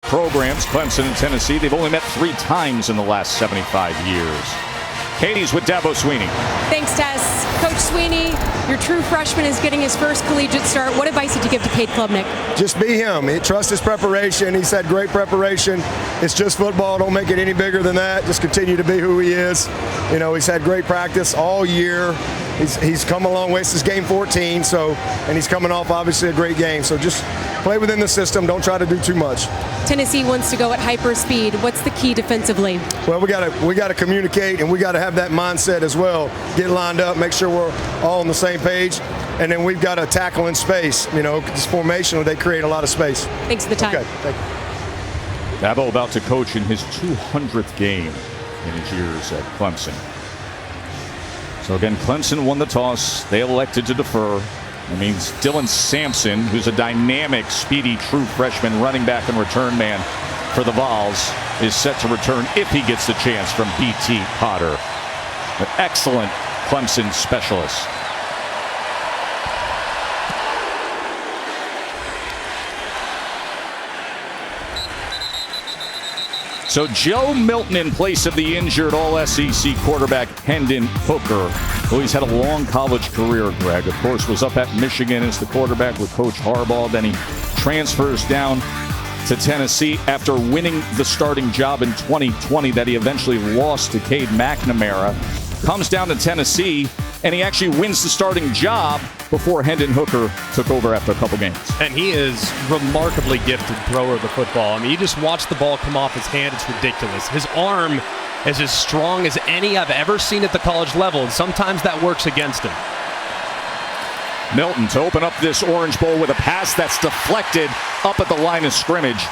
programs, Clemson and Tennessee. They've only met 3 times in the last 75 years. Katie's with Dabo Sweeney. Thanks, Tess. Coach Sweeney, your true freshman is getting his first collegiate start. What advice did you give to Cade Klubnik? Just be him. Trust his preparation. He's had great preparation. It's just football. Don't make it any bigger than that. Just continue to be who he is. You know, he's had great practice all year. He's come a long way. This is game 14, and he's coming off obviously a great game. So just play within the system. Don't try to do too much. Tennessee wants to go at hyper speed. What's the key defensively? Well, we got to communicate, and we got to have that mindset as well. Get lined up, make sure we're all on the same page, and then we've got to tackle in space. You know, this formation, they create a lot of space. Thanks for the time. Okay, thank you. Dabo about to coach in his 200th game in his years at Clemson. So again, Clemson won the toss. They elected to defer. That means Dylan Sampson, who's a dynamic, speedy, true freshman running back and return man for the Vols, is set to return if he gets the chance from B.T. Potter, an excellent Clemson specialist. So Joe Milton in place of the injured All-SEC quarterback Hendon Hooker, who he's had a long college career, Greg. Of course, was up at Michigan as the quarterback with Coach Harbaugh. Then he transfers down to Tennessee after winning the starting job in 2020 that he eventually lost to Cade McNamara. Comes down to Tennessee, and he actually wins the starting job before Hendon Hooker took over after a couple games. And he is remarkably gifted thrower of the football. I mean, you just watch the ball come off his hand, it's ridiculous. His arm is as strong as any I've ever seen at the college level, and sometimes that works against him. Milton to open up this Orange Bowl with a pass that's deflected up at the line of scrimmage.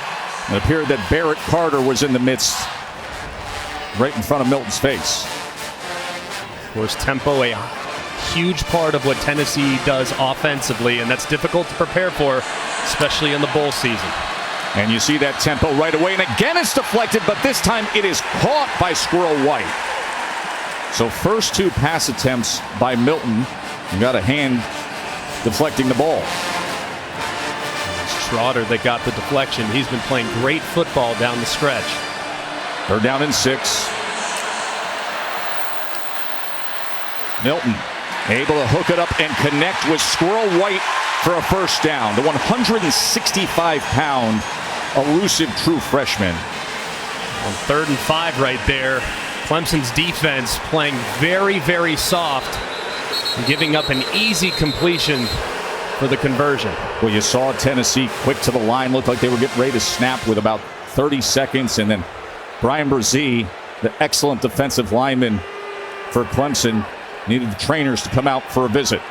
It appeared that Barrett Carter was in the midst, right in front of Milton's face. Of course, tempo, a huge part of what Tennessee does offensively, and that's difficult to prepare for, especially in the bowl season. And you see that tempo right away, and again it's deflected, but this time it is caught by Squirrel White. So first 2 pass attempts by Milton, you got a hand deflecting the ball. It's Trotter that got the deflection. He's been playing great football down the stretch. They're down in 6. Milton able to hook it up and connect with Squirrel White for a first down. The 165-pound elusive true freshman. On 3rd and 5 right there, Clemson's defense playing very, very soft, giving up an easy completion for the conversion. Well, you saw Tennessee quick to the line, looked like they were getting ready to snap with about 30 seconds, and then Brian Brzee, the excellent defensive lineman for Clemson, needed the trainers to come out for a visit.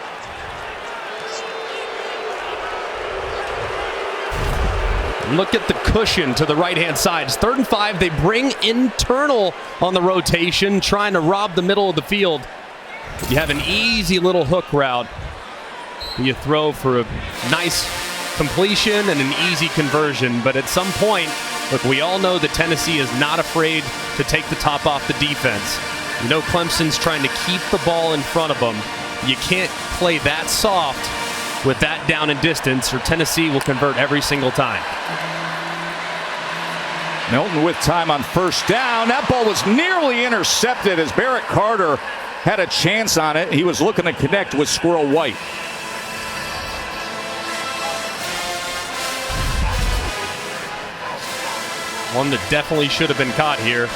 Look at the cushion to the right-hand side. It's 3rd and 5. They bring internal on the rotation, trying to rob the middle of the field. You have an easy little hook route. You throw for a nice completion and an easy conversion. But at some point, look, we all know that Tennessee is not afraid to take the top off the defense. You know Clemson's trying to keep the ball in front of them. You can't play that soft with that down and distance, or Tennessee will convert every single time. Milton with time on first down. That ball was nearly intercepted as Barrett Carter had a chance on it. He was looking to connect with Squirrel White. One that definitely should have been caught here.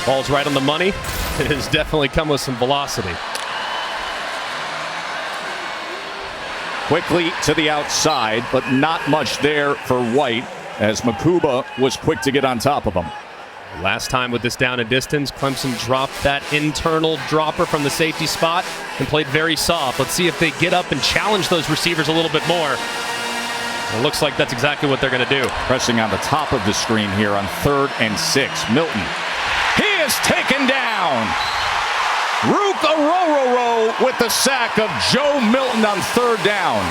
Ball's right on the money. It has definitely come with some velocity. Quickly to the outside, but not much there for White as Makuba was quick to get on top of him. Last time with this down and distance, Clemson dropped that internal dropper from the safety spot and played very soft. Let's see if they get up and challenge those receivers a little bit more. It looks like that's exactly what they're going to do. Pressing on the top of the screen here on 3rd and 6. Milton. He is taken down. Rook Orororo with the sack of Joe Milton on 3rd down.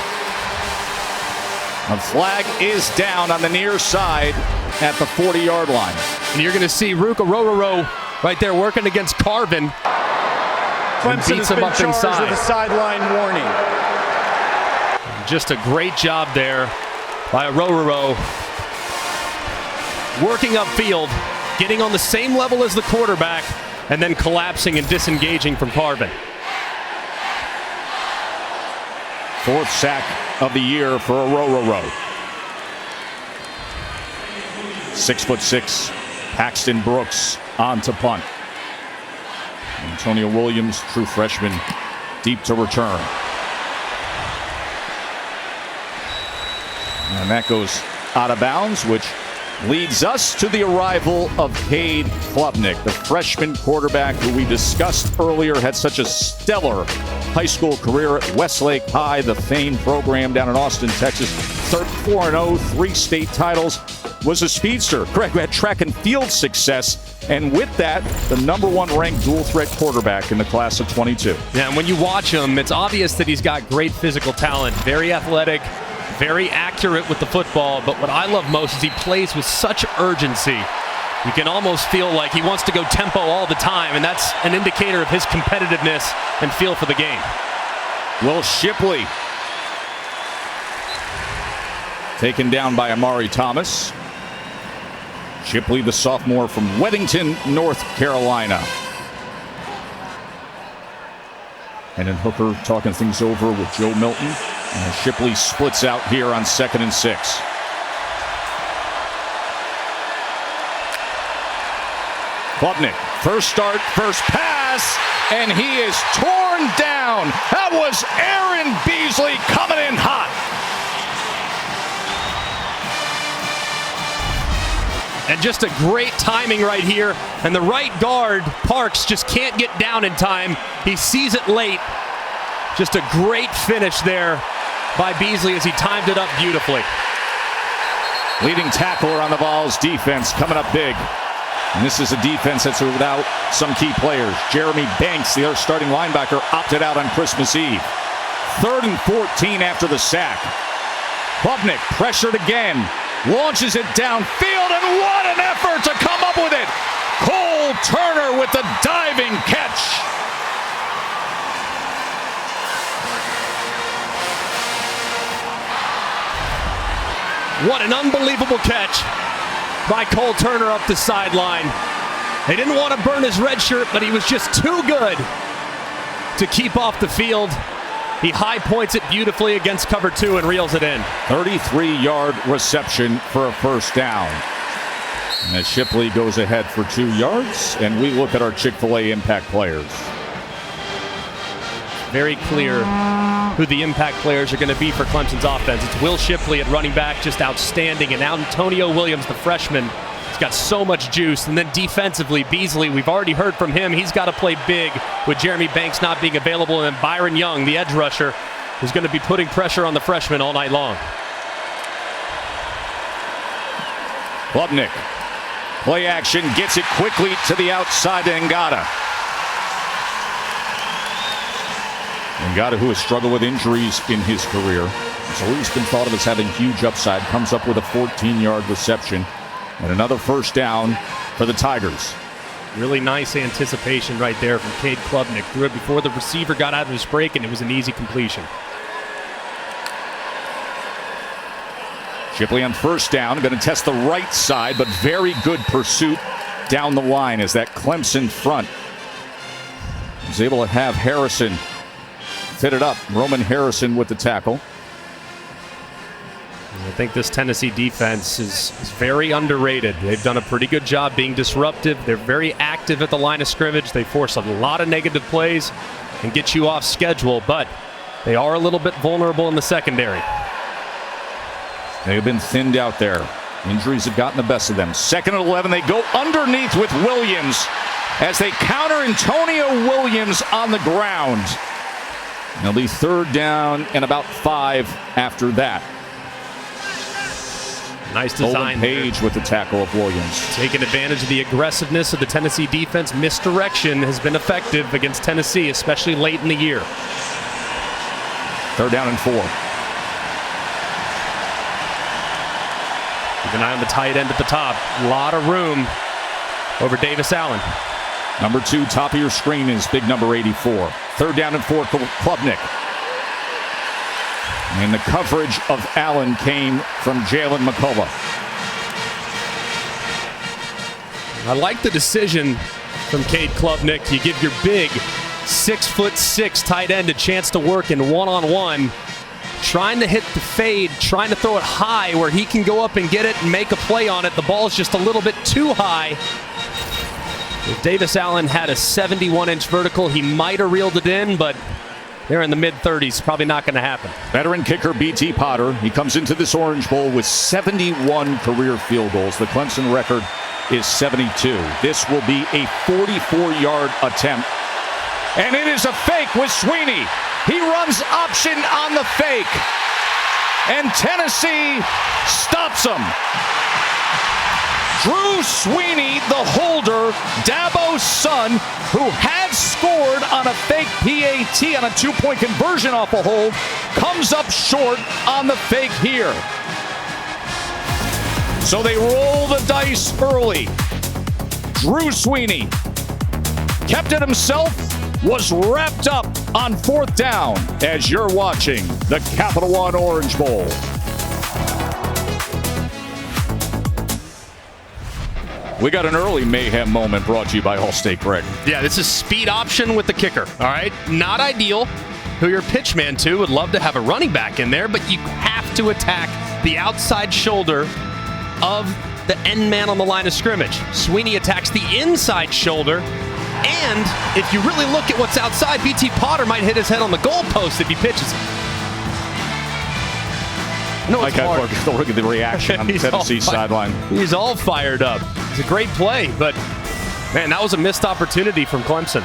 The flag is down on the near side at the 40-yard line. And you're going to see Rook Orororo right there working against Carvin. Clemson has been charged with a sideline warning. Just a great job there by Orororo. working upfield, getting on the same level as the quarterback, and then collapsing and disengaging from Carvin. 4th sack of the year for a row. 6'6", Paxton Brooks on to punt. Antonio Williams, true freshman, deep to return. And that goes out of bounds, which leads us to the arrival of Cade Klubnik, the freshman quarterback who we discussed earlier had such a stellar high school career at Westlake High, the famed program down in Austin, Texas. 4-0, 3 state titles, was a speedster. Greg, who had track and field success, and with that, the #1 ranked dual threat quarterback in the class of 22. Yeah, and when you watch him, it's obvious that he's got great physical talent, very athletic, very accurate with the football, but what I love most is he plays with such urgency. You can almost feel like he wants to go tempo all the time, and that's an indicator of his competitiveness and feel for the game. Will Shipley taken down by Amari Thomas. Shipley, the sophomore from Weddington, North Carolina. Hendon Hooker talking things over with Joe Milton. And Shipley splits out here on 2nd and 6. Klubnik, first start, first pass, and he is torn down. That was Aaron Beasley coming in hot. And just a great timing right here. And the right guard, Parks, just can't get down in time. He sees it late. Just a great finish there by Beasley as he timed it up beautifully. Leading tackler on the Vols defense coming up big. And this is a defense that's without some key players. Jeremy Banks, the other starting linebacker, opted out on Christmas Eve. 3rd and 14 after the sack. Klubnik pressured again. Launches it downfield, and what an effort to come up with it! Cole Turner with the diving catch. What an unbelievable catch by Cole Turner up the sideline. They didn't want to burn his red shirt, but he was just too good to keep off the field. He high points it beautifully against cover 2 and reels it in. 33-yard reception for a first down. And as Shipley goes ahead for 2 yards, and we look at our Chick-fil-A impact players. Very clear who the impact players are going to be for Clemson's offense. It's Will Shipley at running back, just outstanding. And now Antonio Williams, the freshman, he's got so much juice. And then defensively, Beasley, we've already heard from him. He's got to play big with Jeremy Banks not being available. And then Byron Young, the edge rusher, is going to be putting pressure on the freshman all night long. Klubnik, play action, gets it quickly to the outside to Ngata. Ngata, who has struggled with injuries in his career, has always been thought of as having huge upside, comes up with a 14-yard reception and another first down for the Tigers. Really nice anticipation right there from Cade Klubnik. Threw it before the receiver got out of his break, and it was an easy completion. Shipley on first down, going to test the right side, but very good pursuit down the line as that Clemson front is able to have Harrison fit it up. Roman Harrison with the tackle. I think this Tennessee defense is very underrated. They've done a pretty good job being disruptive. They're very active at the line of scrimmage. They force a lot of negative plays and get you off schedule, but they are a little bit vulnerable in the secondary. They've been thinned out there. Injuries have gotten the best of them. 2nd and 11, they go underneath with Williams as they counter Antonio Williams on the ground. It'll be 3rd down and about 5 after that. Nice design. Page with the tackle of Williams. Taking advantage of the aggressiveness of the Tennessee defense. Misdirection has been effective against Tennessee, especially late in the year. 3rd down and 4. Keep an eye on the tight end at the top. A lot of room over Davis Allen. Number 2, top of your screen is big number 84. 3rd down and 4, Klubnik. And the coverage of Allen came from Jalen McCullough. I like the decision from Cade Klubnik. You give your big 6'6" tight end a chance to work in one-on-one, trying to hit the fade, trying to throw it high where he can go up and get it and make a play on it. The ball's just a little bit too high. If Davis Allen had a 71-inch vertical, he might have reeled it in, but they're in the mid-30s. Probably not going to happen. Veteran kicker B.T. Potter. He comes into this Orange Bowl with 71 career field goals. The Clemson record is 72. This will be a 44-yard attempt. And it is a fake with Sweeney. He runs option on the fake. And Tennessee stops him. Drew Sweeney, the holder, Dabo's son, who had scored on a fake PAT on a two-point conversion off a hold, comes up short on the fake here. So they roll the dice early. Drew Sweeney kept it himself, was wrapped up on 4th down as you're watching the Capital One Orange Bowl. We got an early mayhem moment brought to you by Allstate, Greg. Yeah, this is speed option with the kicker, all right? Not ideal. Who your pitch man to would love to have a running back in there, but you have to attack the outside shoulder of the end man on the line of scrimmage. Sweeney attacks the inside shoulder, and if you really look at what's outside, B.T. Potter might hit his head on the goalpost if he pitches it. No, it's hard. Look at the reaction on the Tennessee sideline. He's all fired up. It's a great play, but, man, that was a missed opportunity from Clemson.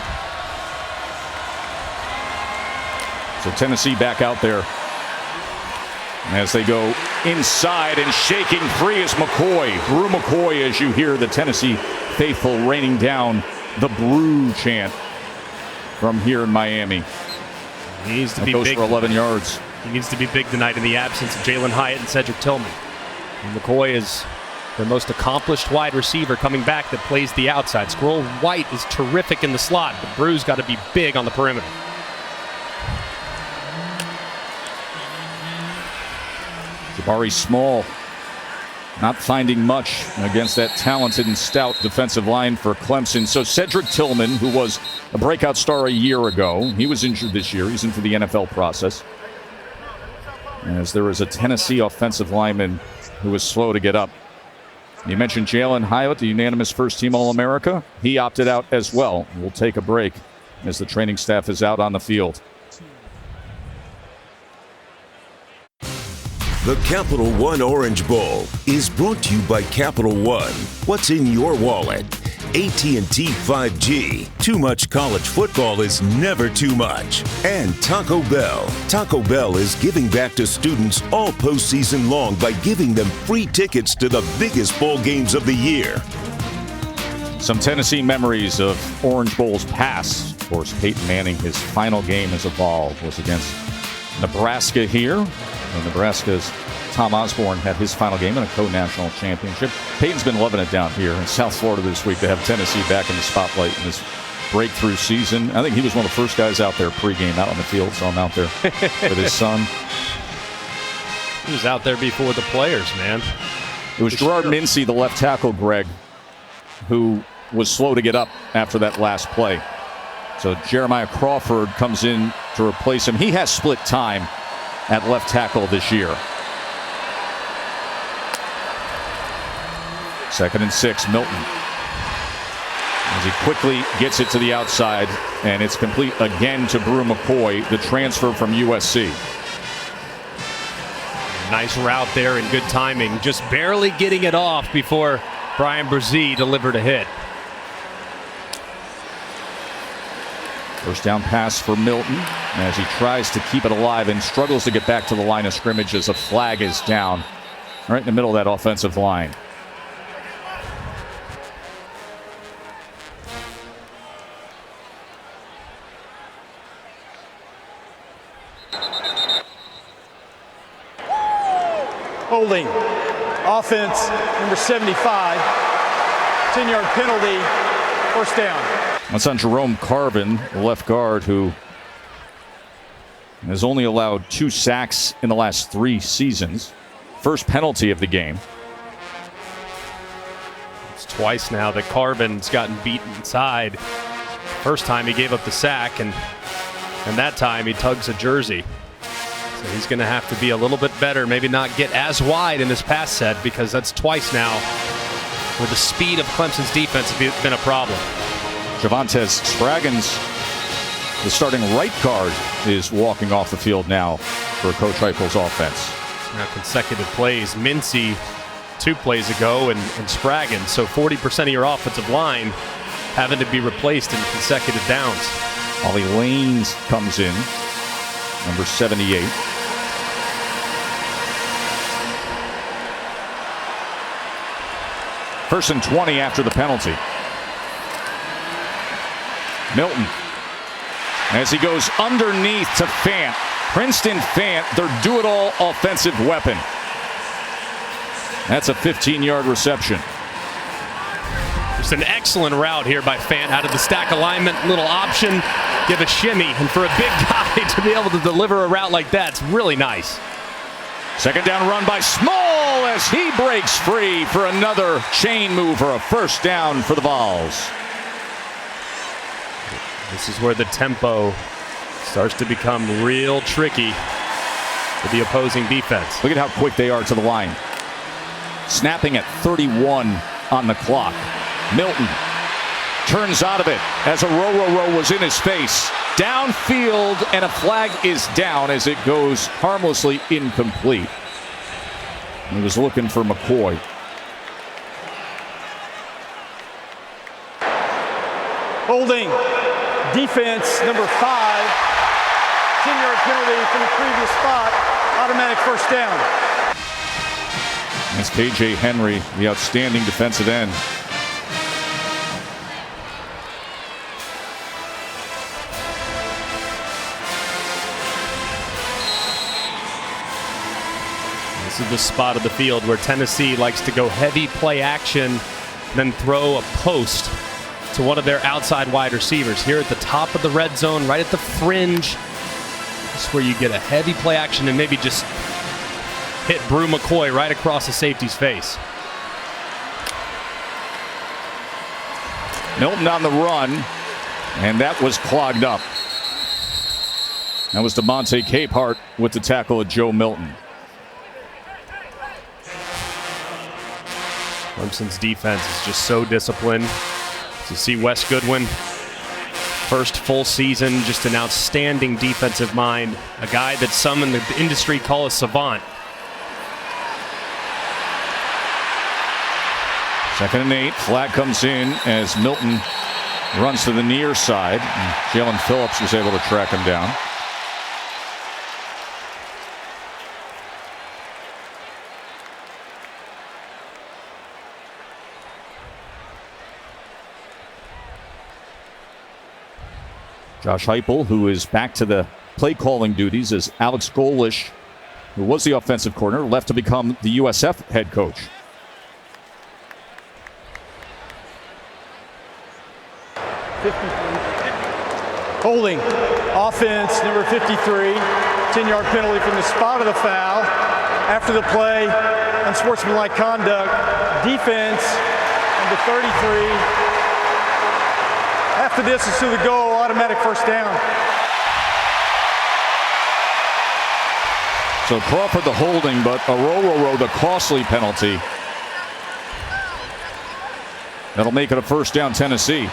So Tennessee back out there as they go inside, and shaking free is McCoy. Brew McCoy, as you hear the Tennessee faithful raining down the Brew chant from here in Miami. He needs to be big. Goes for 11 yards. He needs to be big tonight in the absence of Jalen Hyatt and Cedric Tillman. And McCoy is the most accomplished wide receiver coming back that plays the outside. Squirrel White is terrific in the slot, but Brew's got to be big on the perimeter. Jabari Small not finding much against that talented and stout defensive line for Clemson. So Cedric Tillman, who was a breakout star a year ago, he was injured this year. He's into the NFL process. As there is a Tennessee offensive lineman who was slow to get up. You mentioned Jalen Hyatt, the unanimous first-team All-America. He opted out as well. We'll take a break as the training staff is out on the field. The Capital One Orange Bowl is brought to you by Capital One. What's in your wallet? AT&T 5G. Too much college football is never too much. And Taco Bell. Taco Bell is giving back to students all postseason long by giving them free tickets to the biggest bowl games of the year. Some Tennessee memories of Orange Bowls past. Of course, Peyton Manning, his final game as a Vol was against Nebraska here. And Nebraska's Tom Osborne had his final game in a co-national championship. Peyton's been loving it down here in South Florida this week to have Tennessee back in the spotlight in this breakthrough season. I think he was one of the first guys out there pregame out on the field, so I'm out there with his son. He was out there before the players, man. It was Gerard Mincy, the left tackle, Greg, who was slow to get up after that last play. So Jeremiah Crawford comes in to replace him. He has split time at left tackle this year. 2nd and 6, Milton. As he quickly gets it to the outside, and it's complete again to Brew McCoy, the transfer from USC. Nice route there and good timing. Just barely getting it off before Brian Brzee delivered a hit. First down pass for Milton as he tries to keep it alive and struggles to get back to the line of scrimmage as a flag is down right in the middle of that offensive line. Holding. Offense, number 75. 10-yard penalty. First down. That's on Jerome Carvin, the left guard, who has only allowed 2 sacks in the last 3 seasons. First penalty of the game. It's twice now that Carbon's gotten beaten inside. First time he gave up the sack, and that time he tugs a jersey. So he's going to have to be a little bit better, maybe not get as wide in his pass set, because that's twice now where the speed of Clemson's defense has been a problem. Javontes Spraggins, the starting right guard, is walking off the field now for Coach Heupel's offense. Now consecutive plays. Mincy 2 plays ago, and Spraggins. So 40% of your offensive line having to be replaced in consecutive downs. Ollie Lanes comes in, number 78. First and 20 after the penalty. Milton, as he goes underneath to Fant. Princeton Fant, their do-it-all offensive weapon. That's a 15-yard reception. It's an excellent route here by Fant out of the stack alignment. Little option, give a shimmy. And for a big guy to be able to deliver a route like that, it's really nice. Second down run by Small as he breaks free for another chain mover, a first down for the Vols. This is where the tempo starts to become real tricky for the opposing defense. Look at how quick they are to the line. Snapping at 31 on the clock. Milton turns out of it as a row was in his face. Downfield, and a flag is down as it goes harmlessly incomplete. He was looking for McCoy. Holding. Defense, number 5. 10-yard penalty from the previous spot. Automatic first down. That's KJ Henry, the outstanding defensive end. This is the spot of the field where Tennessee likes to go heavy play action, then throw a post to one of their outside wide receivers. Here at the top of the red zone, right at the fringe, this is where you get a heavy play action and maybe just hit Brew McCoy right across the safety's face. Milton on the run, and that was clogged up. That was DeMonte Capehart with the tackle of Joe Milton. Clemson's defense is just so disciplined. To see Wes Goodwin, first full season, just an outstanding defensive mind, a guy that some in the industry call a savant. Second and 8, flag comes in as Milton runs to the near side. Jalen Phillips was able to track him down. Josh Heupel, who is back to the play calling duties as Alex Golish, who was the offensive coordinator, left to become the USF head coach. Holding. Offense, number 53. 10-yard penalty from the spot of the foul. After the play, unsportsmanlike conduct. Defense, number 33. After this is to the goal, automatic first down. So Crawford the holding, but a row, the costly penalty. That'll make it a first down, Tennessee.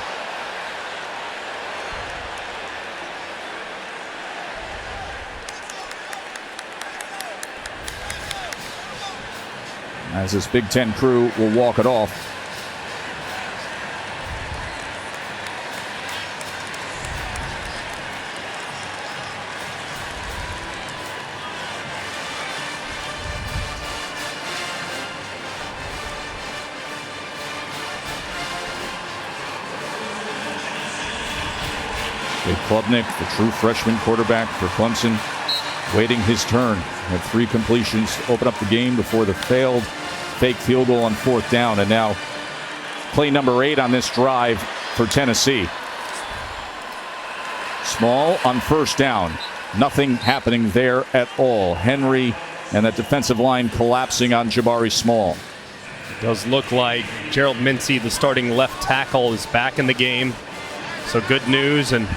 As this Big Ten crew will walk it off. Klubnik, the true freshman quarterback for Clemson, waiting his turn. Had 3 completions to open up the game before the failed fake field goal on 4th down. And now play number 8 on this drive for Tennessee. Small on first down. Nothing happening there at all. Henry and that defensive line collapsing on Jabari Small. Does look like Gerald Mincy, the starting left tackle, is back in the game. So good news. And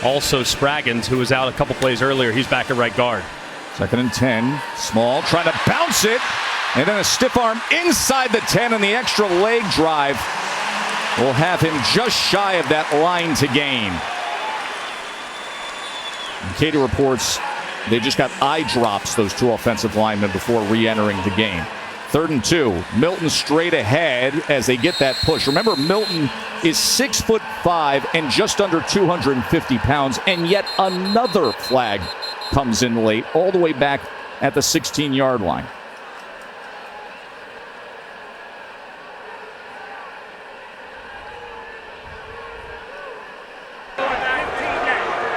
also Spraggins, who was out a couple plays earlier, he's back at right guard. 2nd and 10. Small trying to bounce it. And then a stiff arm inside the 10, and the extra leg drive will have him just shy of that line to gain. And Katie reports they just got eye drops, those two offensive linemen, before re-entering the game. 3rd and 2. Milton straight ahead as they get that push. Remember, Milton is 6'5" and just under 250 pounds, and yet another flag comes in late, all the way back at the 16-yard line.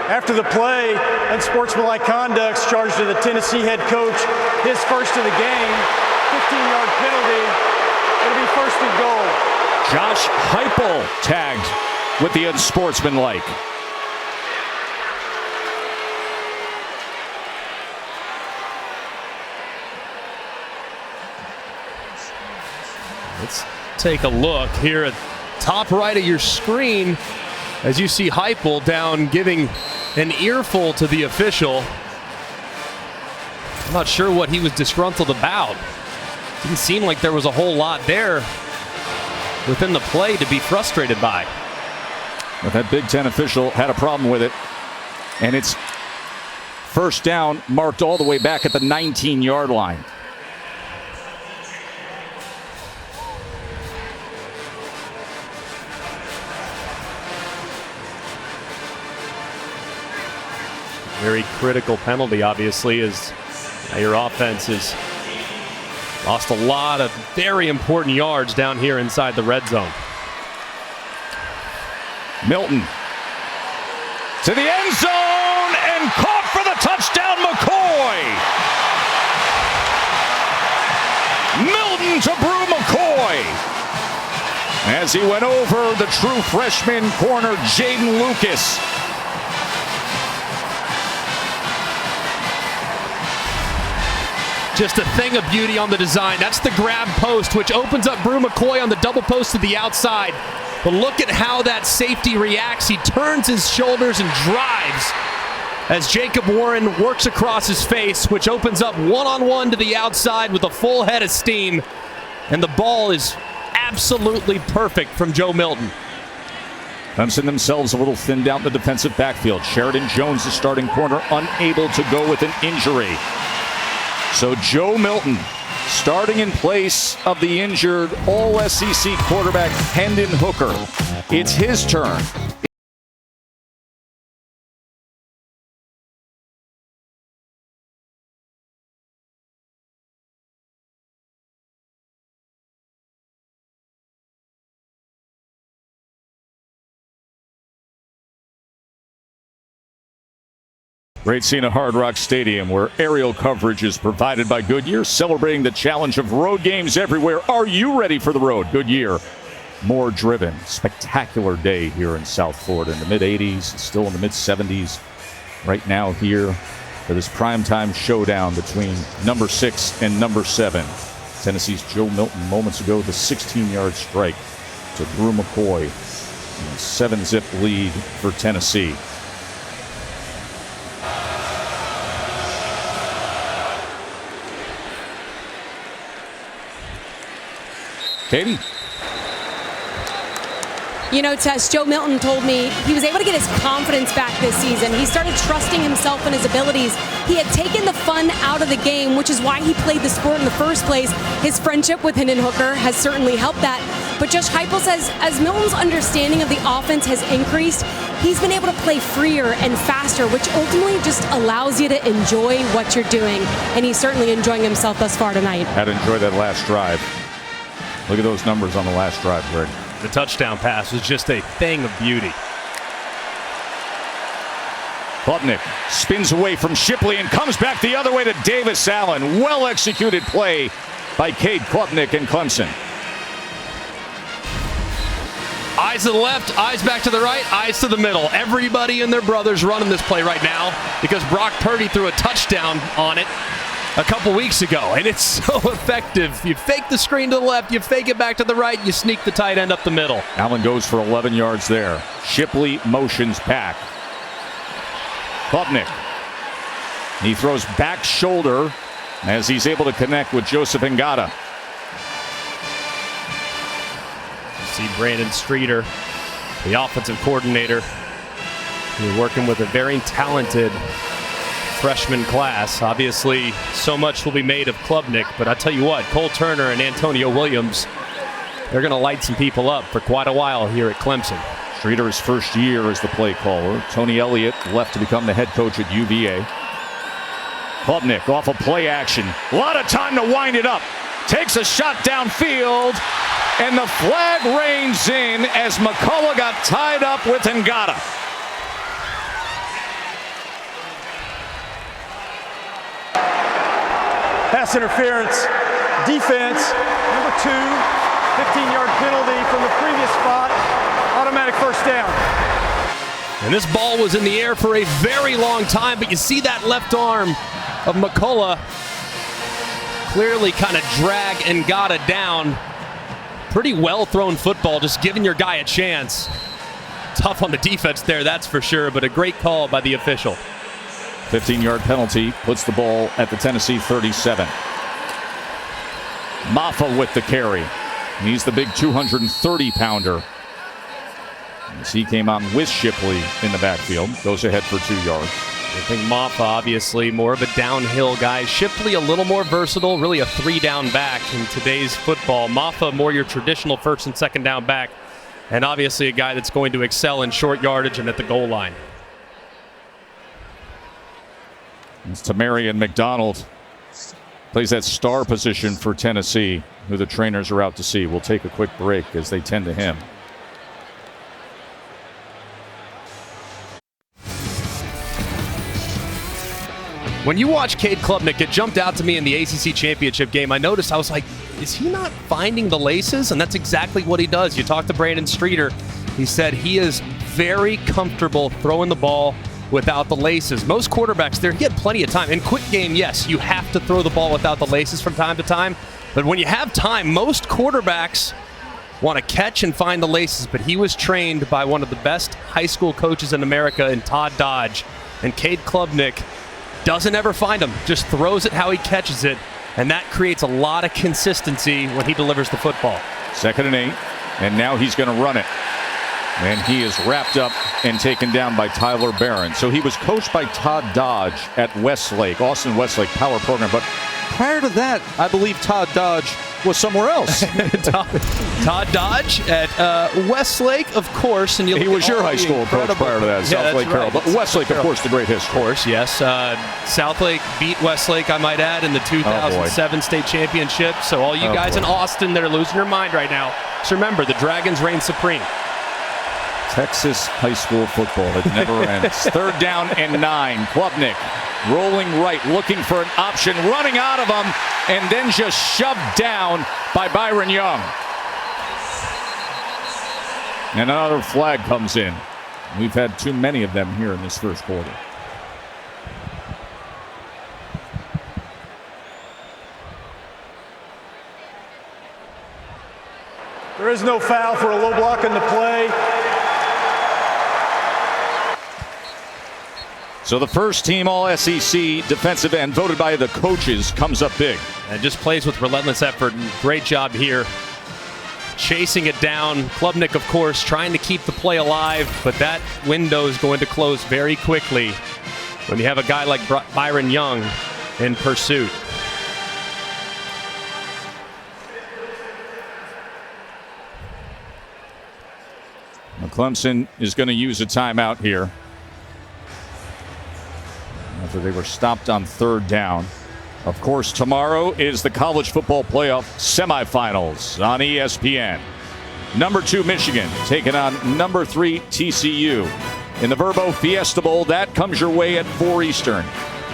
After the play, unsportsmanlike conduct charged to the Tennessee head coach, his first of the game, 15-yard penalty. It'll be 1st and goal. Josh Heupel tagged with the unsportsmanlike. Let's take a look here at top right of your screen as you see Heupel down giving an earful to the official. I'm not sure what he was disgruntled about. Didn't seem like there was a whole lot there within the play to be frustrated by. But that Big Ten official had a problem with it. And it's 1st down, marked all the way back at the 19-yard line. Very critical penalty, obviously, as your offense has lost a lot of very important yards down here inside the red zone. Milton to the end zone and caught for the touchdown, McCoy. Milton to Brew McCoy as he went over the true freshman corner, Jaden Lucas. Just a thing of beauty on the design. That's the grab post, which opens up Brew McCoy on the double post to the outside. But look at how that safety reacts. He turns his shoulders and drives as Jacob Warren works across his face, which opens up one-on-one to the outside with a full head of steam. And the ball is absolutely perfect from Joe Milton. Clemson themselves a little thinned out in the defensive backfield. Sheridan Jones, the starting corner, unable to go with an injury. So Joe Milton starting in place of the injured All-SEC quarterback Hendon Hooker. It's his turn. Great scene at Hard Rock Stadium where aerial coverage is provided by Goodyear, celebrating the challenge of road games everywhere. Are you ready for the road? Goodyear, more driven. Spectacular day here in South Florida in the mid-80s, still in the mid-70s right now here for this primetime showdown between number 6 and number 7. Tennessee's Joe Milton moments ago, the 16-yard strike to Brew McCoy. And a 7-zip lead for Tennessee. Katie? You know, Tess, Joe Milton told me he was able to get his confidence back this season. He started trusting himself and his abilities. He had taken the fun out of the game, which is why he played the sport in the first place. His friendship with Hendon Hooker has certainly helped that. But Josh Heupel says as Milton's understanding of the offense has increased, he's been able to play freer and faster, which ultimately just allows you to enjoy what you're doing. And he's certainly enjoying himself thus far tonight. Had to enjoy that last drive. Look at those numbers on the last drive, Greg. The touchdown pass was just a thing of beauty. Klubnik spins away from Shipley and comes back the other way to Davis Allen. Well-executed play by Cade Klubnik and Clemson. Eyes to the left, eyes back to the right, eyes to the middle. Everybody and their brothers running this play right now because Brock Purdy threw a touchdown on it. a couple weeks ago, and it's so effective. You fake the screen to the left, you fake it back to the right, you sneak the tight end up the middle. Allen goes for 11 yards there. Shipley motions back. Klubnik. He throws back shoulder as he's able to connect with Joseph Ngata. See Brandon Streeter, the offensive coordinator, working with a very talented freshman class. Obviously, so much will be made of Klubnik, but I tell you what, Cole Turner and Antonio Williams, they're going to light some people up for quite a while here at Clemson. Streeter's first year as the play caller. Tony Elliott left to become the head coach at UVA. Klubnik off of play action. A lot of time to wind it up. Takes a shot downfield, and the flag reins in as McCullough got tied up with Ngata. Pass interference, defense, number 2, 15-yard penalty from the previous spot, automatic first down. And this ball was in the air for a very long time, but you see that left arm of McCullough clearly kind of drag Ngata down. Pretty well thrown football, just giving your guy a chance. Tough on the defense there, that's for sure, but a great call by the official. 15-yard penalty puts the ball at the Tennessee 37. Maffa with the carry. He's the big 230-pounder. As he came on with Shipley in the backfield. Goes ahead for 2 yards. I think Maffa, obviously, more of a downhill guy. Shipley, a little more versatile, really a 3-down back in today's football. Maffa, more your traditional first and second down back. And obviously a guy that's going to excel in short yardage and at the goal line. It's Tamarian McDonald. Plays that star position for Tennessee, who the trainers are out to see. We'll take a quick break as they tend to him. When you watch Cade Klubnik, it jumped out to me in the ACC championship game. I noticed, I was like, is he not finding the laces? And that's exactly what he does. You talk to Brandon Streeter. He said he is very comfortable throwing the ball without the laces. Most quarterbacks there get plenty of time. In quick game, yes, you have to throw the ball without the laces from time to time. But when you have time, most quarterbacks want to catch and find the laces. But he was trained by one of the best high school coaches in America in Todd Dodge. And Cade Klubnik doesn't ever find him, just throws it how he catches it. And that creates a lot of consistency when he delivers the football. 2nd and 8, and now he's going to run it. And he is wrapped up and taken down by Tyler Barron. So he was coached by Todd Dodge at Westlake, Austin Westlake Power Program. But prior to that, I believe Todd Dodge was somewhere else. Todd Dodge at Westlake, of course. And he was your high school coach prior to that, Southlake Carroll. But Westlake, of course, the great history. Of course, yes. Southlake beat Westlake, I might add, in the 2007 state championship. So all you guys in Austin that are losing your mind right now, just remember, the Dragons reign supreme. Texas high school football, it never ends. 3rd down and 9. Klubnik rolling right, looking for an option, running out of him, and then just shoved down by Byron Young. And another flag comes in. We've had too many of them here in this first quarter. There is no foul for a low block in the play. So the first team All-SEC defensive end voted by the coaches comes up big. And just plays with relentless effort. Great job here. Chasing it down. Klubnik, of course, trying to keep the play alive, but that window is going to close very quickly when you have a guy like Byron Young in pursuit. Now Clemson is going to use a timeout here after they were stopped on 3rd down. Of course, tomorrow is the college football playoff semifinals on ESPN. Number 2 Michigan taking on number 3 TCU. In the Verbo Fiesta Bowl, that comes your way at 4 Eastern.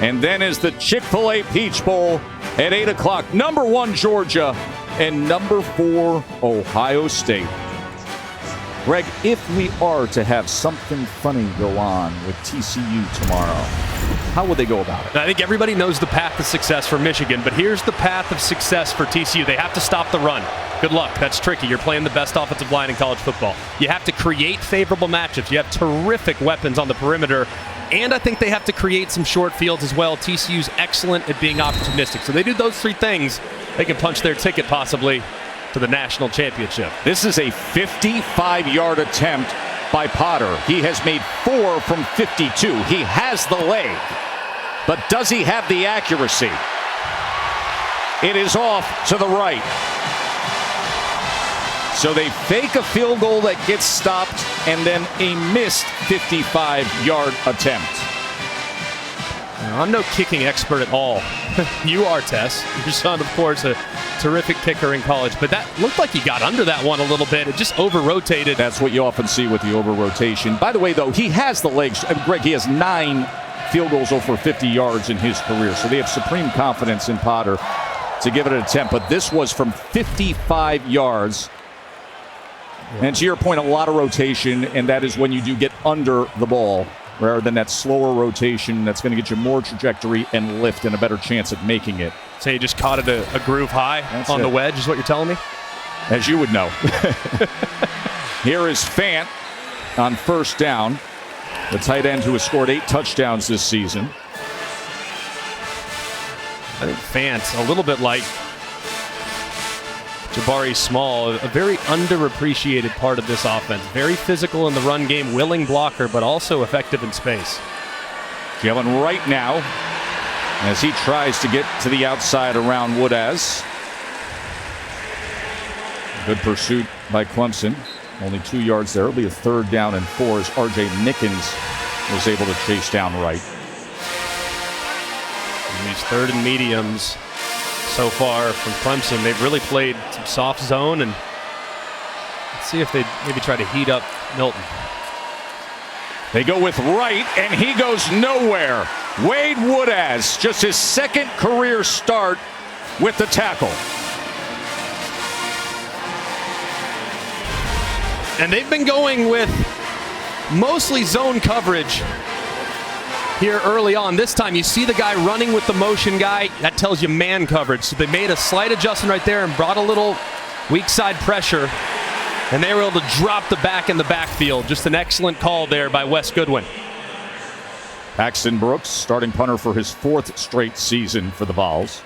And then is the Chick-fil-A Peach Bowl at 8 o'clock. Number 1 Georgia and number 4 Ohio State. Greg, if we are to have something funny go on with TCU tomorrow, how would they go about it? I think everybody knows the path to success for Michigan, but here's the path of success for TCU. They have to stop the run. Good luck. That's tricky. You're playing the best offensive line in college football. You have to create favorable matchups. You have terrific weapons on the perimeter, and I think they have to create some short fields as well. TCU's excellent at being opportunistic. So they do those three things, they can punch their ticket possibly to the national championship. This is a 55-yard attempt by Potter. He has made 4 from 52. He has the leg, but does he have the accuracy? It is off to the right. So they fake a field goal that gets stopped and then a missed 55-yard attempt. I'm no kicking expert at all. You are, Tess. Your son, of course, a terrific kicker in college. But that looked like he got under that one a little bit. It just over-rotated. That's what you often see with the over-rotation. By the way, though, he has the legs. Greg, he has 9 field goals over 50 yards in his career. So they have supreme confidence in Potter to give it an attempt. But this was from 55 yards. And to your point, a lot of rotation, and that is when you do get under the ball, rather than that slower rotation that's going to get you more trajectory and lift and a better chance at making it. So you just caught it a groove high on the wedge is what you're telling me? As you would know. Here is Fant on first down, the tight end who has scored 8 touchdowns this season. I think Fant, a little bit like Jabari Small, a very underappreciated part of this offense. Very physical in the run game, willing blocker, but also effective in space. Jalen right now as he tries to get to the outside around Woodaz. Good pursuit by Clemson. Only 2 yards there. It'll be a 3rd down and 4 as R.J. Nickens was able to chase down right. And these 3rd and mediums so far from Clemson, they've really played some soft zone, and let's see if they maybe try to heat up Milton. They go with right, and he goes nowhere. Wade Woodaz, just his 2nd career start with the tackle. And they've been going with mostly zone coverage here early on. This time you see the guy running with the motion guy. That tells you man coverage. So they made a slight adjustment right there and brought a little weak side pressure. And they were able to drop the back in the backfield. Just an excellent call there by Wes Goodwin. Paxton Brooks, starting punter for his 4th straight season for the Vols.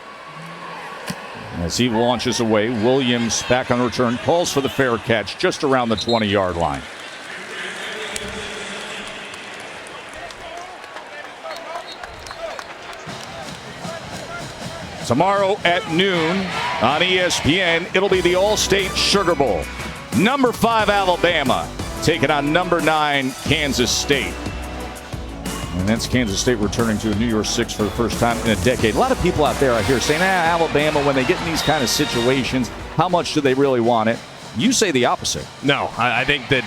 As he launches away, Williams back on return, calls for the fair catch just around the 20-yard line. Tomorrow at noon on ESPN, it'll be the All-State Sugar Bowl. Number 5 Alabama taking on number 9 Kansas State. And that's Kansas State returning to a New Year's 6 for the first time in a decade. A lot of people out there I hear saying, Alabama, when they get in these kind of situations, how much do they really want it? You say the opposite. No, I think that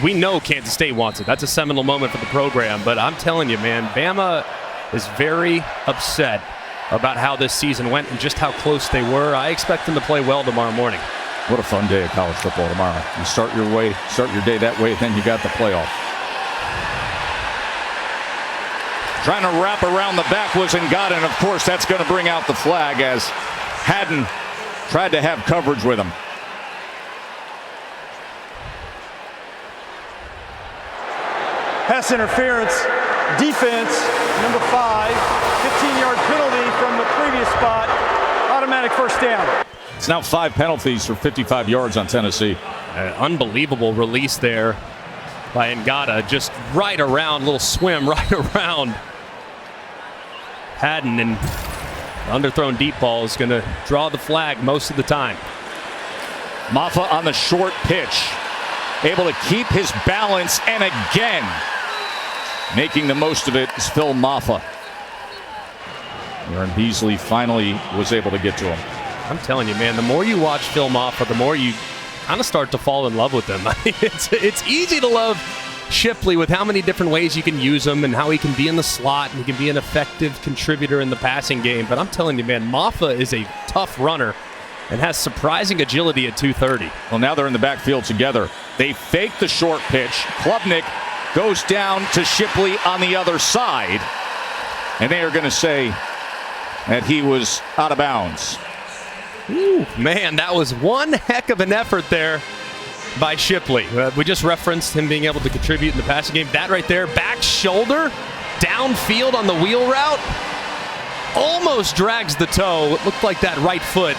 we know Kansas State wants it. That's a seminal moment for the program. But I'm telling you, man, Bama is very upset about how this season went and just how close they were. I expect them to play well tomorrow morning. What a fun day of college football tomorrow. You start your day that way, then you got the playoff. Trying to wrap around the back was Ngata, and of course that's going to bring out the flag as Haddon tried to have coverage with him. Pass interference, defense, number 5, 15-yard penalty from the previous spot, automatic first down. It's now 5 penalties for 55 yards on Tennessee. An unbelievable release there by Ngata, just right around, little swim right around Haddon, and underthrown deep ball is going to draw the flag most of the time. Maffa on the short pitch, able to keep his balance, and again making the most of it is Phil Maffa. Aaron Beasley finally was able to get to him. I'm telling you, man, the more you watch Phil Maffa, the more you kind of start to fall in love with him. It's easy to love Shipley with how many different ways you can use him and how he can be in the slot and he can be an effective contributor in the passing game. But I'm telling you, man, Maffa is a tough runner. and has surprising agility at 230. Well, now they're in the backfield together. They fake the short pitch. Klubnik goes down to Shipley on the other side. And they are going to say that he was out of bounds. Ooh, man, that was one heck of an effort there by Shipley. We just referenced him being able to contribute in the passing game. That right there, back shoulder, downfield on the wheel route, almost drags the toe. It looked like that right foot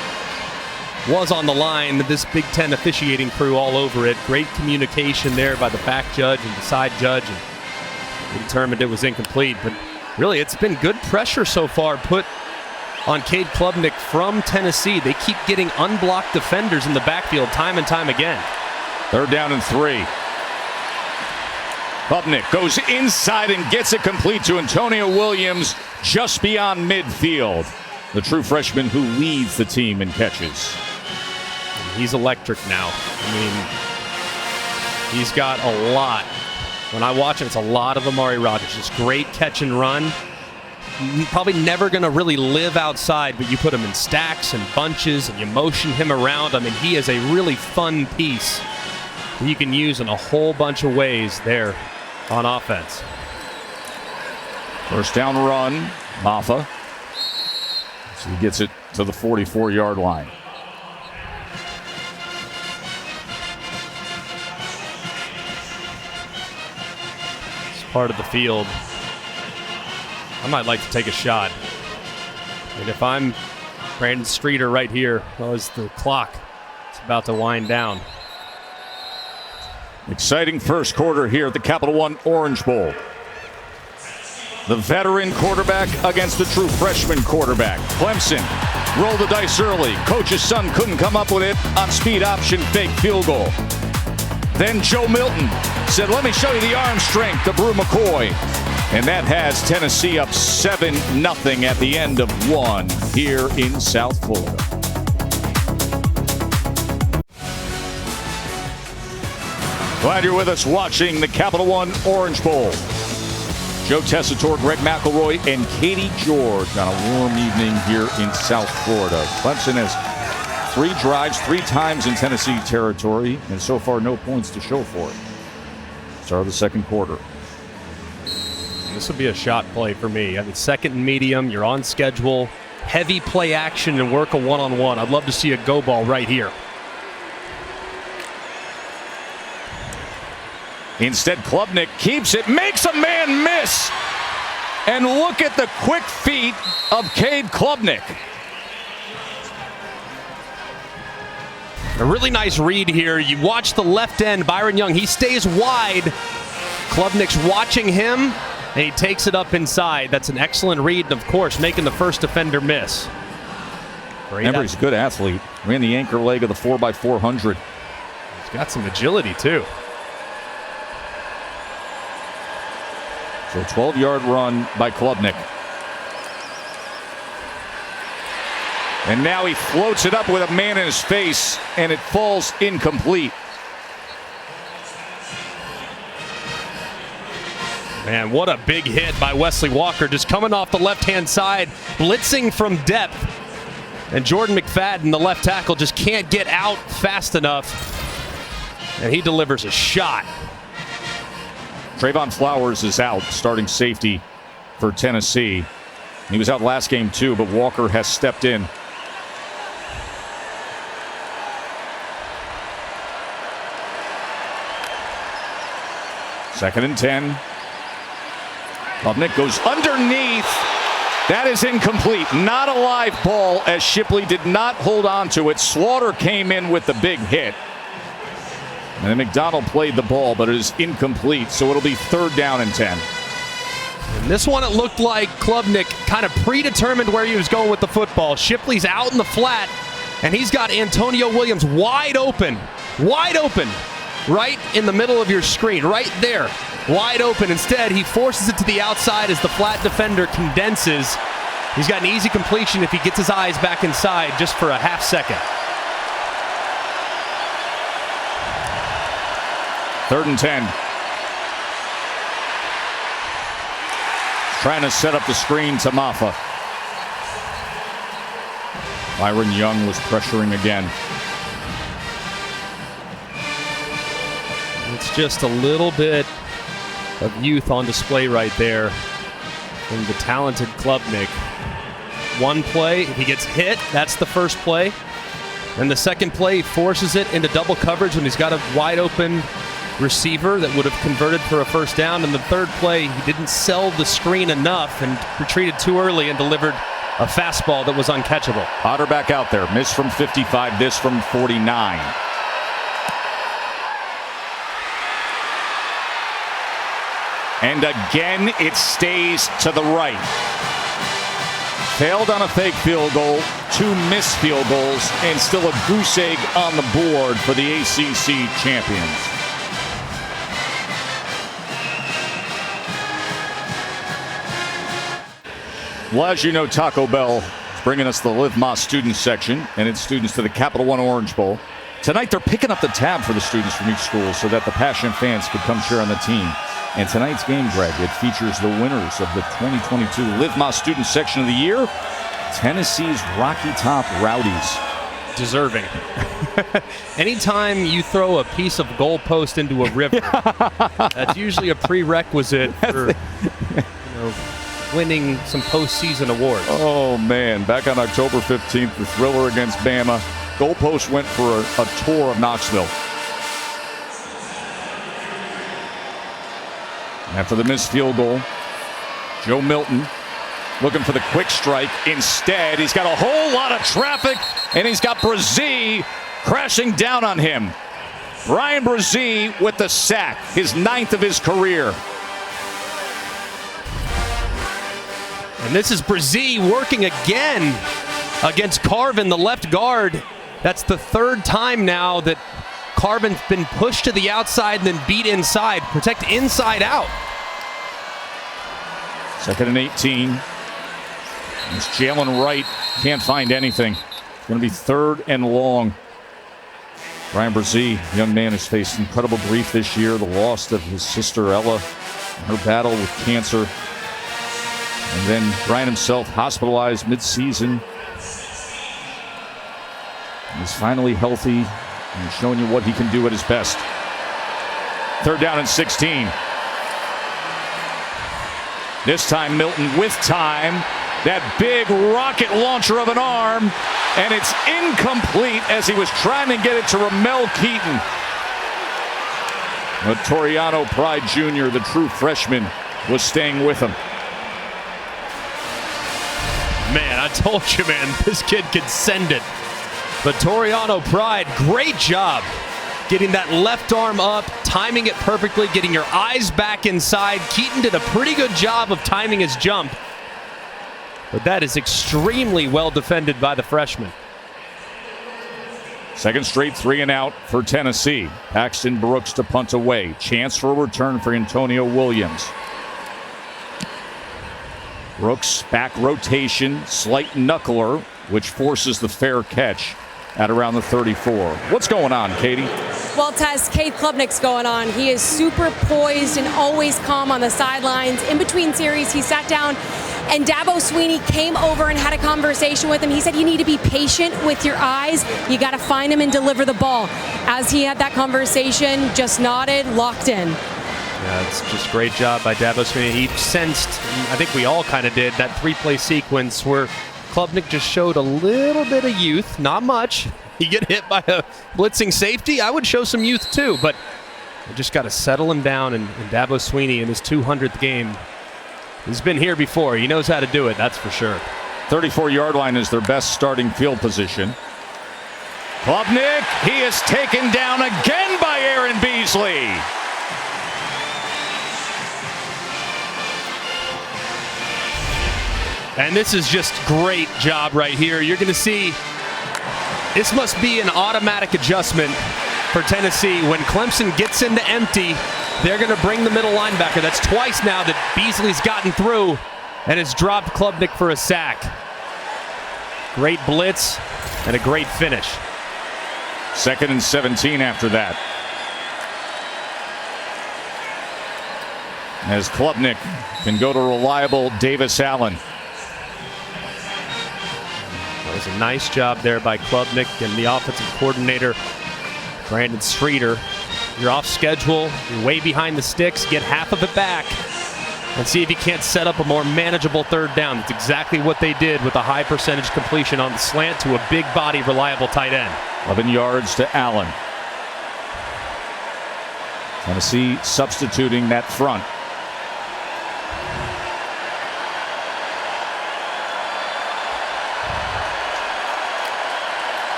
was on the line. This Big Ten officiating crew all over it. Great communication there by the back judge and the side judge, and they determined it was incomplete. But really, it's been good pressure so far put on Cade Klubnik from Tennessee. They keep getting unblocked defenders in the backfield time and time again. 3rd down and 3. Klubnik goes inside and gets it complete to Antonio Williams just beyond midfield. The true freshman who leads the team in catches. He's electric now. I mean, he's got a lot. When I watch him, it's a lot of Amari Rodgers. Just great catch and run. Probably never going to really live outside, but you put him in stacks and bunches and you motion him around. I mean, he is a really fun piece that you can use in a whole bunch of ways there on offense. 1st down run, Maffa. So he gets it to the 44-yard line. It's part of the field. I might like to take a shot. And if I'm Brandon Streeter right here, as the clock is about to wind down. Exciting first quarter here at the Capital One Orange Bowl. The veteran quarterback against the true freshman quarterback. Clemson rolled the dice early. Coach's son couldn't come up with it on speed option fake field goal. Then Joe Milton said, let me show you the arm strength of Brew McCoy. And that has Tennessee up 7-0 at the end of 1 here in South Florida. Glad you're with us watching the Capital One Orange Bowl. Joe Tessitore, Greg McElroy, and Katie George on a warm evening here in South Florida. Clemson has 3 drives, 3 times in Tennessee territory, and so far no points to show for it. Start of the second quarter. This would be a shot play for me. I mean, 2nd and medium, you're on schedule, heavy play action and work a one-on-one. I'd love to see a go ball right here. Instead, Klubnik keeps it, makes a man miss. And look at the quick feet of Cade Klubnik. A really nice read here. You watch the left end, Byron Young. He stays wide. Klubnik's watching him, and he takes it up inside. That's an excellent read, and of course, making the first defender miss. Remember, he's a good athlete. Ran the anchor leg of the 4x400. He's got some agility, too. So a 12-yard run by Klubnik. And now he floats it up with a man in his face, and it falls incomplete. Man, what a big hit by Wesley Walker, just coming off the left-hand side, blitzing from depth. And Jordan McFadden, the left tackle, just can't get out fast enough. And he delivers a shot. Trayvon Flowers is out, starting safety for Tennessee. He was out last game too, but Walker has stepped in. Second and 10. Klubnik goes underneath. That is incomplete. Not a live ball, as Shipley did not hold on to it. Slaughter came in with the big hit. And then McDonald played the ball, but it is incomplete, so it'll be 3rd down and 10. And this one, it looked like Klubnik kind of predetermined where he was going with the football. Shipley's out in the flat, and he's got Antonio Williams wide open, right in the middle of your screen, right there, wide open. Instead, he forces it to the outside as the flat defender condenses. He's got an easy completion if he gets his eyes back inside just for a half second. 3rd and 10. Trying to set up the screen to Maffa. Byron Young was pressuring again. It's just a little bit of youth on display right there from the talented Klubnik. One play, if he gets hit, that's the first play. And the second play, he forces it into double coverage when he's got a wide open receiver that would have converted for a first down. And the third play, he didn't sell the screen enough and retreated too early and delivered a fastball that was uncatchable. Potter back out there. Miss from 55, this from 49. And again, it stays to the right. Failed on a fake field goal, 2 missed field goals, and still a goose egg on the board for the ACC champions. Well, as you know, Taco Bell is bringing us the Live Más student section and its students to the Capital One Orange Bowl. Tonight, they're picking up the tab for the students from each school so that the passionate fans could come cheer on the team. And tonight's game, Greg, it features the winners of the 2022 Live Más student section of the year, Tennessee's Rocky Top Rowdies. Deserving. Anytime you throw a piece of goalpost into a river, that's usually a prerequisite for winning some postseason awards. Oh, man. Back on October 15th, the thriller against Bama, goalpost went for a tour of Knoxville. After the missed field goal, Joe Milton looking for the quick strike. Instead, he's got a whole lot of traffic, and he's got Brazee crashing down on him. Brian Brazee with the sack, his 9th of his career. And this is Brazee working again against Carvin, the left guard. That's the 3rd time now that Carvin's been pushed to the outside and then beat inside. Protect inside out. 2nd and 18. It's Jalen Wright. Can't find anything. It's going to be 3rd and long. Brian Brazee, young man, has faced incredible grief this year. The loss of his sister Ella, her battle with cancer. And then Brian himself hospitalized mid-season. He's finally healthy and showing you what he can do at his best. 3rd down and 16. This time Milton with time. That big rocket launcher of an arm. And it's incomplete as he was trying to get it to Ramel Keaton. But Toriano Pride Jr., the true freshman, was staying with him. Man, I told you, man, this kid could send it. But Toriano Pride, great job getting that left arm up, timing it perfectly, getting your eyes back inside. Keaton did a pretty good job of timing his jump. But that is extremely well defended by the freshman. 2nd straight 3 and out for Tennessee. Paxton Brooks to punt away. Chance for a return for Antonio Williams. Brooks back rotation, slight knuckler, which forces the fair catch at around the 34. What's going on, Katie? Well, Tess, Cade Klubnik's going on. He is super poised and always calm on the sidelines. In between series, he sat down and Dabo Swinney came over and had a conversation with him. He said, you need to be patient with your eyes. You got to find him and deliver the ball. As he had that conversation, just nodded, locked in. Yeah, it's just great job by Dabo Swinney. He sensed, I think we all kind of did, that 3-play sequence where Klubnik just showed a little bit of youth, not much. You get hit by a blitzing safety, I would show some youth too, but you just got to settle him down. And Dabo Swinney in his 200th game, he's been here before. He knows how to do it, that's for sure. 34-yard line is their best starting field position. Klubnik, he is taken down again by Aaron Beasley. And this is just great job right here. You're going to see this must be an automatic adjustment for Tennessee. When Clemson gets into empty, they're going to bring the middle linebacker. That's twice now that Beasley's gotten through and has dropped Klubnik for a sack. Great blitz and a great finish. 2nd and 17 after that. As Klubnik can go to reliable Davis Allen. was a nice job there by Klubnik and the offensive coordinator, Brandon Streeter. You're off schedule, you're way behind the sticks, get half of it back and see if you can't set up a more manageable third down. That's exactly what they did with a high percentage completion on the slant to a big body, reliable tight end. 11 yards to Allen. Tennessee substituting that front.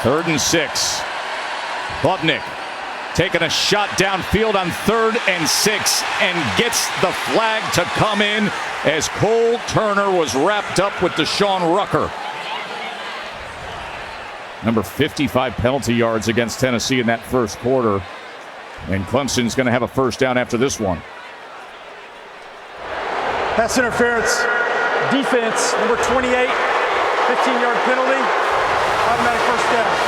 Third and 6. Klubnik taking a shot downfield on 3rd and 6 and gets the flag to come in as Cole Turner was wrapped up with Deshaun Rucker. Number 55 penalty yards against Tennessee in that first quarter. And Clemson's going to have a first down after this one. Pass interference, defense, number 28, 15-yard penalty, automatic first down.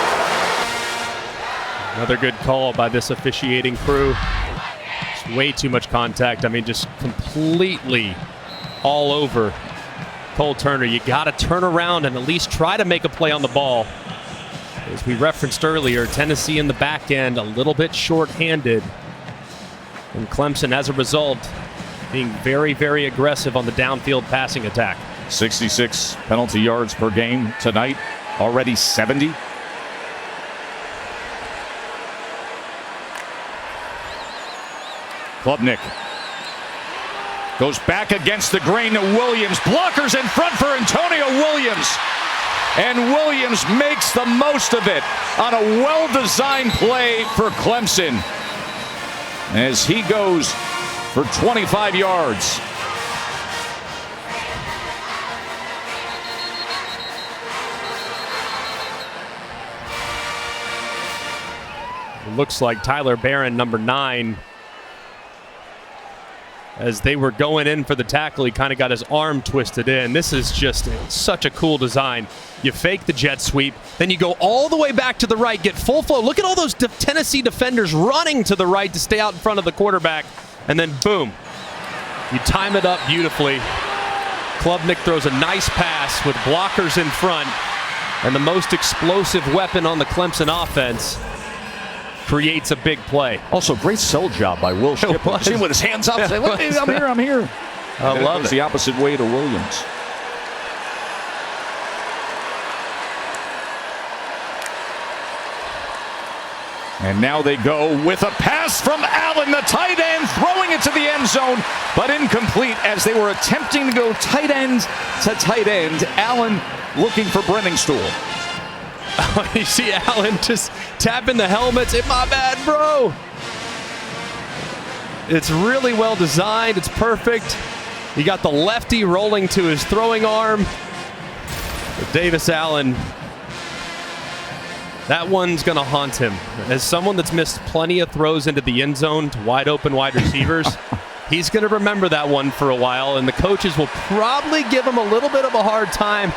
Another good call by this officiating crew. Just way too much contact. I mean, just completely all over Cole Turner. You got to turn around and at least try to make a play on the ball. As we referenced earlier, Tennessee in the back end a little bit short-handed. And Clemson, as a result, being very, very aggressive on the downfield passing attack. 66 penalty yards per game tonight, already 70. Klubnik goes back against the grain to Williams. Blockers in front for Antonio Williams. And Williams makes the most of it on a well-designed play for Clemson as he goes for 25 yards. It looks like Tyler Barron, number 9, as they were going in for the tackle, he kind of got his arm twisted in. This is just such a cool design. You fake the jet sweep, then you go all the way back to the right, get full flow. Look at all those Tennessee defenders running to the right to stay out in front of the quarterback, and then boom, you time it up beautifully. Klubnik throws a nice pass with blockers in front, and the most explosive weapon on the Clemson offense creates a big play. Also, great sell job by Will Shipley. See him with his hands up, say, "Look, I'm here, I'm here." I love it. The opposite way to Williams. And now they go with a pass from Allen, the tight end, throwing it to the end zone, but incomplete as they were attempting to go tight end to tight end. Allen looking for Brenningstool. You see Allen just tapping the helmets. It's my bad, bro. It's really well designed. It's perfect. You got the lefty rolling to his throwing arm. But Davis Allen, that one's going to haunt him. As someone that's missed plenty of throws into the end zone to wide open wide receivers, he's going to remember that one for a while, and the coaches will probably give him a little bit of a hard time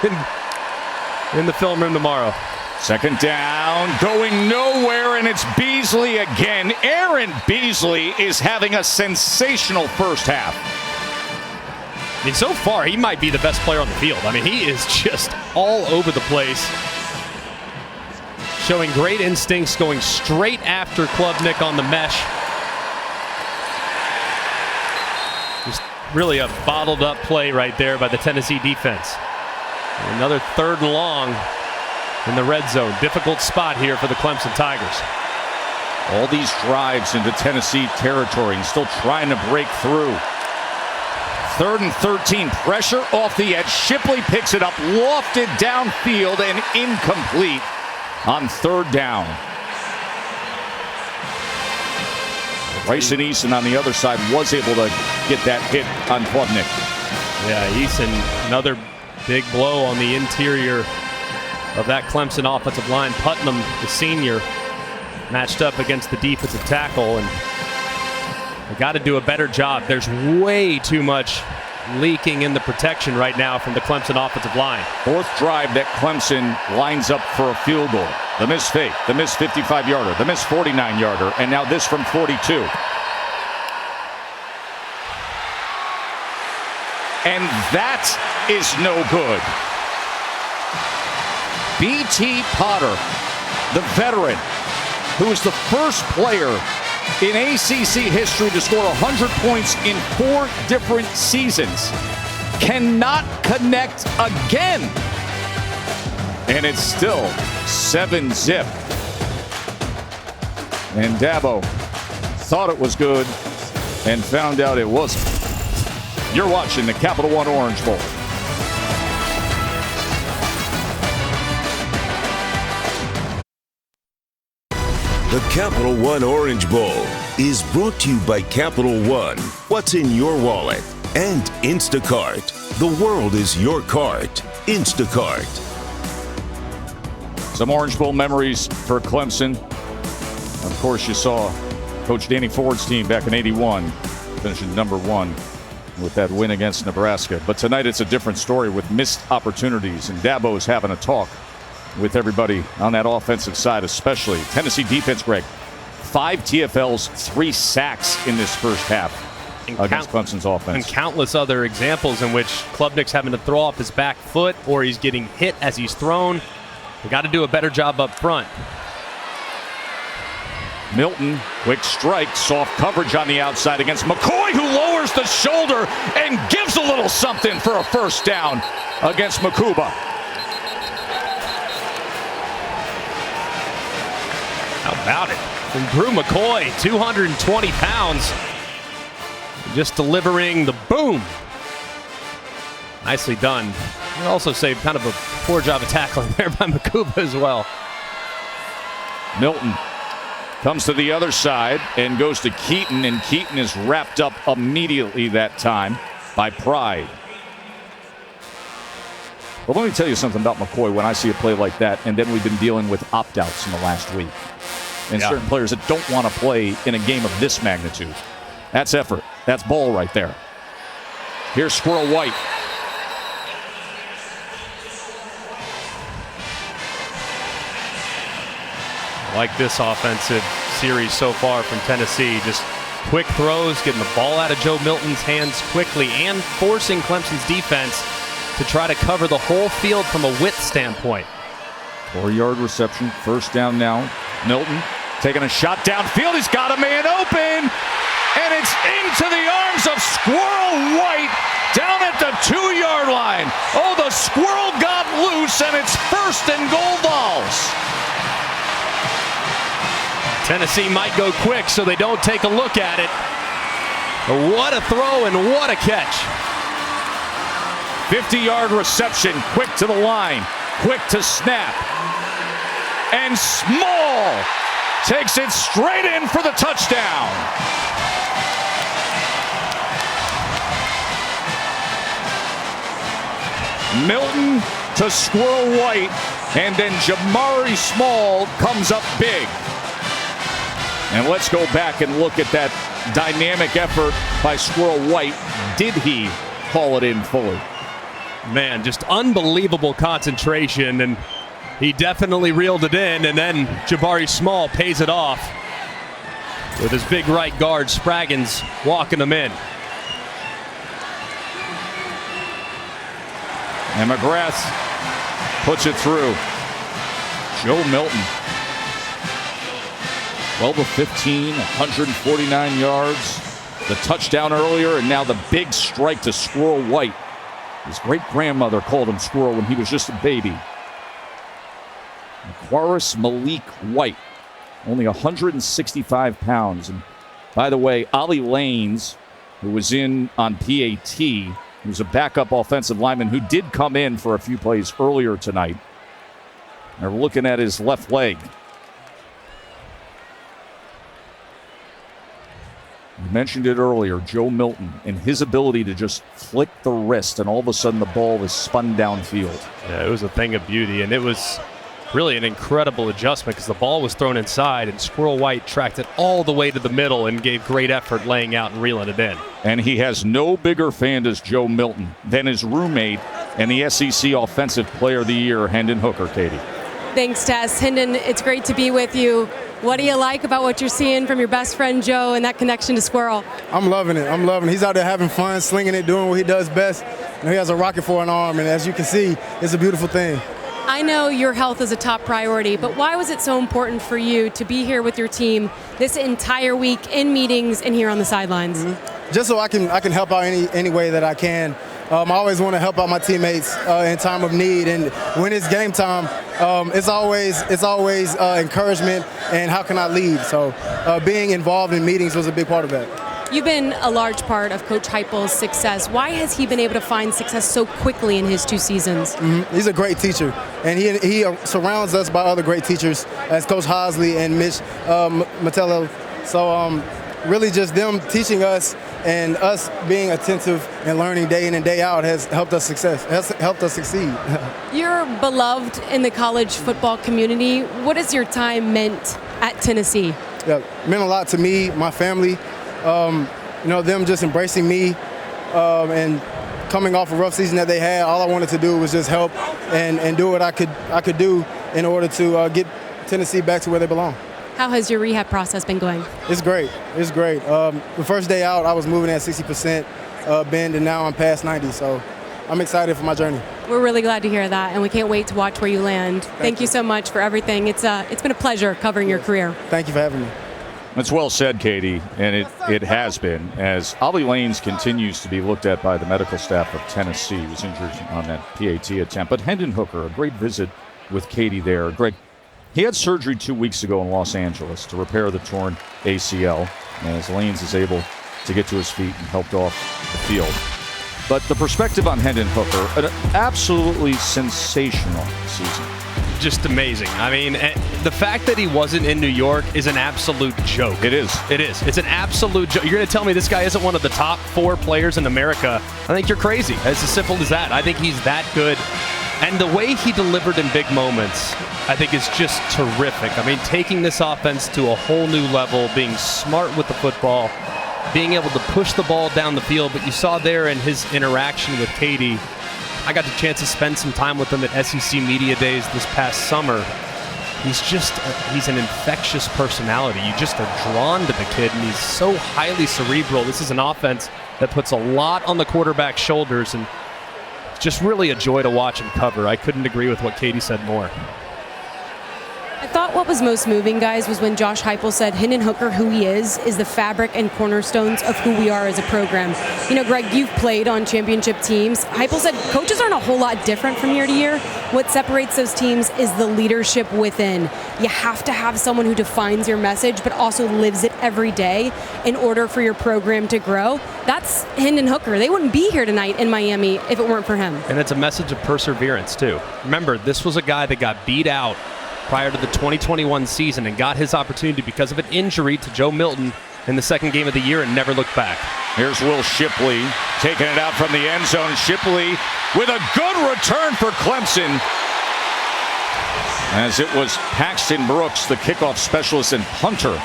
in the film room tomorrow. Second down, going nowhere, and it's Beasley again. Aaron Beasley is having a sensational first half. I mean, so far, he might be the best player on the field. I mean, he is just all over the place. Showing great instincts, going straight after Klubnik on the mesh. Just really a bottled up play right there by the Tennessee defense. And another 3rd and long in the red zone. Difficult spot here for the Clemson Tigers. All these drives into Tennessee territory and still trying to break through. 3rd and 13, pressure off the edge. Shipley picks it up, lofted downfield and incomplete on 3rd down. Bryson Eason on the other side was able to get that hit on Klubnik. Yeah, Eason, another big blow on the interior of that Clemson offensive line. Putnam, the senior, matched up against the defensive tackle, and they got to do a better job. There's way too much leaking in the protection right now from the Clemson offensive line. 4th drive that Clemson lines up for a field goal. The missed fake, the missed 55-yarder, the missed 49-yarder, and now this from 42. And that is no good. B.T. Potter, the veteran, who was the first player in ACC history to score 100 points in 4 different seasons, cannot connect again. And it's still 7-zip. And Dabo thought it was good and found out it wasn't. You're watching the Capital One Orange Bowl. The Capital One Orange Bowl is brought to you by Capital One. What's in your wallet? And Instacart. The world is your cart. Instacart. Some Orange Bowl memories for Clemson. Of course, you saw Coach Danny Ford's team back in '81 finishing #1 with that win against Nebraska. But tonight it's a different story with missed opportunities, and Dabo is having a talk with everybody on that offensive side, especially Tennessee defense. Greg, 5 TFLs, 3 sacks in this first half against Clemson's offense. And countless other examples in which Klubnik's having to throw off his back foot or he's getting hit as he's thrown. We got to do a better job up front. Milton, quick strike, soft coverage on the outside against McCoy, who lowers the shoulder and gives a little something for a first down against Makuba. How about it? From Drew McCoy, 220 pounds. Just delivering the boom. Nicely done. I'd also say kind of a poor job of tackling there by Makuba as well. Milton comes to the other side and goes to Keaton, and Keaton is wrapped up immediately that time by Pride. But let me tell you something about McCoy when I see a play like that, and then we've been dealing with opt-outs in the last week. And certain players that don't want to play in a game of this magnitude. That's effort. That's ball right there. Here's Squirrel White. Like this offensive series so far from Tennessee. Just quick throws, getting the ball out of Joe Milton's hands quickly and forcing Clemson's defense to try to cover the whole field from a width standpoint. 4-yard reception, first down now. Milton taking a shot downfield. He's got a man open, and it's into the arms of Squirrel White down at the 2-yard line. Oh, the squirrel got loose, and it's 1st and goal balls. Tennessee might go quick so they don't take a look at it. But what a throw and what a catch. 50-yard reception, quick to the line, quick to snap. And Small takes it straight in for the touchdown. Milton to Squirrel White, and then Jamari Small comes up big. And let's go back and look at that dynamic effort by Squirrel White. Did he call it in fully? Man, just unbelievable concentration, and he definitely reeled it in, and then Jabari Small pays it off with his big right guard, Spraggins, walking him in. And McGrath puts it through. Joe Milton, 12 of 15, 149 yards. The touchdown earlier, and now the big strike to Squirrel White. His great-grandmother called him Squirrel when he was just a baby. Aquaris Malik White, only 165 pounds. And by the way, Ollie Lanes, who was in on PAT, he was a backup offensive lineman who did come in for a few plays earlier tonight. They're looking at his left leg. You mentioned it earlier, Joe Milton, and his ability to just flick the wrist, and all of a sudden the ball is spun downfield. Yeah, it was a thing of beauty, and it was really an incredible adjustment because the ball was thrown inside, and Squirrel White tracked it all the way to the middle and gave great effort laying out and reeling it in. And he has no bigger fan as Joe Milton than his roommate and the SEC Offensive Player of the Year, Hendon Hooker. Katie. Thanks, Tess. Hendon, it's great to be with you. What do you like about what you're seeing from your best friend Joe and that connection to Squirrel? I'm loving it. I'm loving it. He's out there having fun, slinging it, doing what he does best. And he has a rocket for an arm, and as you can see, it's a beautiful thing. I know your health is a top priority, but why was it so important for you to be here with your team this entire week in meetings and here on the sidelines? Just so I can help out any way that I can. I always want to help out my teammates in time of need, and when it's game time, it's always encouragement and how can I lead. So being involved in meetings was a big part of that. You've been a large part of Coach Heupel's success. Why has he been able to find success so quickly in his 2 seasons? He's a great teacher, and he surrounds us by other great teachers, as Coach Hosley and Mitch Matello. So really just them teaching us and us being attentive and learning day in and day out has helped us succeed. You're beloved in the college football community. What has your time meant at Tennessee? Yeah, it meant a lot to me, my family. Them just embracing me and coming off a rough season that they had. All I wanted to do was just help and do what I could do in order to get Tennessee back to where they belong. How has your rehab process been going? It's great. The first day out, I was moving at 60% bend, and now I'm past 90. So I'm excited for my journey. We're really glad to hear that, and we can't wait to watch where you land. Thank you so much for everything. It's been a pleasure covering your career. Thank you for having me. That's well said, Katie, and it has been, as Ollie Lanes continues to be looked at by the medical staff of Tennessee. He was injured on that PAT attempt. But Hendon Hooker, a great visit with Katie there. Greg, he had surgery 2 weeks ago in Los Angeles to repair the torn ACL, as Lanes is able to get to his feet and helped off the field. But the perspective on Hendon Hooker, an absolutely sensational season. Just amazing. I mean, the fact that he wasn't in New York is an absolute joke. It is. It is. It's an absolute joke. You're going to tell me this guy isn't one of the top 4 players in America? I think you're crazy. It's as simple as that. I think he's that good. And the way he delivered in big moments, I think is just terrific. I mean, taking this offense to a whole new level, being smart with the football, being able to push the ball down the field. But you saw there in his interaction with Katie, I got the chance to spend some time with him at SEC Media Days this past summer. He's an infectious personality. You just are drawn to the kid, and he's so highly cerebral. This is an offense that puts a lot on the quarterback's shoulders, and it's just really a joy to watch and cover. I couldn't agree with what Katie said more. I thought what was most moving, guys, was when Josh Heupel said Hendon Hooker, who he is the fabric and cornerstones of who we are as a program. You know, Greg, you've played on championship teams. Heupel said coaches aren't a whole lot different from year to year. What separates those teams is the leadership within. You have to have someone who defines your message but also lives it every day in order for your program to grow. That's Hendon Hooker. They wouldn't be here tonight in Miami if it weren't for him. And it's a message of perseverance, too. Remember, this was a guy that got beat out prior to the 2021 season and got his opportunity because of an injury to Joe Milton in the second game of the year and never looked back. Here's Will Shipley taking it out from the end zone. Shipley with a good return for Clemson, as it was Paxton Brooks, the kickoff specialist and punter,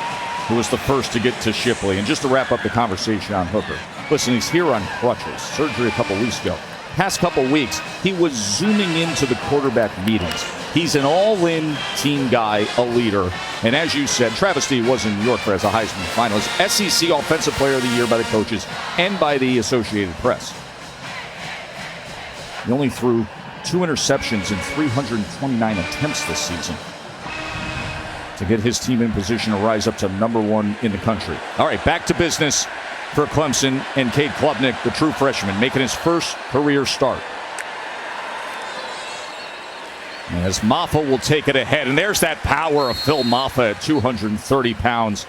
who was the first to get to Shipley. And just to wrap up the conversation on Hooker, listen, he's here on crutches, surgery a couple weeks ago. Past couple weeks, he was zooming into the quarterback meetings. He's an all-in team guy, a leader. And as you said, Travis Dee was in New York as a Heisman finalist, SEC Offensive Player of the Year by the coaches and by the Associated Press. He only threw 2 interceptions in 329 attempts this season to get his team in position to rise up to #1 in the country. All right, back to business for Clemson and Cade Klubnik, the true freshman, making his first career start. As Maffa will take it ahead, and there's that power of Phil Maffa at 230 pounds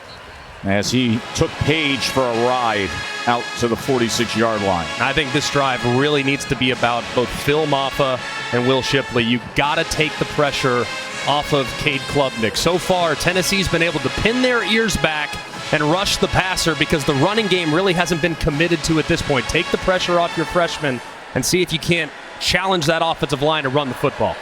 as he took Page for a ride out to the 46-yard line. I think this drive really needs to be about both Phil Maffa and Will Shipley. You got to take the pressure off of Cade Klubnik. So far, Tennessee's been able to pin their ears back and rush the passer because the running game really hasn't been committed to at this point. Take the pressure off your freshman and see if you can't challenge that offensive line to run the football.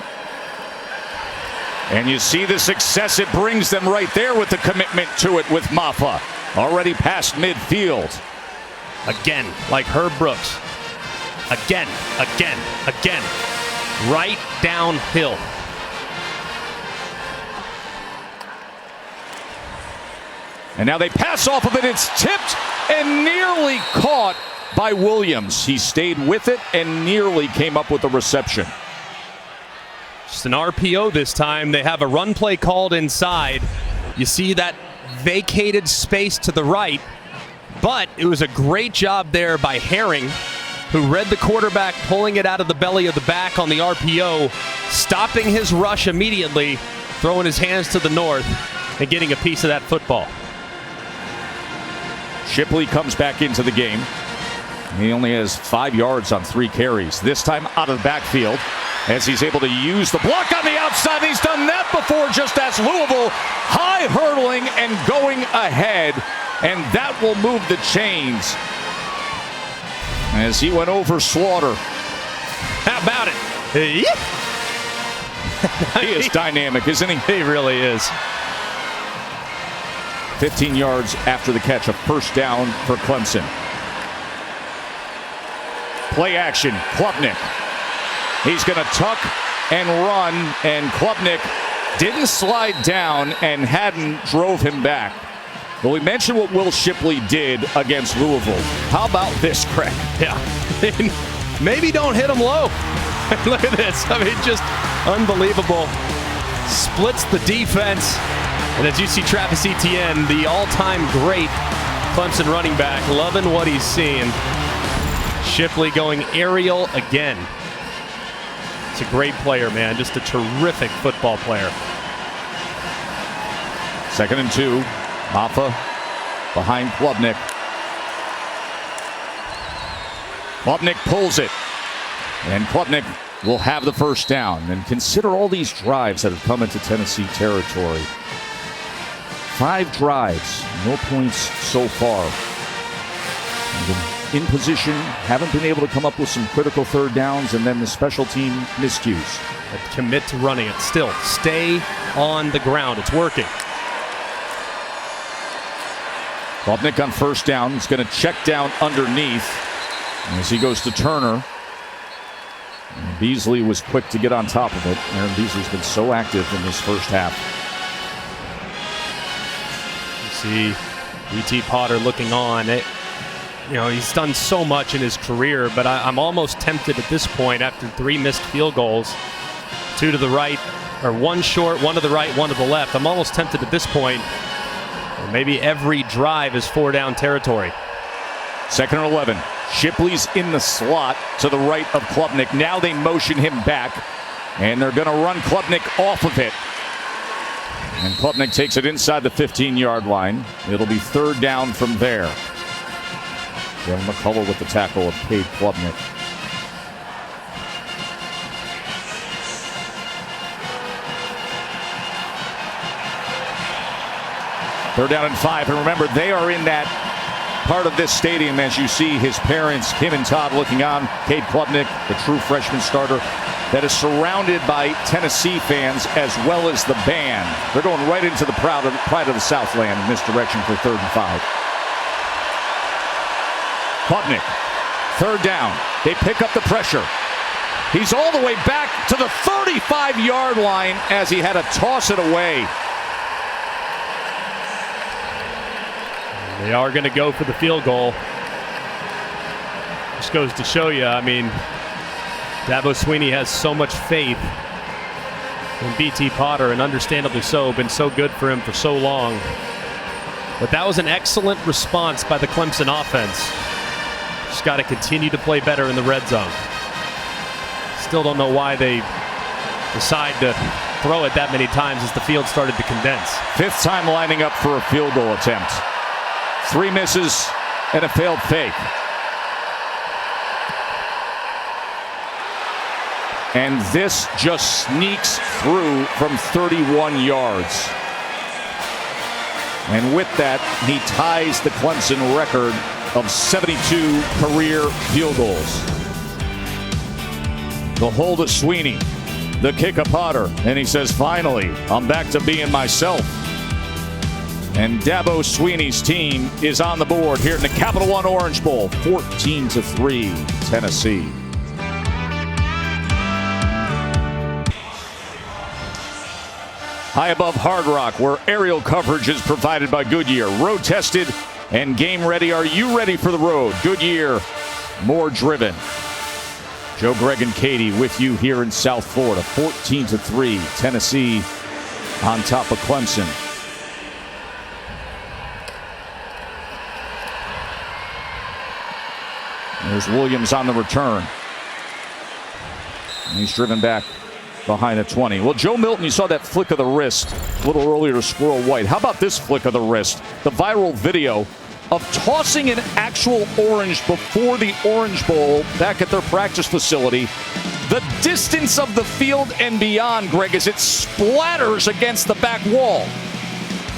And you see the success it brings them right there with the commitment to it with Maffa. Already past midfield. Again, like Herb Brooks. Again. Right downhill. And now they pass off of it. It's tipped and nearly caught by Williams. He stayed with it and nearly came up with the reception. Just an RPO this time. They have a run play called inside. You see that vacated space to the right, but it was a great job there by Herring, who read the quarterback pulling it out of the belly of the back on the RPO, stopping his rush immediately, throwing his hands to the north, and getting a piece of that football. Shipley comes back into the game. He only has 5 yards on 3 carries. This time out of the backfield as he's able to use the block on the outside. He's done that before, just as Louisville high hurdling and going ahead. And that will move the chains as he went over Slaughter. How about it? He is dynamic, isn't he? He really is. 15 yards after the catch, a first down for Clemson. Play action, Klubnik. He's going to tuck and run, and Klubnik didn't slide down, and Haddon drove him back. Well, we mentioned what Will Shipley did against Louisville. How about this, Craig? Yeah. Maybe don't hit him low. Look at this. I mean, just unbelievable. Splits the defense. And as you see Travis Etienne, the all-time great Clemson running back, loving what he's seeing. Shipley going aerial again. It's a great player, man. Just a terrific football player. 2nd and 2. Maffa behind Klubnik. Klubnik pulls it. And Klubnik will have the first down. And consider all these drives that have come into Tennessee territory. 5 drives, no points so far. In position, haven't been able to come up with some critical third downs, and then the special team miscues. But commit to running it still. Stay on the ground. It's working. Klubnik on first down. He's going to check down underneath as he goes to Turner. And Beasley was quick to get on top of it. Aaron Beasley's been so active in this first half. You see E.T. Potter looking on. He's done so much in his career, but I'm almost tempted at this point, after 3 missed field goals, 2 to the right, or 1 short, 1 to the right, 1 to the left. I'm almost tempted at this point. Maybe every drive is 4-down territory. 2nd and 11. Shipley's in the slot to the right of Klubnik. Now they motion him back, and they're going to run Klubnik off of it. And Klubnik takes it inside the 15-yard line. It'll be 3rd down from there. Joe McCullough with the tackle of Cade Klubnik. Third down and 5. And remember, they are in that part of this stadium as you see his parents, Kim and Todd, looking on. Cade Klubnik, the true freshman starter, that is surrounded by Tennessee fans as well as the band. They're going right into the pride of the Southland in this direction for 3rd and 5. Klubnik, 3rd down. They pick up the pressure. He's all the way back to the 35-yard line as he had to toss it away. They are going to go for the field goal. Just goes to show you, I mean, Dabo Swinney has so much faith in B.T. Potter, and understandably so, been so good for him for so long. But that was an excellent response by the Clemson offense. Just got to continue to play better in the red zone. Still don't know why they decide to throw it that many times as the field started to condense. 5th time lining up for a field goal attempt. 3 misses and a failed fake. And this just sneaks through from 31 yards. And with that, he ties the Clemson record of 72 career field goals. The hold of Swinney, the kick of Potter, and he says, finally, I'm back to being myself. And Dabo Swinney's team is on the board here in the Capital One Orange Bowl, 14-3, Tennessee. High above Hard Rock, where aerial coverage is provided by Goodyear. Road tested and game ready. Are you ready for the road? Goodyear, more driven. Joe, Greg, and Katie with you here in South Florida. 14-3, Tennessee on top of Clemson. There's Williams on the return. And he's driven back behind the 20. Well, Joe Milton, you saw that flick of the wrist a little earlier to Squirrel White. How about this flick of the wrist? The viral video of tossing an actual orange before the Orange Bowl back at their practice facility. The distance of the field and beyond, Greg, as it splatters against the back wall.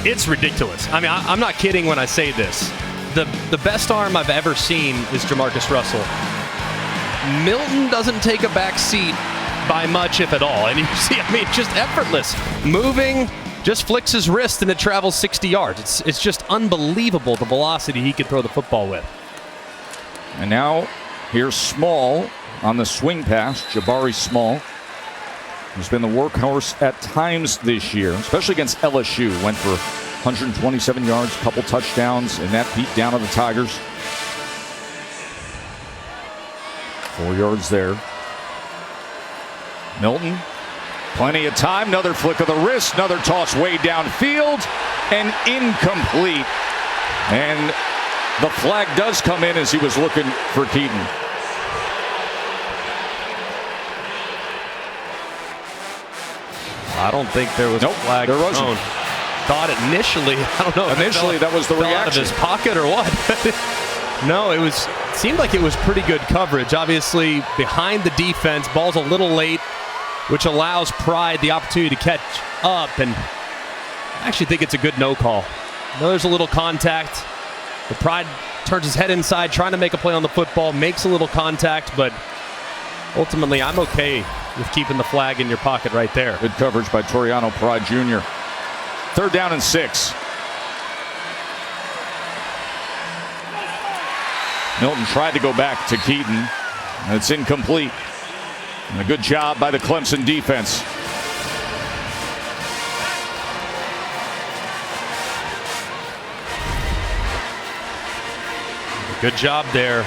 It's ridiculous. I mean, I'm not kidding when I say this. The best arm I've ever seen is Jamarcus Russell. Milton doesn't take a back seat by much, if at all. And you see, I mean, just effortless. Moving, just flicks his wrist and it travels 60 yards. It's just unbelievable the velocity he can throw the football with. And now here's Small on the swing pass. Jabari Small, who's been the workhorse at times this year, especially against LSU. Went for 127 yards, a couple touchdowns in that beat down of the Tigers. 4 yards there. Milton, plenty of time. Another flick of the wrist, another toss way downfield, and incomplete. And the flag does come in as he was looking for Keaton. I don't think there was a flag there wasn't. thrown. Thought initially, I don't know. Initially, that was the reaction. Out of his pocket or what? No, it seemed like it was pretty good coverage. Obviously, behind the defense, ball's a little late, which allows Pride the opportunity to catch up. And I actually think it's a good no call. No, there's a little contact. The Pride turns his head inside, trying to make a play on the football, makes a little contact, but ultimately, I'm okay with keeping the flag in your pocket right there. Good coverage by Toriano Pride Jr. 3rd down and 6. Milton tried to go back to Keaton, and it's incomplete. And a good job by the Clemson defense. Good job there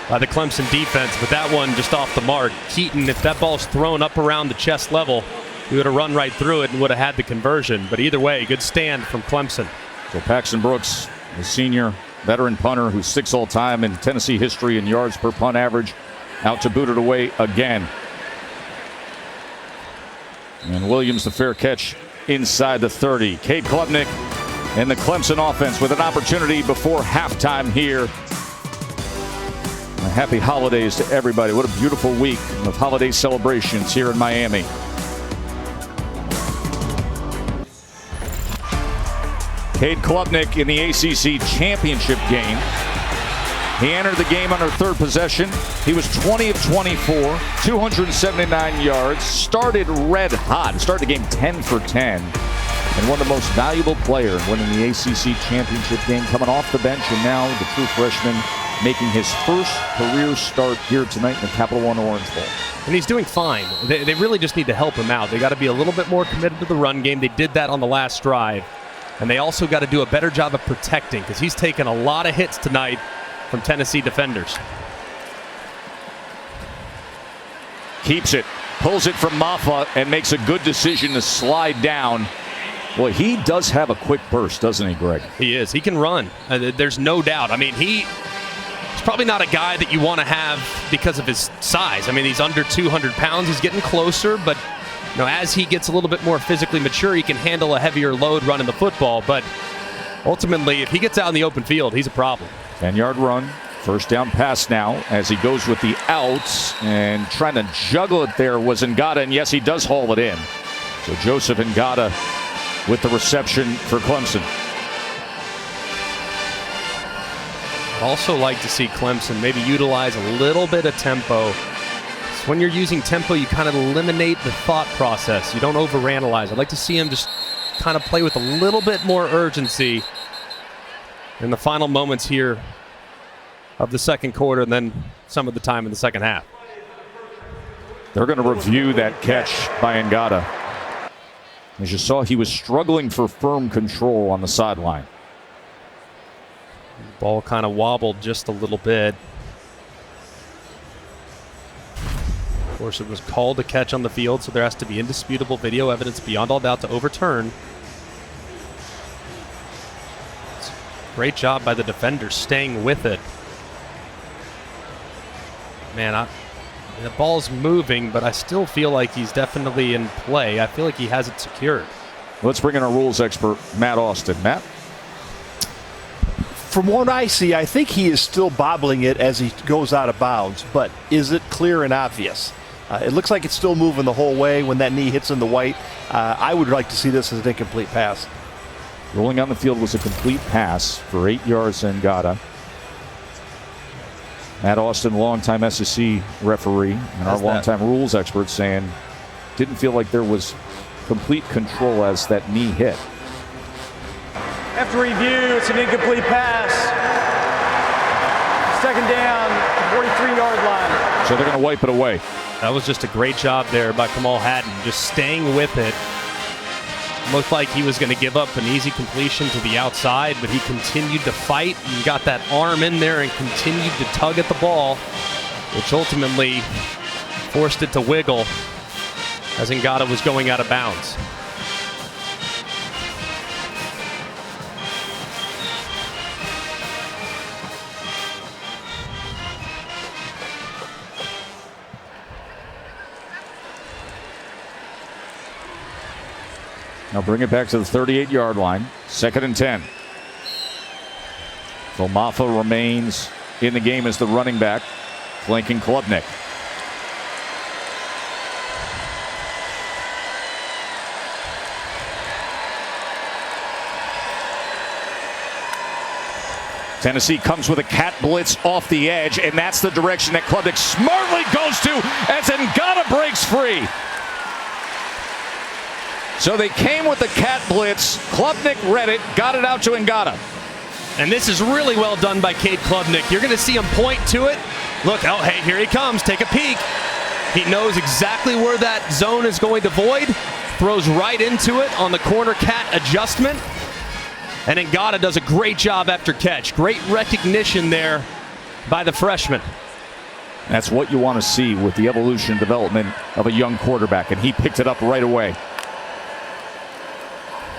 by the Clemson defense, but that one just off the mark. Keaton, if that ball's thrown up around the chest level, he would have run right through it and would have had the conversion. But either way, good stand from Clemson. So Paxton Brooks, the senior veteran punter who's 6th all-time in Tennessee history in yards per punt average, out to boot it away again. And Williams, the fair catch inside the 30. Cade Klubnik and the Clemson offense with an opportunity before halftime here. And happy holidays to everybody. What a beautiful week of holiday celebrations here in Miami. Cade Klubnik in the ACC championship game. He entered the game on her 3rd possession. He was 20 of 24, 279 yards, started red hot, started the game 10 for 10, and one of the most valuable players winning the ACC championship game, coming off the bench, and now the true freshman making his first career start here tonight in the Capital One Orange Bowl. And he's doing fine. They really just need to help him out. They got to be a little bit more committed to the run game. They did that on the last drive. And they also got to do a better job of protecting, because he's taken a lot of hits tonight from Tennessee defenders. Keeps it, pulls it from Maffa, and makes a good decision to slide down. Well, he does have a quick burst, doesn't he, Greg? He is. He can run. There's no doubt. I mean, he's probably not a guy that you want to have because of his size. I mean, he's under 200 pounds. He's getting closer, but as he gets a little bit more physically mature, he can handle a heavier load running the football. But ultimately, if he gets out in the open field, he's a problem. 10-yard run, 1st down pass now as he goes with the outs, and trying to juggle it there was Ngata, and yes, he does haul it in. So Joseph Ngata with the reception for Clemson. I'd also like to see Clemson maybe utilize a little bit of tempo. So when you're using tempo, you kind of eliminate the thought process. You don't overanalyze. I'd like to see him just kind of play with a little bit more urgency in the final moments here of the 2nd quarter, and then some of the time in the 2nd half. They're going to review that catch by Ngata. As you saw, he was struggling for firm control on the sideline. Ball kind of wobbled just a little bit. course, it was called a catch on the field, so there has to be indisputable video evidence beyond all doubt to overturn. Great job by the defender staying with it. Man, the ball's moving, but I still feel like he's definitely in play. I feel like he has it secured. Let's bring in our rules expert, Matt Austin. Matt? From what I see, I think he is still bobbling it as he goes out of bounds, but is it clear and obvious? It looks like it's still moving the whole way when that knee hits in the white. I would like to see this as an incomplete pass. Rolling on the field was a complete pass for 8 yards to Ngata. Matt Austin, longtime SEC referee, and our longtime rules expert, saying didn't feel like there was complete control as that knee hit. After review, it's an incomplete pass. Second down, 43-yard line. So they're going to wipe it away. That was just a great job there by Kamal Hatton, just staying with it. Looked like he was going to give up an easy completion to the outside, but he continued to fight and got that arm in there and continued to tug at the ball, which ultimately forced it to wiggle as Ngata was going out of bounds. Now bring it back to the 38-yard line. 2nd and 10. So Maffa remains in the game as the running back, flanking Klubnik. Tennessee comes with a cat blitz off the edge, and that's the direction that Klubnik smartly goes to as Ngata breaks free. So they came with the cat blitz. Klubnik read it, got it out to Ngata. And this is really well done by Cade Klubnik. You're going to see him point to it. Look, oh, hey, here he comes. Take a peek. He knows exactly where that zone is going to void. Throws right into it on the corner cat adjustment. And Ngata does a great job after catch. Great recognition there by the freshman. That's what you want to see with the evolution and development of a young quarterback, and he picked it up right away.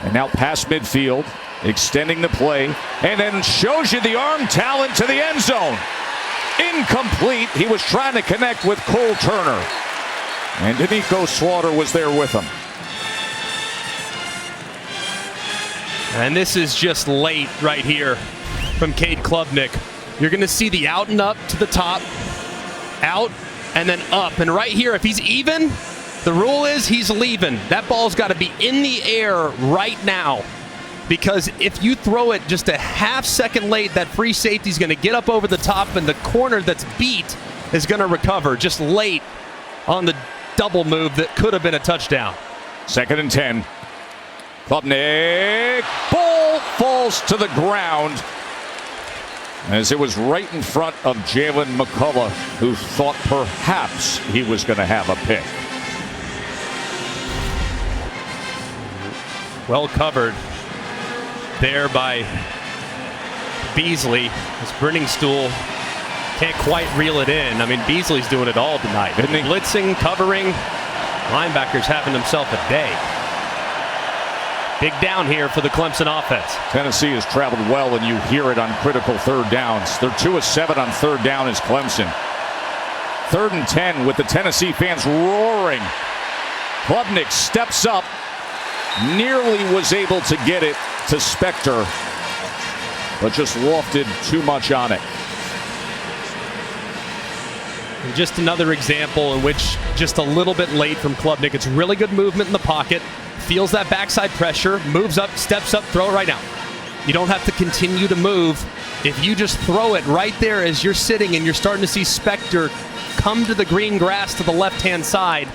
And now past midfield, extending the play, and then shows you the arm talent to the end zone. Incomplete. He was trying to connect with Cole Turner. And Danico Slaughter was there with him. And this is just late right here from Cade Klubnik. You're going to see the out and up to the top, out, and then up. And right here, if he's even, the rule is he's leaving. That ball's got to be in the air right now, because if you throw it just a half second late, that free safety's going to get up over the top, and the corner that's beat is going to recover just late on the double move that could have been a touchdown. 2nd and 10. Klubnik. Ball falls to the ground as it was right in front of Jalen McCullough, who thought perhaps he was going to have a pick. Well covered there by Beasley. His Brenningstool can't quite reel it in. I mean, Beasley's doing it all tonight. Blitzing, covering. Linebackers having himself a day. Big down here for the Clemson offense. Tennessee has traveled well, and you hear it on critical third downs. They're 2 of 7 on third down as Clemson. 3rd and 10 with the Tennessee fans roaring. Klubnik steps up. Nearly was able to get it to Spector, but just lofted too much on it. And just another example in which just a little bit late from Klubnik. It's really good movement in the pocket, feels that backside pressure, moves up, steps up, throw it right now. You don't have to continue to move. If you just throw it right there as you're sitting and you're starting to see Spector come to the green grass to the left-hand side,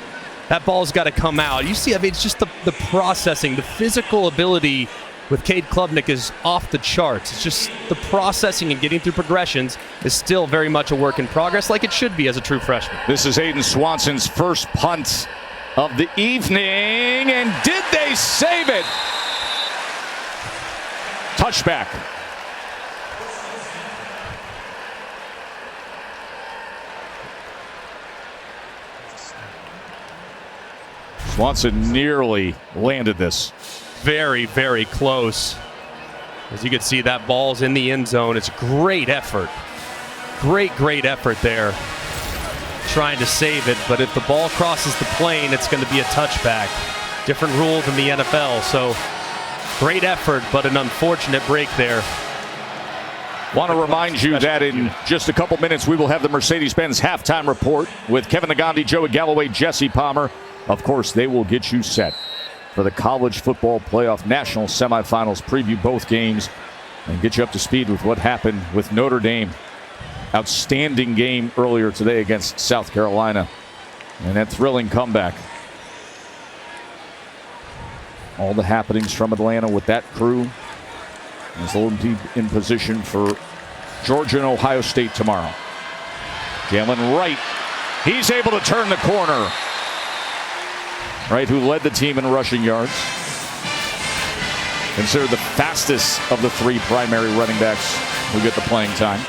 that ball's got to come out. You see, I mean, it's just the processing, the physical ability with Cade Klubnik is off the charts. It's just the processing and getting through progressions is still very much a work in progress, like it should be as a true freshman. This is Aiden Swanson's first punt of the evening, and did they save it? Touchback. Swanson nearly landed this. Very, very close. As you can see, that ball's in the end zone. It's great effort. Great effort there. Trying to save it, but if the ball crosses the plane, it's going to be a touchback. Different rule than the NFL, so great effort, but an unfortunate break there. Want to remind you that in just a couple minutes, we will have the Mercedes-Benz halftime report with Kevin Nagandi, Joey Galloway, Jesse Palmer. Of course, they will get you set for the college football playoff national semifinals, preview both games, and get you up to speed with what happened with Notre Dame. Outstanding game earlier today against South Carolina, and that thrilling comeback. All the happenings from Atlanta with that crew. As they'll be in position for Georgia and Ohio State tomorrow. Jalen Wright, he's able to turn the corner. Wright, who led the team in rushing yards. Considered the fastest of the three primary running backs who get the playing time.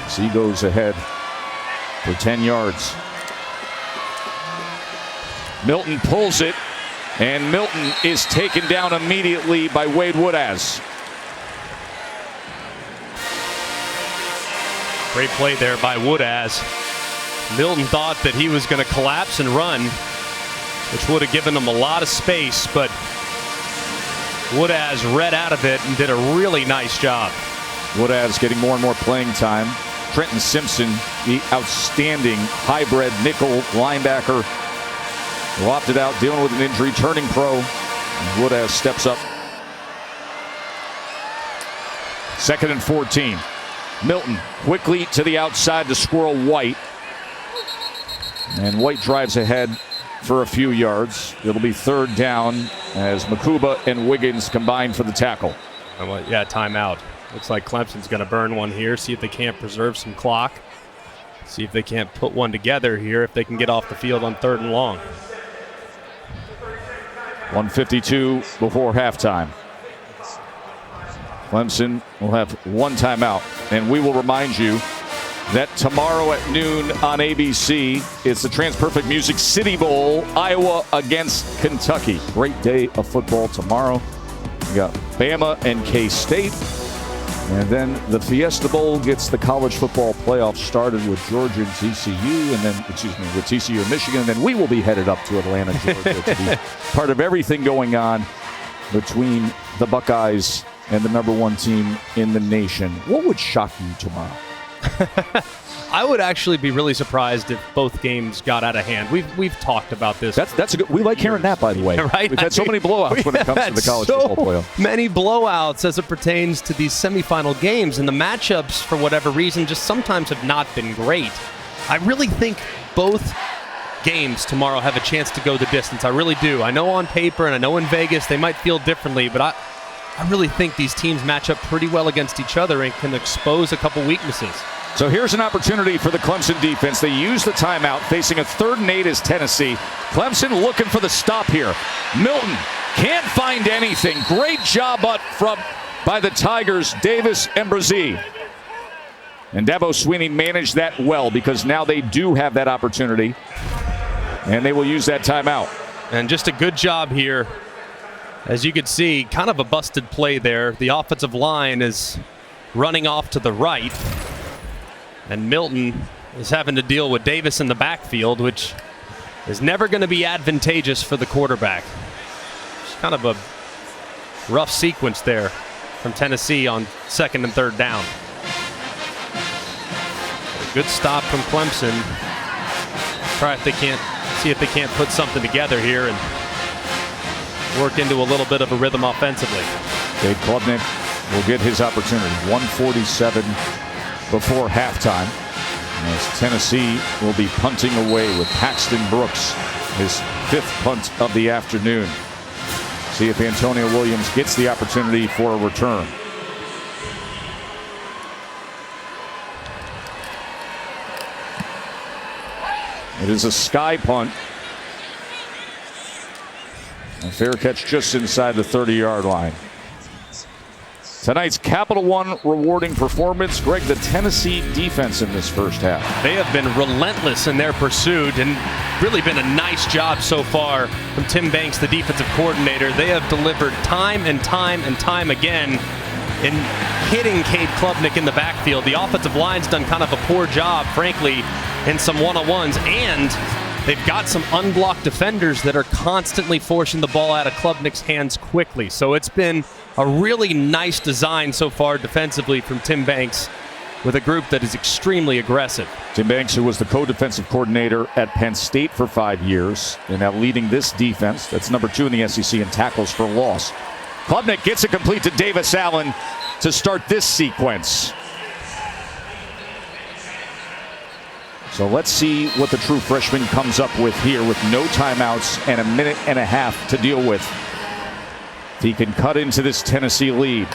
So he goes ahead for 10 yards. Milton pulls it, and Milton is taken down immediately by Wade Woodaz. Great play there by Woodaz. Milton thought that he was going to collapse and run, which would have given him a lot of space, but Woodaz read out of it and did a really nice job. Woodaz getting more and more playing time. Trenton Simpson, the outstanding hybrid nickel linebacker, who opted out, dealing with an injury, turning pro. And Woodaz steps up. 2nd and 14. Milton quickly to the outside to squirrel White. And White drives ahead for a few yards. It'll be 3rd down as Makuba and Wiggins combine for the tackle. Yeah, timeout. Looks like Clemson's going to burn one here, see if they can't preserve some clock. See if they can't put one together here, if they can get off the field on 3rd and long. 1:52 before halftime. Clemson will have one timeout. And we will remind you that tomorrow at noon on ABC, it's the TransPerfect Music City Bowl, Iowa against Kentucky. Great day of football tomorrow. We got Bama and K-State. And then the Fiesta Bowl gets the college football playoff started with Georgia and TCU, and then, with TCU and Michigan. And then we will be headed up to Atlanta, Georgia, to be part of everything going on between the Buckeyes and the #1 team in the nation. What would shock you tomorrow? I would actually be really surprised if both games got out of hand. We've talked about this. That's a good. We like hearing that, by the way. Right? We've had so many blowouts when it comes to the college football playoff. Many blowouts as it pertains to these semifinal games, and the matchups, for whatever reason, just sometimes have not been great. I really think both games tomorrow have a chance to go the distance. I really do. I know on paper and I know in Vegas they might feel differently, but I really think these teams match up pretty well against each other and can expose a couple weaknesses. So here's an opportunity for the Clemson defense. They use the timeout, facing a 3rd and 8 as Tennessee. Clemson looking for the stop here. Milton can't find anything. Great job up front by the Tigers, Davis and Brazee. And Dabo Swinney managed that well, because now they do have that opportunity, and they will use that timeout. And just a good job here. As you can see, kind of a busted play there. The offensive line is running off to the right, and Milton is having to deal with Davis in the backfield, which is never going to be advantageous for the quarterback. It's kind of a rough sequence there from Tennessee on 2nd and 3rd down. A good stop from Clemson. See if they can't put something together here and work into a little bit of a rhythm offensively. Dave Klubnik will get his opportunity. 1:47 before halftime. As Tennessee will be punting away with Paxton Brooks, his 5th punt of the afternoon. See if Antonio Williams gets the opportunity for a return. It is a sky punt. A fair catch just inside the 30-yard line. Tonight's Capital One rewarding performance. Greg, the Tennessee defense in this first half. They have been relentless in their pursuit and really been a nice job so far from Tim Banks, the defensive coordinator. They have delivered time and time again in hitting Cade Klubnik in the backfield. The offensive line's done kind of a poor job, frankly, in some one-on-ones, and they've got some unblocked defenders that are constantly forcing the ball out of Klubnik's hands quickly. So it's been a really nice design so far defensively from Tim Banks with a group that is extremely aggressive. Tim Banks, who was the co-defensive coordinator at Penn State for 5 years, and now leading this defense. That's number 2 in the SEC in tackles for loss. Klubnik gets it complete to Davis Allen to start this sequence. So let's see what the true freshman comes up with here with no timeouts and a minute and a half to deal with. If he can cut into this Tennessee lead.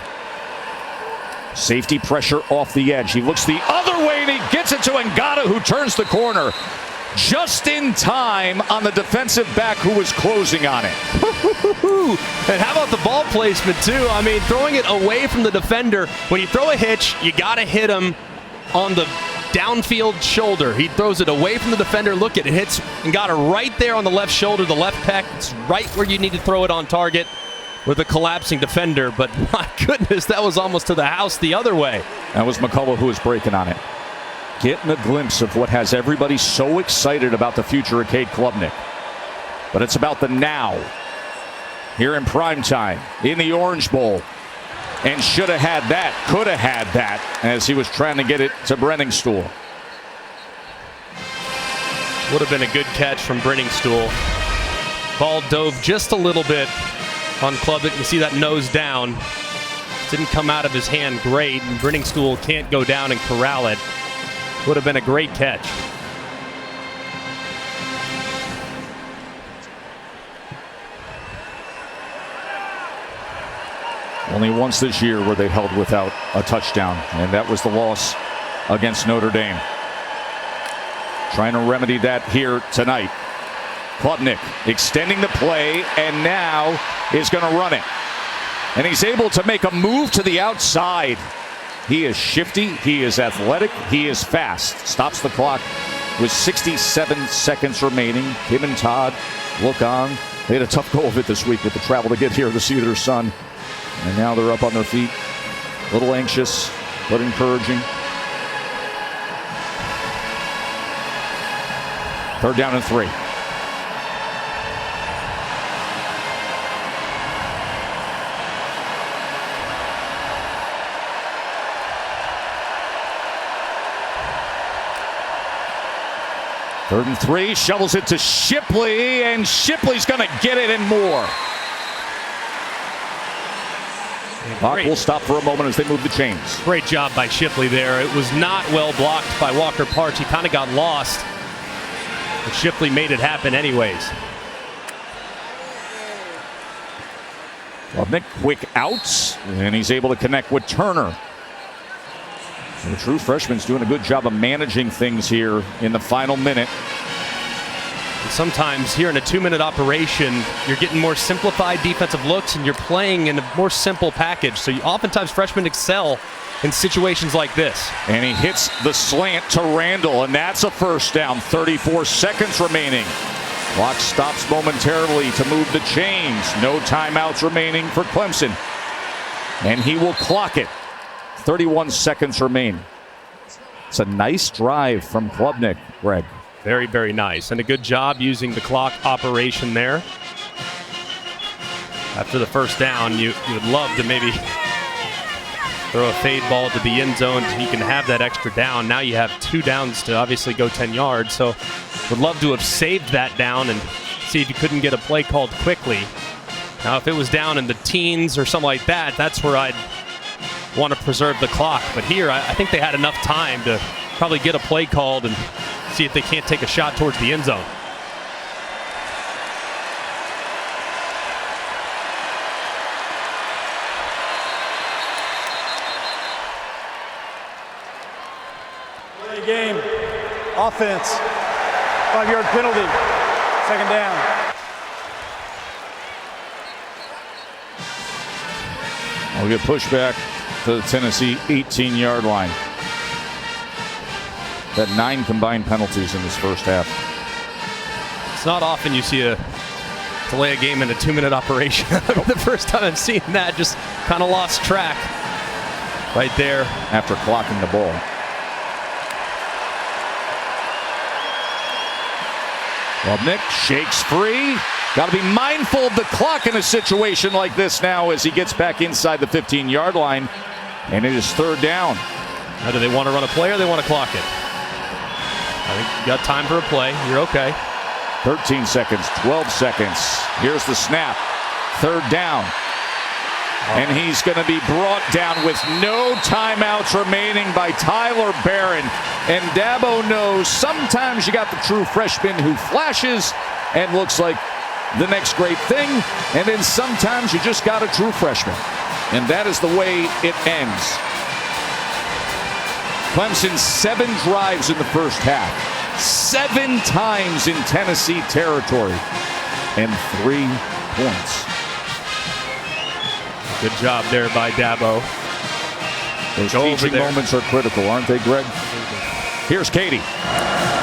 Safety pressure off the edge. He looks the other way and he gets it to Ngata, who turns the corner just in time on the defensive back who was closing on it. And how about the ball placement too? I mean, throwing it away from the defender. When you throw a hitch, you got to hit him on the downfield shoulder. He throws it away from the defender. Look, it hits Ngata right there on the left shoulder, the left pec. It's right where you need to throw it on target with a collapsing defender. But my goodness, that was almost to the house the other way. That was McCullough who was breaking on it. Getting a glimpse of what has everybody so excited about the future of Cade Klubnik. But it's about the now. Here in primetime, in the Orange Bowl. And should have had that, could have had that, as he was trying to get it to Brenningstool. Would have been a good catch from Brenningstool. Ball dove just a little bit on Klubnik. You see that nose down. Didn't come out of his hand great, and Brenningstool can't go down and corral it. Would have been a great catch. Only once this year were they held without a touchdown, and that was the loss against Notre Dame. Trying to remedy that here tonight. Klubnik extending the play, and now is going to run it. And he's able to make a move to the outside. He is shifty, he is athletic, he is fast. Stops the clock with 67 seconds remaining. Kim and Todd look on. They had a tough go of it this week with the travel to get here to see their son. And now they're up on their feet. A little anxious, but encouraging. 3rd down and 3. Third and 3, shovels it to Shipley, and Shipley's going to get it and more. Clock will stop for a moment as they move the chains. Great job by Shipley there. It was not well blocked by Walker Parks. He kind of got lost. But Shipley made it happen anyways. Klubnik, quick outs, and he's able to connect with Turner. The true freshman's doing a good job of managing things here in the final minute. Sometimes here in a 2-minute operation, you're getting more simplified defensive looks and you're playing in a more simple package. So oftentimes freshmen excel in situations like this. And he hits the slant to Randall, and that's a first down. 34 seconds remaining. Clock stops momentarily to move the chains. No timeouts remaining for Clemson. And he will clock it. 31 seconds remain. It's a nice drive from Klubnik, Greg. Very, very nice. And a good job using the clock operation there. After the first down, you would love to maybe throw a fade ball to the end zone so you can have that extra down. Now you have 2 downs to obviously go 10 yards. So would love to have saved that down and see if you couldn't get a play called quickly. Now, if it was down in the teens or something like that, that's where I'd want to preserve the clock. But here, I think they had enough time to probably get a play called and see if they can't take a shot towards the end zone. Play game, offense, 5-yard penalty, 2nd down. We'll get pushback. to the Tennessee 18-yard line. Had 9 combined penalties in this first half. It's not often you see a delay a game in a 2-minute operation. The first time I've seen that, just kind of lost track right there. After clocking the ball. Klubnik shakes free. Got to be mindful of the clock in a situation like this now as he gets back inside the 15-yard line. And it is 3rd down. Now, do they want to run a play or they want to clock it? I think you got time for a play. You're okay. 13 seconds, 12 seconds. Here's the snap. 3rd down. And he's going to be brought down with no timeouts remaining by Tyler Barron. And Dabo knows sometimes you got the true freshman who flashes and looks like the next great thing. And then sometimes you just got a true freshman. And that is the way it ends. Clemson 7 drives in the first half. 7 times in Tennessee territory. And 3 points. Good job there by Dabo. Those teaching moments are critical, aren't they, Greg? Here's Katie.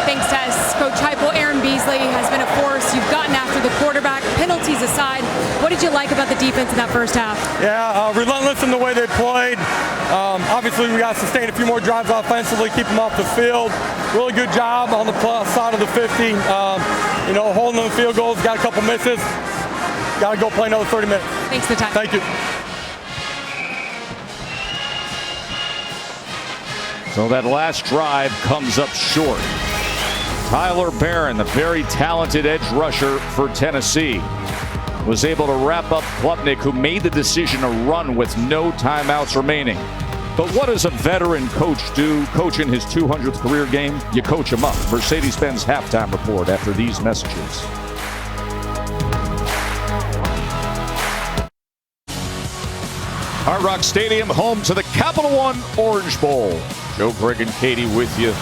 Thanks, Tess. Coach Heupel, Aaron Beasley has been a force. You've gotten after the quarterback. Penalties aside, what did you like about the defense in that first half? Yeah, relentless in the way they played. Obviously, we got to sustain a few more drives offensively, keep them off the field. Really good job on the plus side of the 50. Holding them field goals, got a couple misses. Got to go play another 30 minutes. Thanks for the time. Thank you. So that last drive comes up short. Tyler Barron, the very talented edge rusher for Tennessee, was able to wrap up Klubnik, who made the decision to run with no timeouts remaining. But what does a veteran coach do? Coach in his 200th career game? You coach him up. Mercedes-Benz halftime report after these messages. Hard Rock Stadium, home to the Capital One Orange Bowl. Joe, Greg, and Katie with you.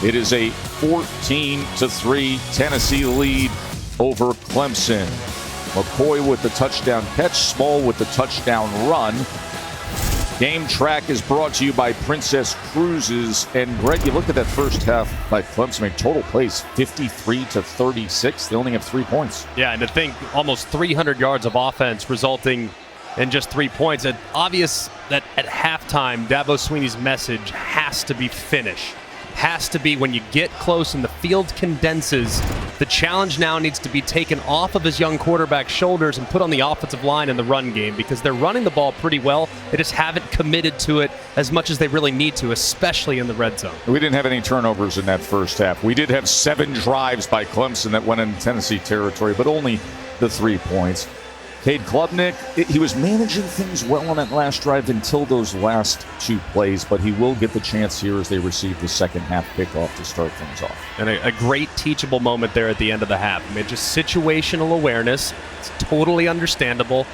It is a 14-3 Tennessee lead over Clemson. McCoy with the touchdown catch, Small with the touchdown run. Game Track is brought to you by Princess Cruises. And Greg, you look at that first half by Clemson, I mean, total plays 53-36. They only have 3 points. Yeah, and to think almost 300 yards of offense resulting in just 3 points. It's obvious that at halftime, Dabo Swinney's message has to be finish. Has to be when you get close and the field condenses, the challenge now needs to be taken off of his young quarterback's shoulders and put on the offensive line in the run game, because they're running the ball pretty well. They just haven't committed to it as much as they really need to, especially in the red zone. We didn't have any turnovers in that first half. We did have 7 drives by Clemson that went in Tennessee territory, but only the 3 points. Cade Klubnik, he was managing things well on that last drive until those last 2 plays, but he will get the chance here as they receive the second half kickoff to start things off. And a great teachable moment there at the end of the half. I mean, just situational awareness. It's totally understandable.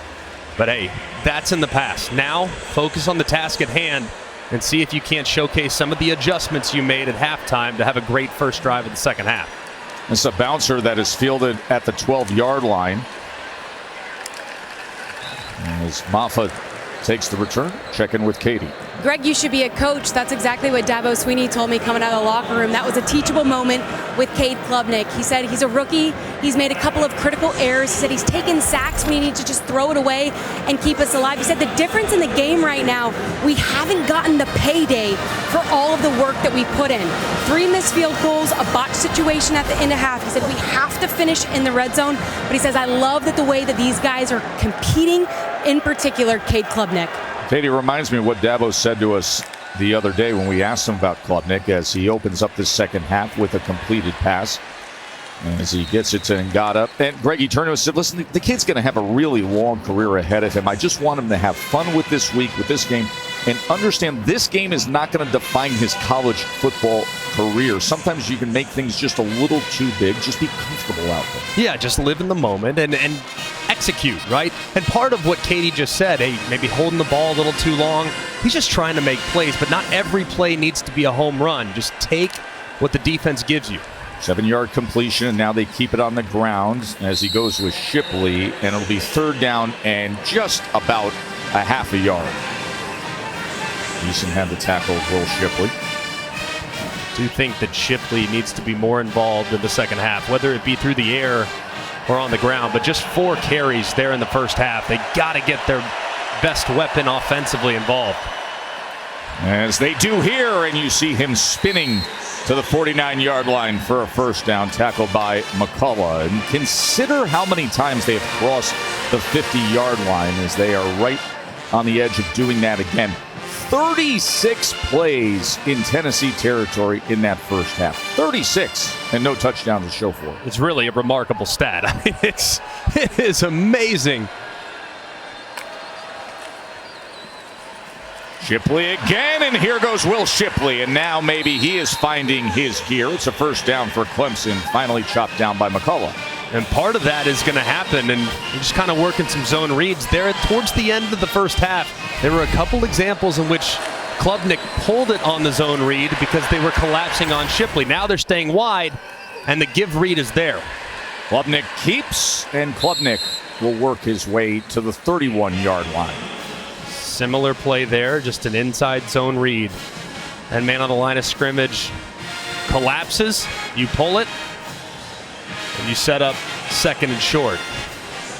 But hey, that's in the past. Now, focus on the task at hand and see if you can't showcase some of the adjustments you made at halftime to have a great first drive of the second half. It's a bouncer that is fielded at the 12-yard line. As Maffa takes the return, check in with Katie. Greg, you should be a coach. That's exactly what Dabo Swinney told me coming out of the locker room. That was a teachable moment with Cade Klubnik. He said he's a rookie. He's made a couple of critical errors. He said he's taken sacks when he needs to just throw it away and keep us alive. He said the difference in the game right now, we haven't gotten the payday for all of the work that we put in. 3 missed field goals, a botched situation at the end of half. He said we have to finish in the red zone. But he says, I love that the way that these guys are competing, in particular, Cade Klubnik. Katie, reminds me of what Dabo said to us the other day when we asked him about Klubnik as he opens up this second half with a completed pass. And as he gets it and got up. And Greg, he turned to us and said, listen, the kid's going to have a really long career ahead of him. I just want him to have fun with this week, with this game, and understand this game is not going to define his college football career. Sometimes you can make things just a little too big. Just be comfortable out there. Yeah, just live in the moment and execute, right? And part of what Katie just said, hey, maybe holding the ball a little too long. He's just trying to make plays, but not every play needs to be a home run. Just take what the defense gives you. 7-yard completion, and now they keep it on the ground as he goes with Shipley, and it'll be 3rd down and just about a half a yard. Eason had the tackle of Will Shipley. I do think that Shipley needs to be more involved in the second half, whether it be through the air or on the ground. But just 4 carries there in the first half. They got to get their best weapon offensively involved. As they do here, and you see him spinning to the 49-yard line for a first down, tackled by McCullough. And consider how many times they have crossed the 50-yard line, as they are right on the edge of doing that again. 36 plays in Tennessee territory in that first half. 36, and no touchdown to show for it. It's really a remarkable stat. I mean, it is amazing. Shipley again, and here goes Will Shipley, and now maybe he is finding his gear. It's a first down for Clemson, finally chopped down by McCullough. And part of that is going to happen, and you're just kind of working some zone reads there towards the end of the first half. There were a couple examples in which Klubnik pulled it on the zone read because they were collapsing on Shipley. Now they're staying wide, and the give read is there. Klubnik keeps, and Klubnik will work his way to the 31-yard line. Similar play there, just an inside zone read. And man on the line of scrimmage collapses, you pull it, and you set up second and short.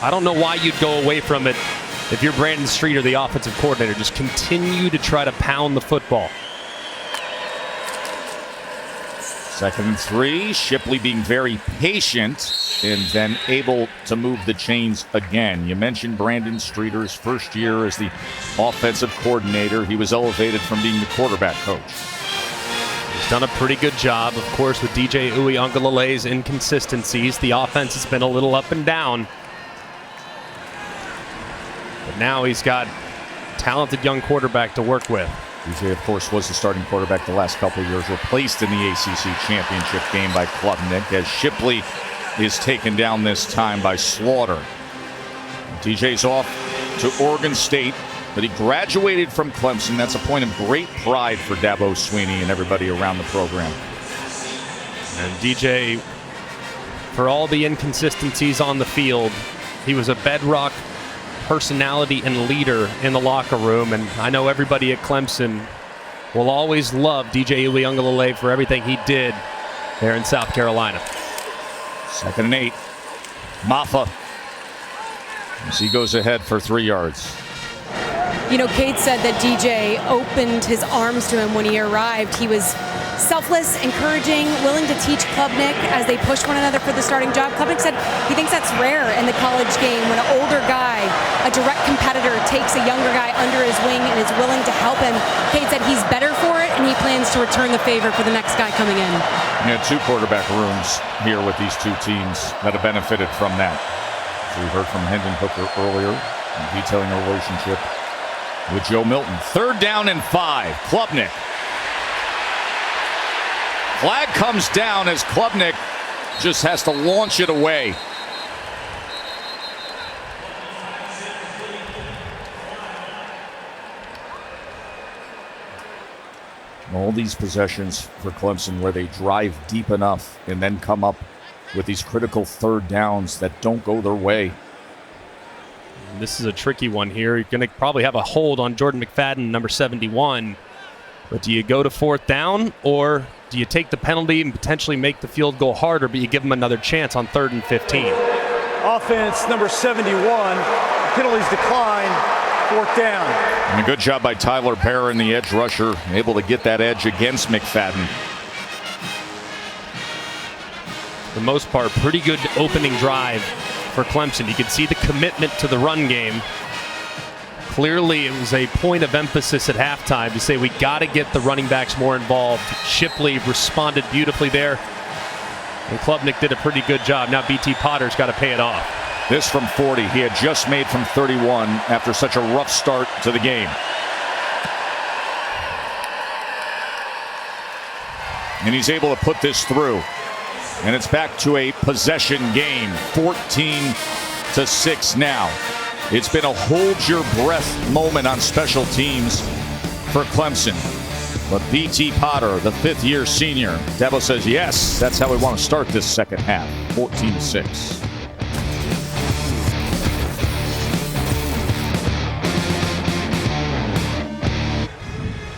I don't know why you'd go away from it if you're Brandon Streeter, the offensive coordinator. Just continue to try to pound the football. 2nd and 3, Shipley being very patient and then able to move the chains again. You mentioned Brandon Streeter's first year as the offensive coordinator. He was elevated from being the quarterback coach. He's done a pretty good job, of course, with DJ Uiagalelei's inconsistencies. The offense has been a little up and down. But now he's got a talented young quarterback to work with. DJ, of course, was the starting quarterback the last couple of years, replaced in the ACC championship game by Klubnik, as Shipley is taken down this time by Slaughter. DJ's off to Oregon State, but he graduated from Clemson. That's a point of great pride for Dabo Swinney and everybody around the program. And DJ, for all the inconsistencies on the field, he was a bedrock personality and leader in the locker room, and I know everybody at Clemson will always love DJ Uiagalelei for everything he did there in South Carolina. 2nd and 8. Maffa, as he goes ahead for 3 yards. You know, Cade said that DJ opened his arms to him when he arrived. He was selfless, encouraging, willing to teach Klubnik as they pushed one another for the starting job. Klubnik said he thinks that's rare in the college game when an older guy, a direct competitor, takes a younger guy under his wing and is willing to help him. Cade said he's better for it, and he plans to return the favor for the next guy coming in. We had 2 quarterback rooms here with these 2 teams that have benefited from that. So we heard from Hendon Hooker earlier, detailing a relationship with Joe Milton. 3rd down and 5. Klubnik. Flag comes down as Klubnik just has to launch it away. All these possessions for Clemson where they drive deep enough and then come up with these critical 3rd downs that don't go their way. This is a tricky one here. You're going to probably have a hold on Jordan McFadden, number 71. But do you go to 4th down, or do you take the penalty and potentially make the field goal harder, but you give them another chance on 3rd and 15? Offense number 71, penalties decline, 4th down. And a good job by Tyler Barron, the edge rusher, able to get that edge against McFadden. For the most part, pretty good opening drive for Clemson. You could see the commitment to the run game. Clearly, it was a point of emphasis at halftime to say we got to get the running backs more involved. Shipley responded beautifully there, and Klubnik did a pretty good job. Now BT Potter's got to pay it off. This from 40. He had just made from 31 after such a rough start to the game. And he's able to put this through. And it's back to a possession game, 14-6 now. It's been a hold your breath moment on special teams for Clemson. But BT Potter, the 5th-year senior, Dabo says, yes, that's how we want to start this second half, 14-6.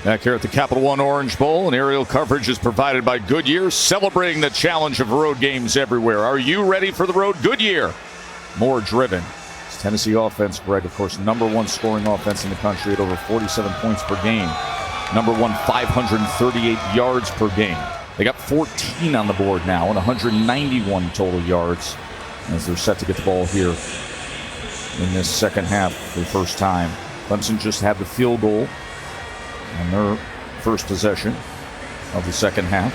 Back here at the Capital One Orange Bowl, and aerial coverage is provided by Goodyear, celebrating the challenge of road games everywhere. Are you ready for the road? Goodyear, more driven. It's Tennessee offense, Greg, of course, #1 scoring offense in the country at over 47 points per game. #1, 538 yards per game. They got 14 on the board now and 191 total yards as they're set to get the ball here in this second half for the first time. Clemson just had the field goal on their first possession of the second half.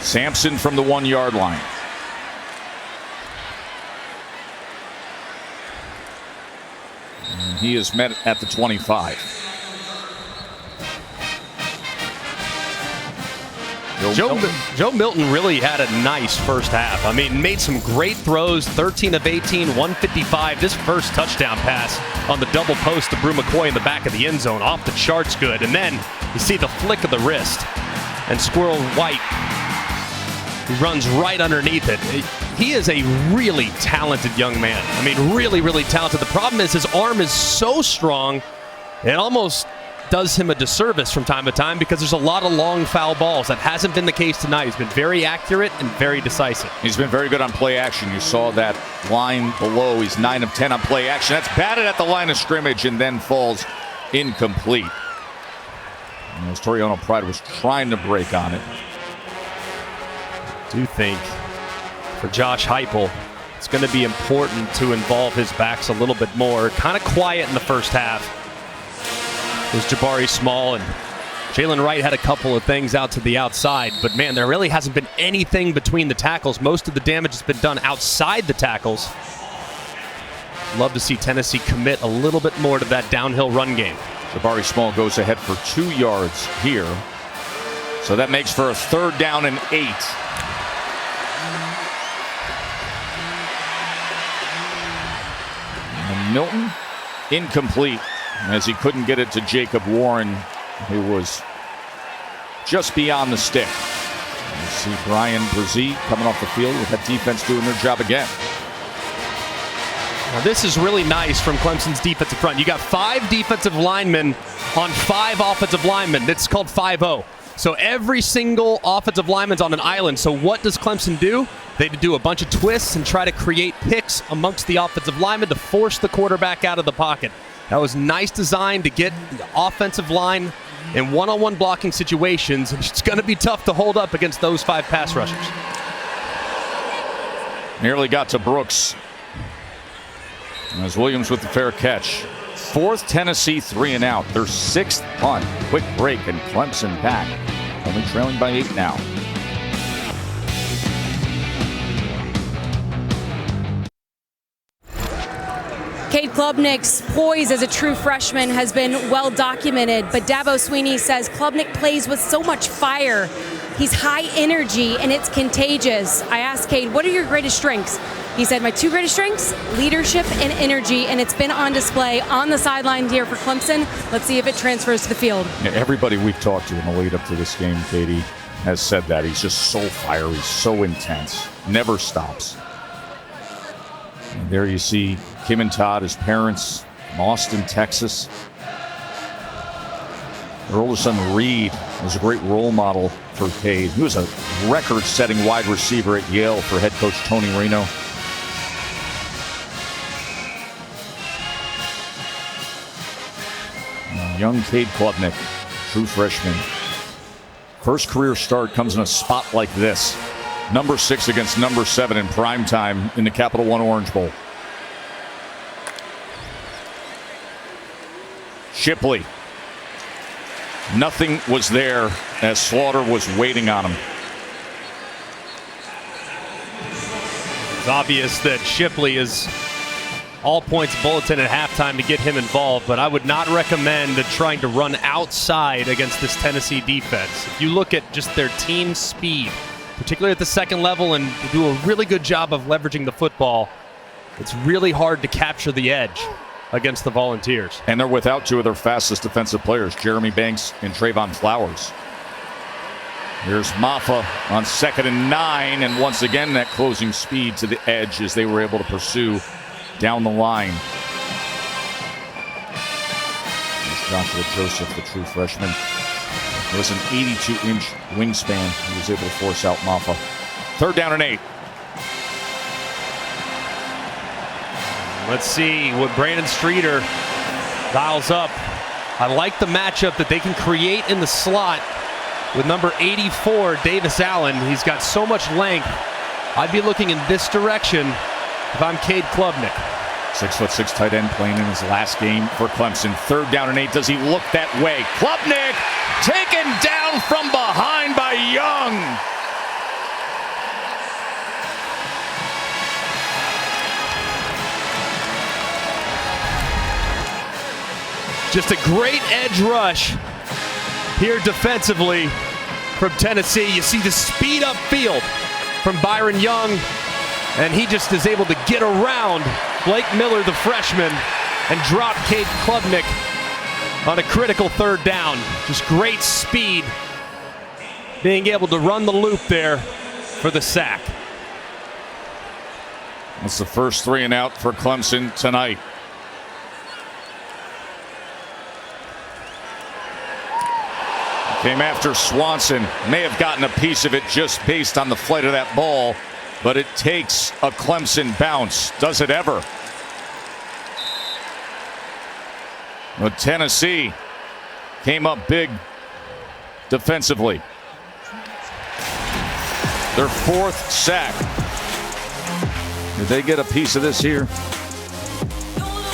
Sampson from the 1-yard line. And he is met at the 25. Joe Milton really had a nice first half. I mean, made some great throws, 13 of 18, 155. This first touchdown pass on the double post to Brew McCoy in the back of the end zone, off the charts good. And then you see the flick of the wrist, and Squirrel White, he runs right underneath it. He is a really talented young man. I mean, really, really talented. The problem is his arm is so strong, it almost does him a disservice from time to time because there's a lot of long foul balls. That hasn't been the case tonight. He's been very accurate and very decisive. He's been very good on play action. You saw that line below. He's 9 of 10 on play action. That's batted at the line of scrimmage and then falls incomplete. And as Toriano Pride was trying to break on it. I do think for Josh Heupel, it's going to be important to involve his backs a little bit more. Kind of quiet in the first half. Was Jabari Small, and Jalen Wright had a couple of things out to the outside, but man, there really hasn't been anything between the tackles. Most of the damage has been done outside the tackles. Love to see Tennessee commit a little bit more to that downhill run game. Jabari Small goes ahead for 2 yards here, so that makes for a 3rd down and 8. And Milton, incomplete, as he couldn't get it to Jacob Warren, who was just beyond the stick. You see Brian Brzee coming off the field with that defense doing their job again. Now this is really nice from Clemson's defensive front. You got 5 defensive linemen on 5 offensive linemen. It's called 5-0. So every single offensive lineman's on an island. So what does Clemson do? They do a bunch of twists and try to create picks amongst the offensive linemen to force the quarterback out of the pocket. That was nice design to get the offensive line in one-on-one blocking situations. It's going to be tough to hold up against those 5 pass rushers. Nearly got to Brooks. As Williams with the fair catch. 4th Tennessee 3 and out. Their 6th punt. Quick break and Clemson back. Only trailing by 8 now. Cade Klubnik's poise as a true freshman has been well documented, but Dabo Swinney says Klubnik plays with so much fire. He's high energy and it's contagious. I asked Cade, what are your greatest strengths? He said, my 2 greatest strengths, leadership and energy, and it's been on display on the sideline here for Clemson. Let's see if it transfers to the field. Yeah, everybody we've talked to in the lead up to this game, Katie, has said that. He's just so fiery, so intense, never stops. And there you see Kim and Todd, his parents, from Austin, Texas. Their oldest son, Reed, was a great role model for Cade. He was a record-setting wide receiver at Yale for head coach Tony Reno. Young Cade Klubnik, true freshman. First career start comes in a spot like this. Number 6 against number 7 in prime time in the Capital One Orange Bowl. Shipley. Nothing was there as Slaughter was waiting on him. It's obvious that Shipley is all points bulletin at halftime to get him involved, but I would not recommend trying to run outside against this Tennessee defense. If you look at just their team speed, particularly at the second level, and do a really good job of leveraging the football, it's really hard to capture the edge against the Volunteers. And they're without 2 of their fastest defensive players, Jeremy Banks and Trayvon Flowers. Here's Maffa on 2nd and 9, and once again that closing speed to the edge as they were able to pursue down the line. Joshua Joseph, the true freshman. He was an 82-inch wingspan. He was able to force out Maffa. 3rd down and 8. Let's see what Brandon Streeter dials up. I like the matchup that they can create in the slot with number 84, Davis Allen. He's got so much length. I'd be looking in this direction if I'm Cade Klubnik. 6'6" tight end playing in his last game for Clemson. 3rd down and 8. Does he look that way? Klubnik taken down from behind by Young. Just a great edge rush here defensively from Tennessee. You see the speed upfield from Byron Young, and he just is able to get around Blake Miller, the freshman, and drop Cade Klubnik on a critical 3rd down. Just great speed, being able to run the loop there for the sack. That's the first 3 and out for Clemson tonight. Came after Swanson. May have gotten a piece of it just based on the flight of that ball, but it takes a Clemson bounce. Does it ever? But Tennessee came up big defensively. Their 4th sack. Did they get a piece of this here?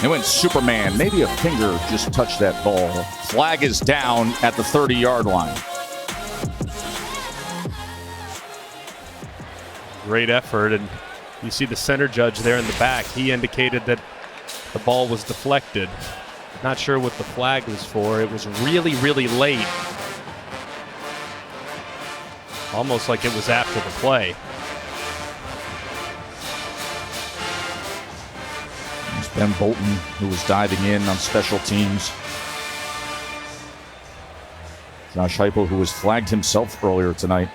It went Superman. Maybe a finger just touched that ball. Flag is down at the 30-yard line. Great effort, and you see the center judge there in the back. He indicated that the ball was deflected. Not sure what the flag was for. It was really, really late. Almost like it was after the play. There's Ben Bolton, who was diving in on special teams. Josh Heupel, who was flagged himself earlier tonight.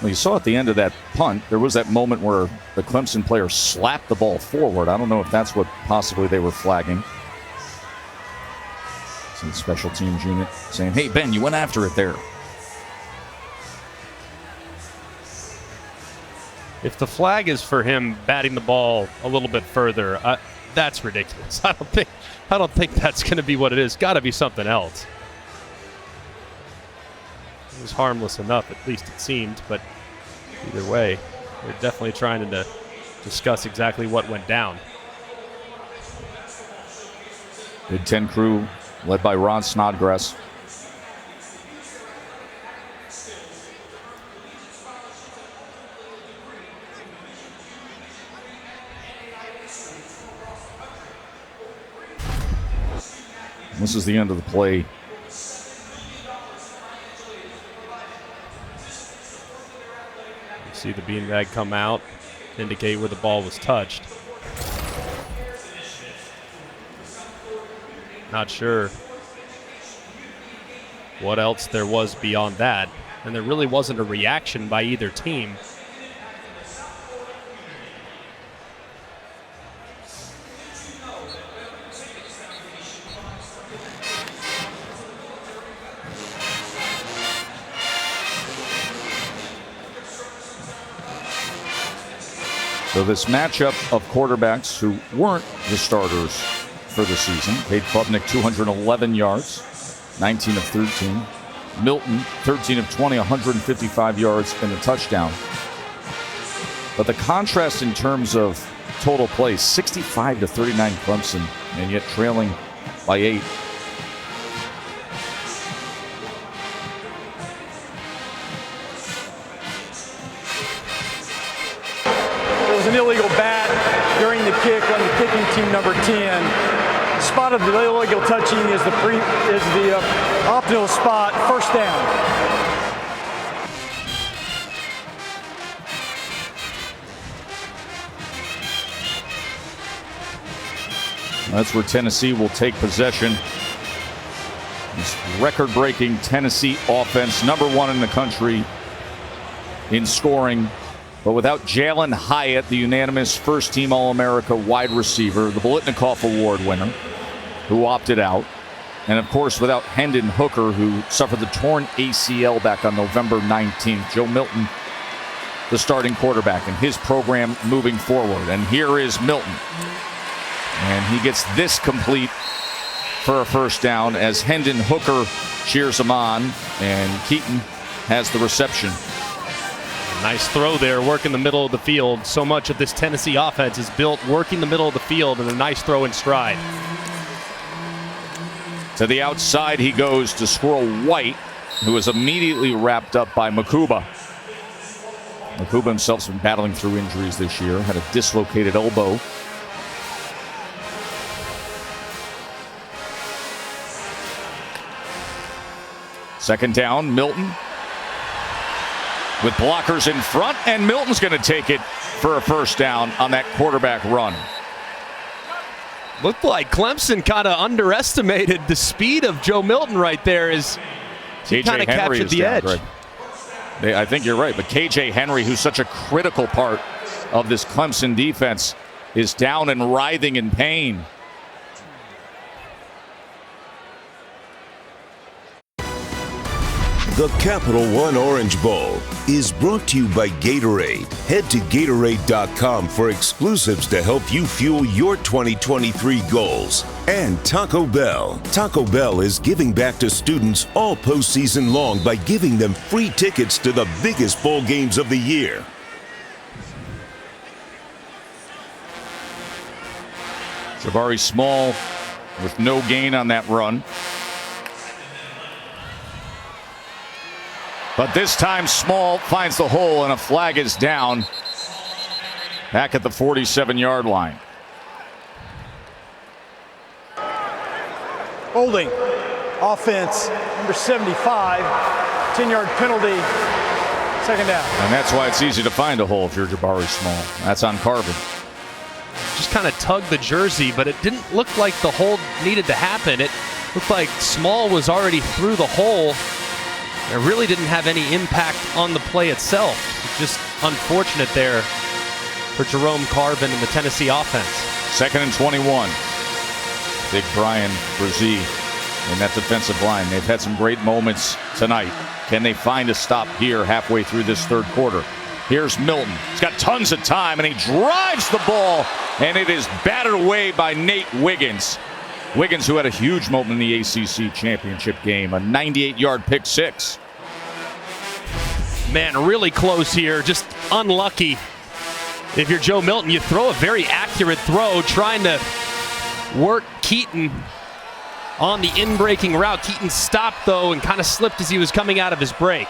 Well, you saw at the end of that punt, there was that moment where the Clemson player slapped the ball forward. I don't know if that's what possibly they were flagging. So the special teams unit saying, hey, Ben, you went after it there. If the flag is for him batting the ball a little bit further, that's ridiculous. I don't think that's going to be what it is. Got to be something else. It was harmless enough, at least it seemed, but either way, they're definitely trying to discuss exactly what went down. Big Ten crew led by Ron Snodgrass. This is the end of the play. See the beanbag come out, indicate where the ball was touched. Not sure what else there was beyond that. And there really wasn't a reaction by either team. So this matchup of quarterbacks who weren't the starters for the season. Cade Klubnik, 211 yards, 19 of 13. Milton, 13 of 20, 155 yards and a touchdown. But the contrast in terms of total plays, 65 to 39 Clemson, and yet trailing by 8. An illegal bat during the kick on the kicking team number 10. Spotted the illegal touching is the optimal spot, 1st down. That's where Tennessee will take possession. This record-breaking Tennessee offense, number 1 in the country in scoring. But without Jalen Hyatt, the unanimous first-team All-America wide receiver, the Biletnikoff Award winner, who opted out. And of course, without Hendon Hooker, who suffered the torn ACL back on November 19th, Joe Milton, the starting quarterback, and his program moving forward. And here is Milton. And he gets this complete for a first down as Hendon Hooker cheers him on, and Keaton has the reception. Nice throw there, working the middle of the field. So much of this Tennessee offense is built working the middle of the field, and a nice throw in stride. To the outside he goes to Squirrel White, who is immediately wrapped up by Makuba. Makuba himself's been battling through injuries this year, had a dislocated elbow. Second down, Milton with blockers in front, and Milton's going to take it for a first down on that quarterback run. Looked like Clemson kind of underestimated the speed of Joe Milton right there as he kind of captured the edge. Greg. I think you're right, but KJ Henry, who's such a critical part of this Clemson defense, is down and writhing in pain. The Capital One Orange Bowl is brought to you by Gatorade. Head to Gatorade.com for exclusives to help you fuel your 2023 goals. And Taco Bell. Taco Bell is giving back to students all postseason long by giving them free tickets to the biggest bowl games of the year. Jabari Small with no gain on that run. But this time Small finds the hole and a flag is down back at the 47-yard line. Holding. Offense, number 75. 10-yard penalty. Second down. And that's why it's easy to find a hole if you're Jabari Small. That's on Carvin. Just kind of tugged the jersey, but it didn't look like the hold needed to happen. It looked like Small was already through the hole. It really didn't have any impact on the play itself. Just unfortunate there for Jerome Carvin and the Tennessee offense. 2nd and 21. Big Brian Brzee in that defensive line. They've had some great moments tonight. Can they find a stop here halfway through this third quarter? Here's Milton. He's got tons of time, and he drives the ball, and it is battered away by Nate Wiggins. Wiggins, who had a huge moment in the ACC championship game, a 98-yard pick six. Man, really close here, just unlucky. If you're Joe Milton, you throw a very accurate throw, trying to work Keaton on the in-breaking route. Keaton stopped, though, and kind of slipped as he was coming out of his break.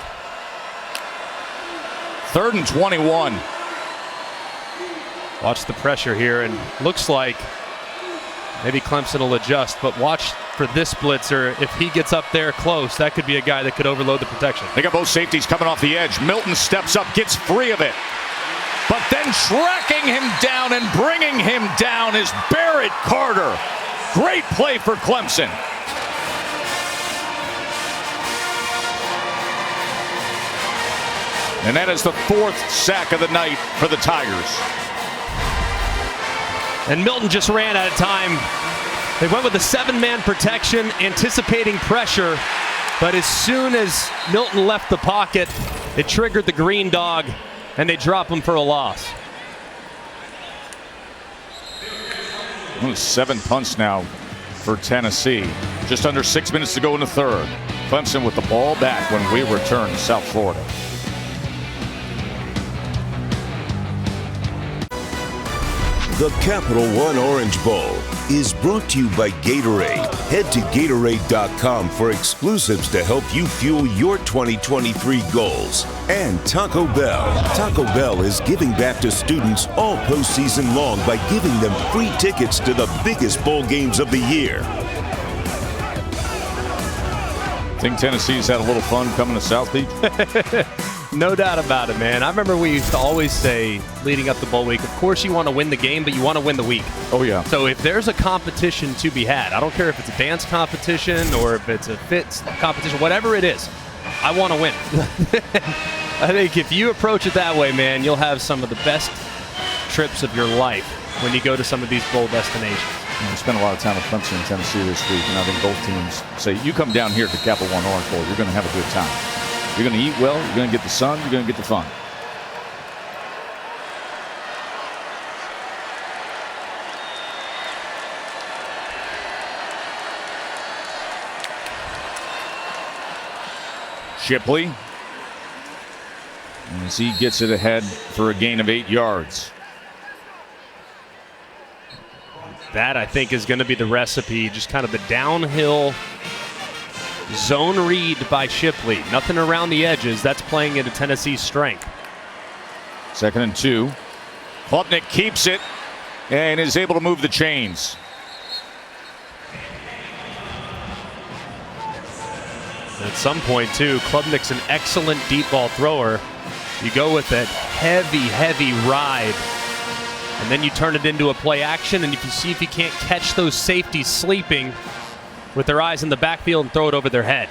3rd and 21. Watch the pressure here, and looks like maybe Clemson will adjust, but watch for this blitzer. If he gets up there close, that could be a guy that could overload the protection. They got both safeties coming off the edge. Milton steps up, gets free of it. But then tracking him down and bringing him down is Barrett Carter. Great play for Clemson. And that is the 4th sack of the night for the Tigers. And Milton just ran out of time. They went with a 7-man protection, anticipating pressure. But as soon as Milton left the pocket, it triggered the green dog, and they drop him for a loss. 7 punts now for Tennessee. Just under 6 minutes to go in the third. Clemson with the ball back when we return to South Florida. The Capital One Orange Bowl is brought to you by Gatorade. Head to Gatorade.com for exclusives to help you fuel your 2023 goals. And Taco Bell. Taco Bell is giving back to students all postseason long by giving them free tickets to the biggest bowl games of the year. Think Tennessee's had a little fun coming to South Beach? No doubt about it, man. I remember we used to always say, leading up to bowl week, of course you want to win the game, but you want to win the week. Oh, yeah. So if there's a competition to be had, I don't care if it's a dance competition or if it's a fit competition, whatever it is, I want to win. I think if you approach it that way, man, you'll have some of the best trips of your life when you go to some of these bowl destinations. I spent a lot of time with Clemson and Tennessee this week, and I think both teams say, you come down here to Capital One Orange Bowl, you're going to have a good time. You're going to eat well, you're going to get the sun, you're going to get the fun. Shipley, as he gets it ahead for a gain of 8 yards. That, I think, is going to be the recipe. Just kind of the downhill zone read by Shipley. Nothing around the edges. That's playing into Tennessee's strength. 2nd and 2. Klubnik keeps it and is able to move the chains. At some point, too, Klubnik's an excellent deep ball thrower. You go with that heavy ride, and then you turn it into a play action, and if you see if you can't catch those safeties sleeping with their eyes in the backfield and throw it over their head.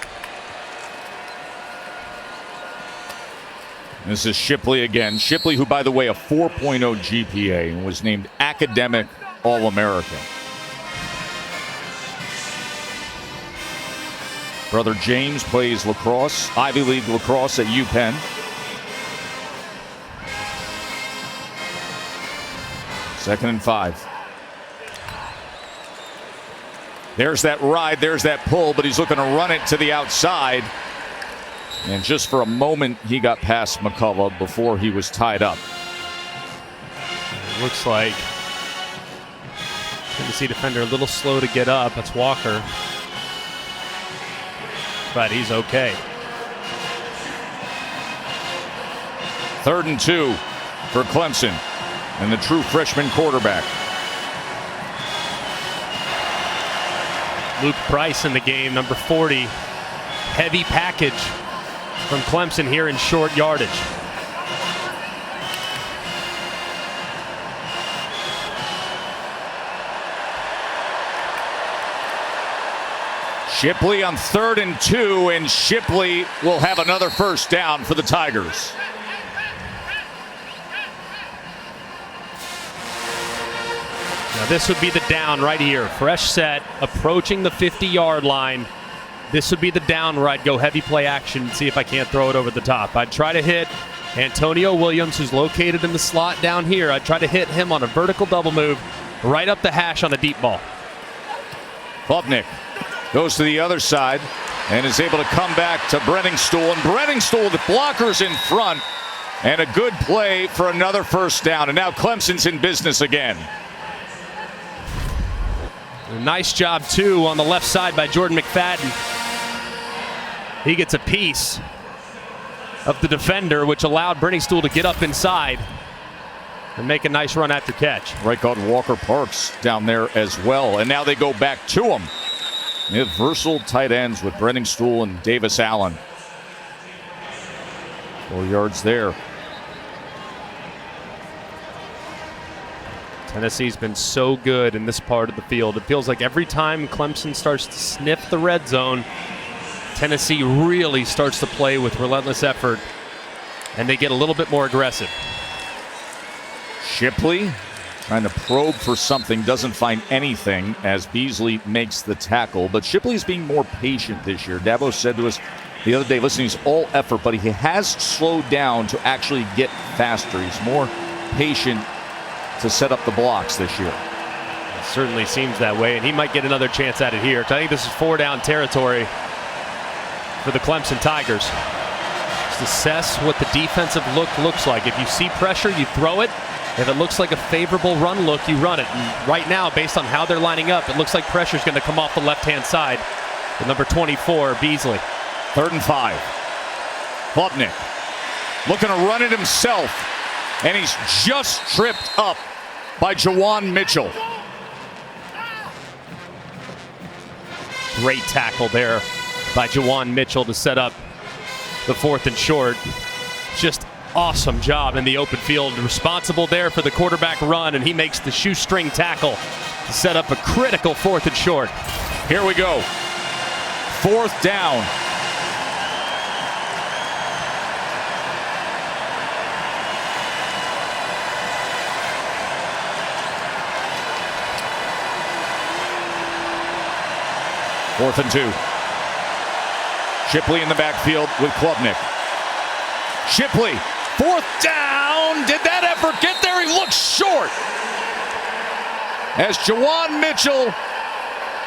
This is Shipley again. Shipley, who, by the way, a 4.0 GPA and was named Academic All-American. Brother James plays lacrosse, Ivy League lacrosse at UPenn. Second and 5. There's that ride, there's that pull, but he's looking to run it to the outside. And just for a moment, he got past McCullough before he was tied up. It looks like Tennessee defender a little slow to get up. That's Walker. But he's okay. 3rd and 2 for Clemson and the true freshman quarterback. Luke Price in the game, number 40. Heavy package from Clemson here in short yardage. Shipley on 3rd and 2, and Shipley will have another first down for the Tigers. Now this would be the down right here. Fresh set, approaching the 50-yard line. This would be the down where I'd go heavy play action and see if I can't throw it over the top. I'd try to hit Antonio Williams, who's located in the slot down here. I'd try to hit him on a vertical double move right up the hash on the deep ball. Klubnik goes to the other side and is able to come back to Brenningstool. And Brenningstool, the blockers in front, and a good play for another first down. And now Clemson's in business again. A nice job, too, on the left side by Jordan McFadden. He gets a piece of the defender, which allowed Brenningstool to get up inside and make a nice run after catch. Right guard Walker Parks down there as well. And now they go back to him. They have versatile tight ends with Brenningstool and Davis Allen. 4 yards there. Tennessee's been so good in this part of the field. It feels like every time Clemson starts to sniff the red zone, Tennessee really starts to play with relentless effort, and they get a little bit more aggressive. Shipley trying to probe for something, doesn't find anything as Beasley makes the tackle. But Shipley's being more patient this year. Dabo said to us the other day, listen, he's all effort, but he has slowed down to actually get faster. He's more patient to set up the blocks this year. It certainly seems that way, and he might get another chance at it here. I think this is 4-down territory for the Clemson Tigers. Just assess what the defensive look looks like. If you see pressure, you throw it. If it looks like a favorable run look, you run it. And right now, based on how they're lining up, it looks like pressure's going to come off the left-hand side with number 24, Beasley. 3rd and 5. Klubnik looking to run it himself, and he's just tripped up by Jawan Mitchell. Great tackle there by Jawan Mitchell to set up the 4th and short. Just awesome job in the open field. Responsible there for the quarterback run, and he makes the shoestring tackle to set up a critical 4th and short. Here we go. 4th down. 4th and 2. Shipley in the backfield with Klubnik. Shipley, 4th down. Did that effort get there? He looks short. As Jawan Mitchell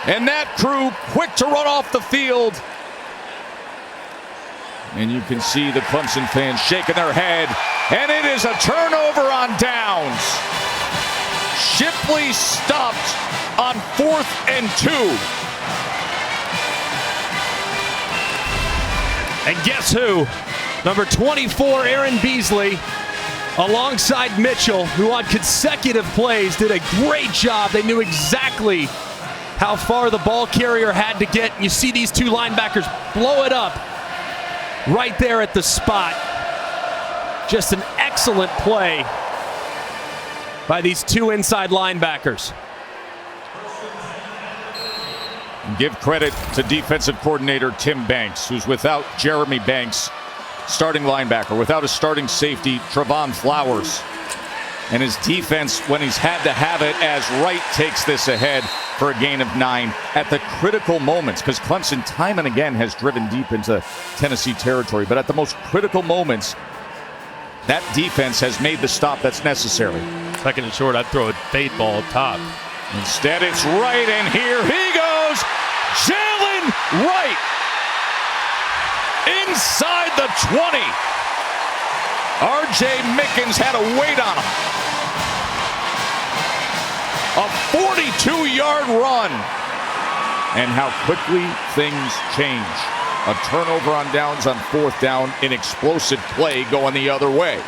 and that crew quick to run off the field. And you can see the Clemson fans shaking their head. And it is a turnover on downs. Shipley stopped on 4th and 2. And guess who? Number 24, Aaron Beasley, alongside Mitchell, who on consecutive plays did a great job. They knew exactly how far the ball carrier had to get. You see these two linebackers blow it up right there at the spot. Just an excellent play by these two inside linebackers. Give credit to defensive coordinator Tim Banks, who's without Jeremy Banks, starting linebacker, without a starting safety, Trevon Flowers. And his defense, when he's had to have it, as Wright takes this ahead for a gain of 9 at the critical moments, because Clemson time and again has driven deep into Tennessee territory. But at the most critical moments, that defense has made the stop that's necessary. 2nd and short, I'd throw a fade ball up top. Instead, it's Wright, and here he goes. Jalen Wright inside the 20. R.J. Mickens had a wait on him. A 42-yard run. And how quickly things change. A turnover on downs on 4th down, an explosive play going the other way.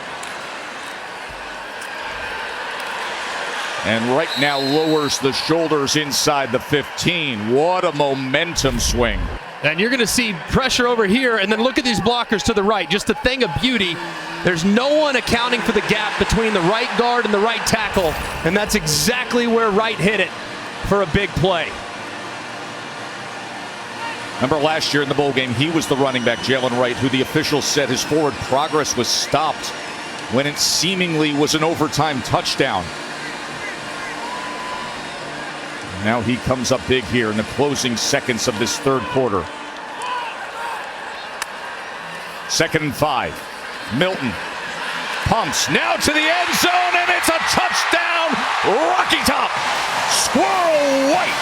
And right now lowers the shoulders inside the 15. What a momentum swing. And you're going to see pressure over here, and then look at these blockers to the right. Just a thing of beauty. There's no one accounting for the gap between the right guard and the right tackle, and that's exactly where Wright hit it for a big play. Remember last year in the bowl game, he was the running back, Jalen Wright, who the officials said his forward progress was stopped when it seemingly was an overtime touchdown. Now he comes up big here in the closing seconds of this 3rd quarter. 2nd and 5. Milton pumps now to the end zone, and it's a touchdown. Rocky Top. Squirrel White.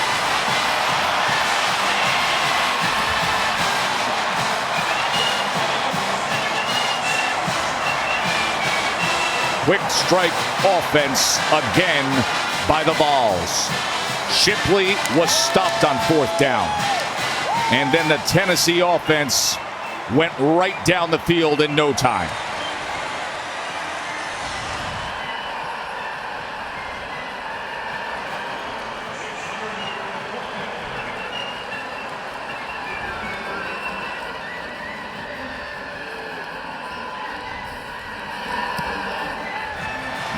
Quick strike offense again by the Vols. Shipley was stopped on 4th down. And then the Tennessee offense went right down the field in no time.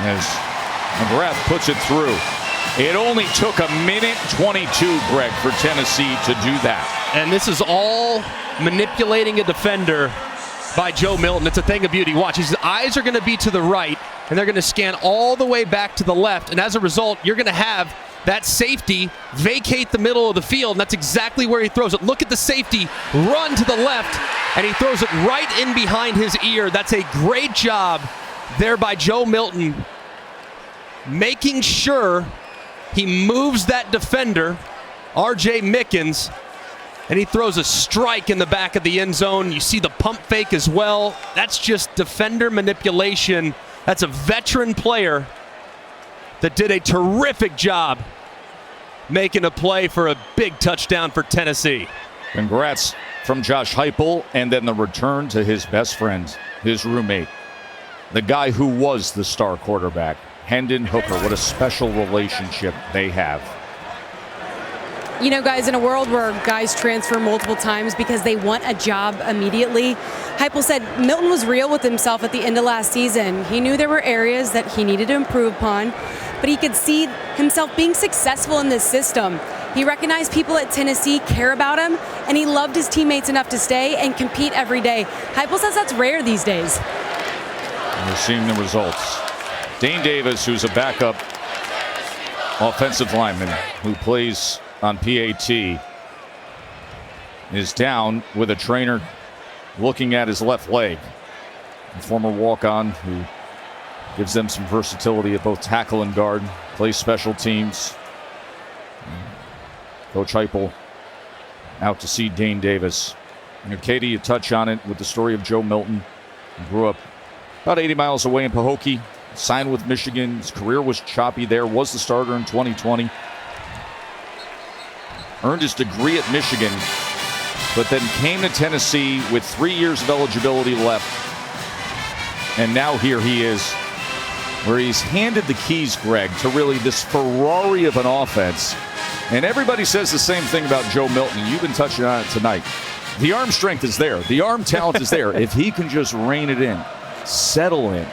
As McGrath puts it through. It only took a minute 22, Greg, for Tennessee to do that. And this is all manipulating a defender by Joe Milton. It's a thing of beauty. Watch, his eyes are going to be to the right, and they're going to scan all the way back to the left. And as a result, you're going to have that safety vacate the middle of the field, and that's exactly where he throws it. Look at the safety run to the left, and he throws it right in behind his ear. That's a great job there by Joe Milton, making sure he moves that defender, R.J. Mickens, and he throws a strike in the back of the end zone. You see the pump fake as well. That's just defender manipulation. That's a veteran player that did a terrific job making a play for a big touchdown for Tennessee. Congrats from Josh Heupel, and then the return to his best friend, his roommate, the guy who was the star quarterback, Hendon Hooker. What a special relationship they have. You know, guys, in a world where guys transfer multiple times because they want a job immediately, Heupel said Milton was real with himself at the end of last season. He knew there were areas that he needed to improve upon, but he could see himself being successful in this system. He recognized people at Tennessee care about him, and he loved his teammates enough to stay and compete every day. Heupel says that's rare these days. And we're seeing the results. Dane Davis, who's a backup offensive lineman who plays on PAT, is down with a trainer looking at his left leg. A former walk-on who gives them some versatility at both tackle and guard, plays special teams. Coach Heupel out to see Dane Davis. Katie, you touch on it with the story of Joe Milton. He grew up about 80 miles away in Pahokee, signed with Michigan. His career was choppy there, was the starter in 2020. Earned his degree at Michigan, but then came to Tennessee with 3 years of eligibility left. And now here he is, where he's handed the keys, Greg, to really this Ferrari of an offense. And everybody says the same thing about Joe Milton. You've been touching on it tonight. The arm strength is there. The arm talent is there. If he can just rein it in, settle in,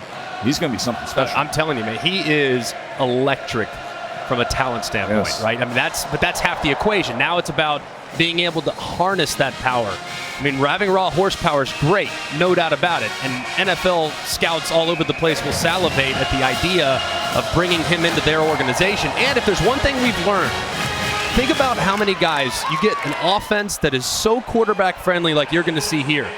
he's going to be something special. I'm telling you, man, he is electric from a talent standpoint, Yes. right? I mean, that's half the equation. Now it's about being able to harness that power. I mean, having raw horsepower is great, no doubt about it. And NFL scouts all over the place will salivate at the idea of bringing him into their organization. And if there's one thing we've learned, think about how many guys you get an offense that is so quarterback friendly like you're going to see here.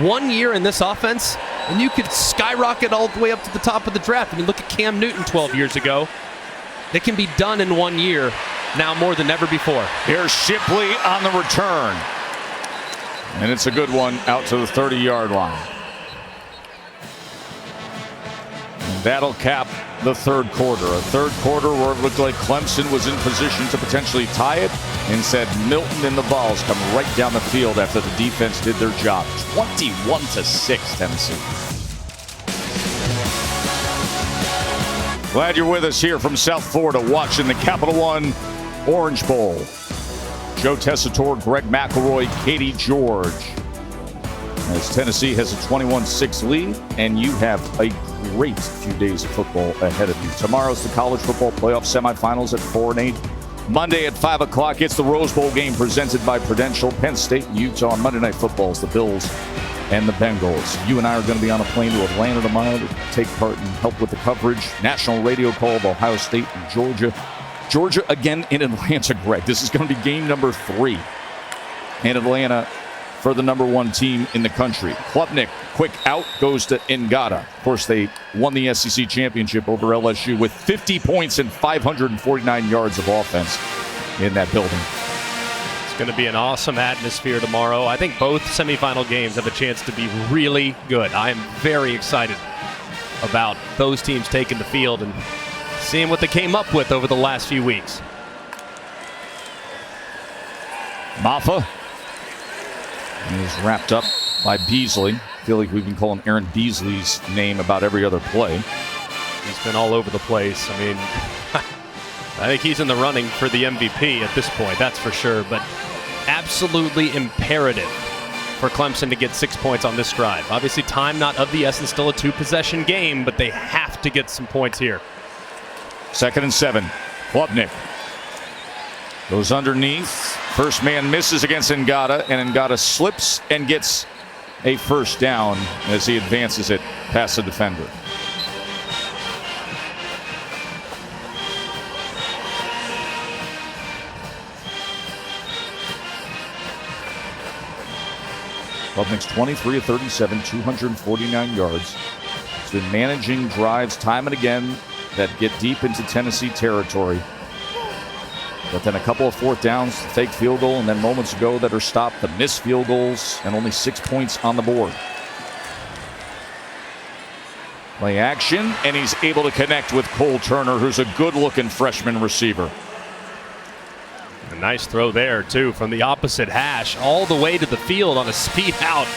1 year in this offense, and you could skyrocket all the way up to the top of the draft. I mean, look at Cam Newton 12 years ago. It can be done in 1 year now more than ever before. Here's Shipley on the return. And it's a good one out to the 30-yard line. And that'll cap the third quarter. A third quarter where it looked like Clemson was in position to potentially tie it. Instead, Milton and the Vols come right down the field after the defense did their job. 21-6, Tennessee. Glad you're with us here from South Florida watching the Capital One Orange Bowl. Joe Tessitore, Greg McElroy, Katie George. As Tennessee has a 21-6 lead, and you have a great few days of football ahead of you. Tomorrow's the college football playoff semifinals at 4 and 8. Monday at 5 o'clock, it's the Rose Bowl game presented by Prudential. Penn State and Utah. Monday Night Football is the Bills and the Bengals. You and I are going to be on a plane to Atlanta tomorrow to take part and help with the coverage. National radio call of Ohio State and Georgia. Georgia again in Atlanta, Greg. This is going to be game number 3 in Atlanta for the number 1 team in the country. Klubnik, quick out, goes to Ngata. Of course, they won the SEC championship over LSU with 50 points and 549 yards of offense in that building. It's going to be an awesome atmosphere tomorrow. I think both semifinal games have a chance to be really good. I am very excited about those teams taking the field and seeing what they came up with over the last few weeks. Maffa is wrapped up by Beasley. I feel like we've been calling Aaron Beasley's name about every other play. He's been all over the place. I mean, I think he's in the running for the MVP at this point, that's for sure. But absolutely imperative for Clemson to get 6 points on this drive. Obviously, time not of the essence, still a 2-possession game, but they have to get some points here. 2nd and 7. Klubnik goes underneath. First man misses against Ngata, and Ngata slips and gets a first down as he advances it past the defender. Klubnik's 23 of 37, 249 yards. He's been managing drives time and again that get deep into Tennessee territory. But then a couple of 4th downs, fake field goal, and then moments ago that are stopped, the missed field goals, and only 6 points on the board. Play action, and he's able to connect with Cole Turner, who's a good-looking freshman receiver. A nice throw there, too, from the opposite hash all the way to the field on a speed out.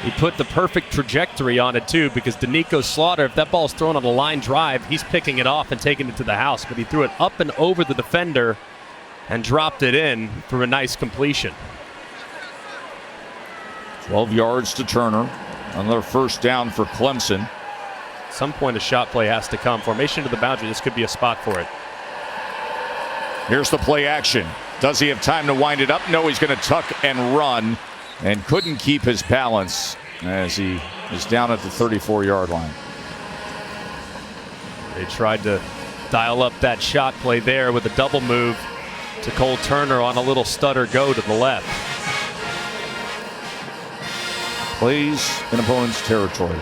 He put the perfect trajectory on it, too, because Danico Slaughter, if that ball's thrown on a line drive, he's picking it off and taking it to the house. But he threw it up and over the defender and dropped it in for a nice completion. 12 yards to Turner. Another first down for Clemson. At some point, a shot play has to come. Formation to the boundary. This could be a spot for it. Here's the play action. Does he have time to wind it up? No, he's going to tuck and run. And couldn't keep his balance as he is down at the 34-yard line. They tried to dial up that shot play there with a double move to Cole Turner on a little stutter go to the left. plays in opponent's territory.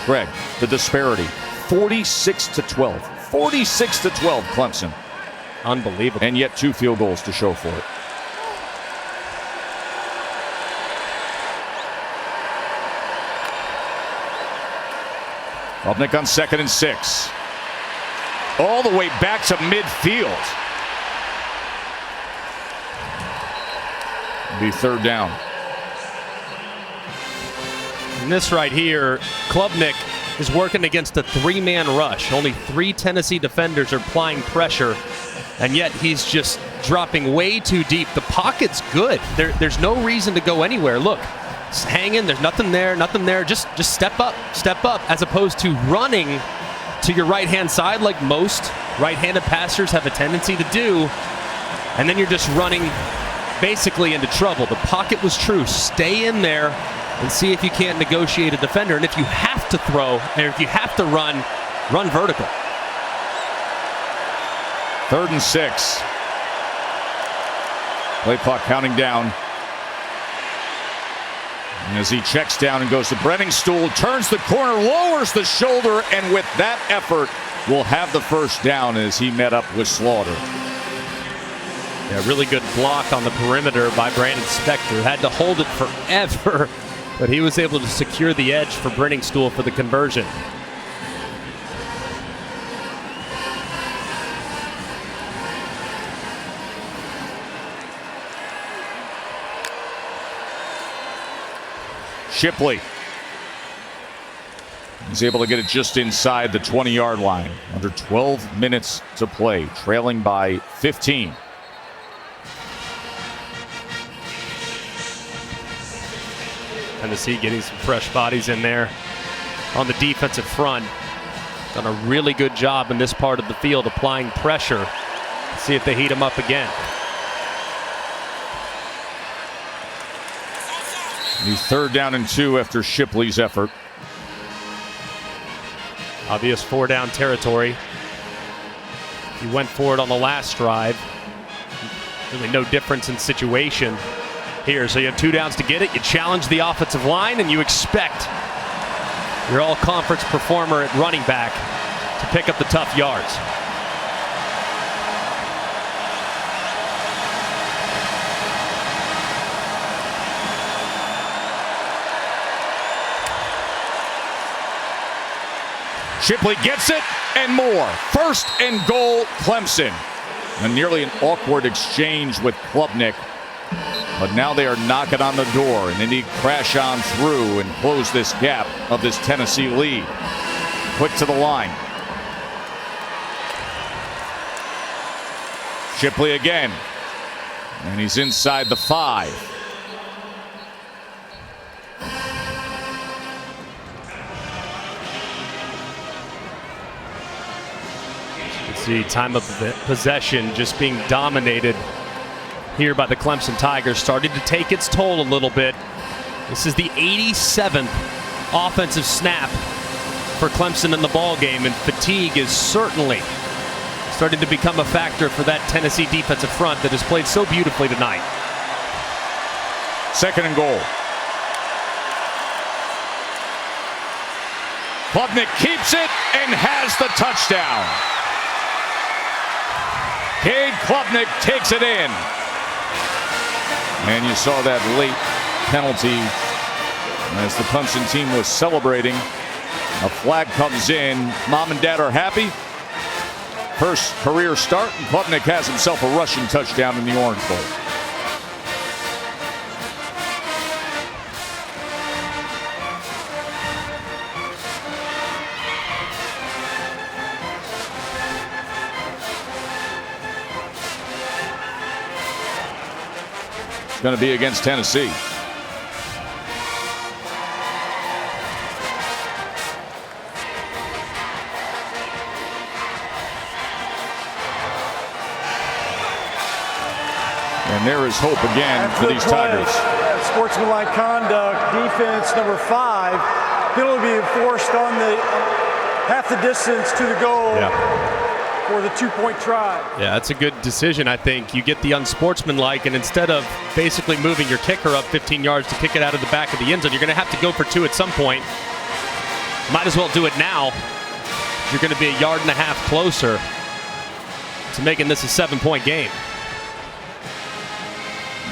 Greg, the disparity, 46-12. 46-12, Clemson. Unbelievable. And yet 2 field goals to show for it. Klubnik on 2nd and 6. All the way back to midfield. Be 3rd down. And this right here, Klubnik is working against a 3-man rush. Only 3 Tennessee defenders are applying pressure, and yet he's just dropping way too deep. The pocket's good. There's no reason to go anywhere. Look, it's hanging. There's nothing there, nothing there. Just step up, as opposed to running to your right-hand side like most right-handed passers have a tendency to do, and then you're just running basically into trouble. The pocket was true. Stay in there and see if you can't negotiate a defender. And if you have to throw, or if you have to run vertical. 3rd and 6. Play clock counting down. And as he checks down and goes to Brenningstool, turns the corner, lowers the shoulder, and with that effort will have the 1st down as he met up with Slaughter. Yeah, really good block on the perimeter by Brandon Spector. Had to hold it forever, but he was able to secure the edge for Brenningstool for the conversion. Shipley. He's able to get it just inside the 20-yard line. Under 12 minutes to play, trailing by 15. Tennessee getting some fresh bodies in there on the defensive front. Done a really good job in this part of the field applying pressure. Let's see if they heat him up again. The 3rd down and 2 after Shipley's effort. Obvious 4-down territory. He went for it on the last drive. Really no difference in situation here. So you have 2 downs to get it. You challenge the offensive line, and you expect your all-conference performer at running back to pick up the tough yards. Shipley gets it and more. 1st and goal, Clemson. And nearly an awkward exchange with Klubnik. But now they are knocking on the door, and they need to crash on through and close this gap of this Tennessee lead. Quick to the line. Shipley again. And he's inside the 5. The time of possession just being dominated here by the Clemson Tigers, starting to take its toll a little bit. This is the 87th offensive snap for Clemson in the ball game, and fatigue is certainly starting to become a factor for that Tennessee defensive front that has played so beautifully tonight. 2nd and goal. Klubnik keeps it and has the touchdown. Cade Klubnik takes it in. And you saw that late penalty as the Clemson team was celebrating. A flag comes in. Mom and Dad are happy. First career start, and Klubnik has himself a rushing touchdown in the Orange Bowl. It's going to be against Tennessee. And there is hope again for these Tigers. Sportsmanlike conduct, defense number 5. Penalty being forced on the half the distance to the goal. Yeah. for the two-point try. Yeah, that's a good decision, I think. You get the unsportsmanlike, and instead of basically moving your kicker up 15 yards to kick it out of the back of the end zone, you're going to have to go for two at some point. Might as well do it now. You're going to be a yard and a half closer to making this a 7-point game.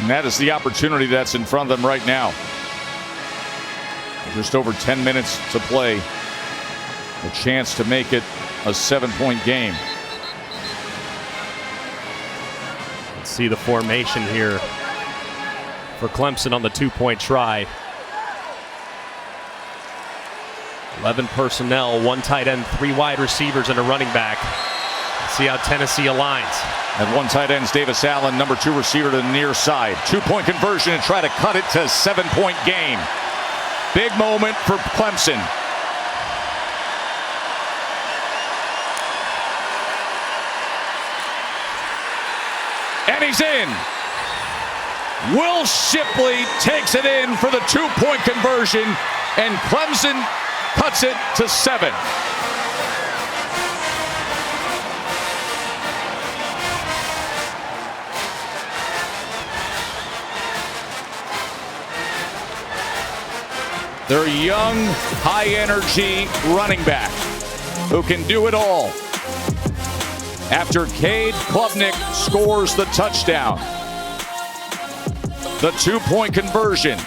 And that is the opportunity that's in front of them right now. Just over 10 minutes to play. A chance to make it a 7-point game. Let's see the formation here for Clemson on the 2-point try. 11 personnel, 1 tight end, 3 wide receivers, and a running back. Let's see how Tennessee aligns. At 1 tight end is Davis Allen, number 2 receiver to the near side. 2-point conversion and try to cut it to a 7-point game. Big moment for Clemson. And he's in. Will Shipley takes it in for the 2-point conversion, and Clemson cuts it to 7. Their young, high-energy running back who can do it all. After Cade Klubnik scores the touchdown. The 2-point conversion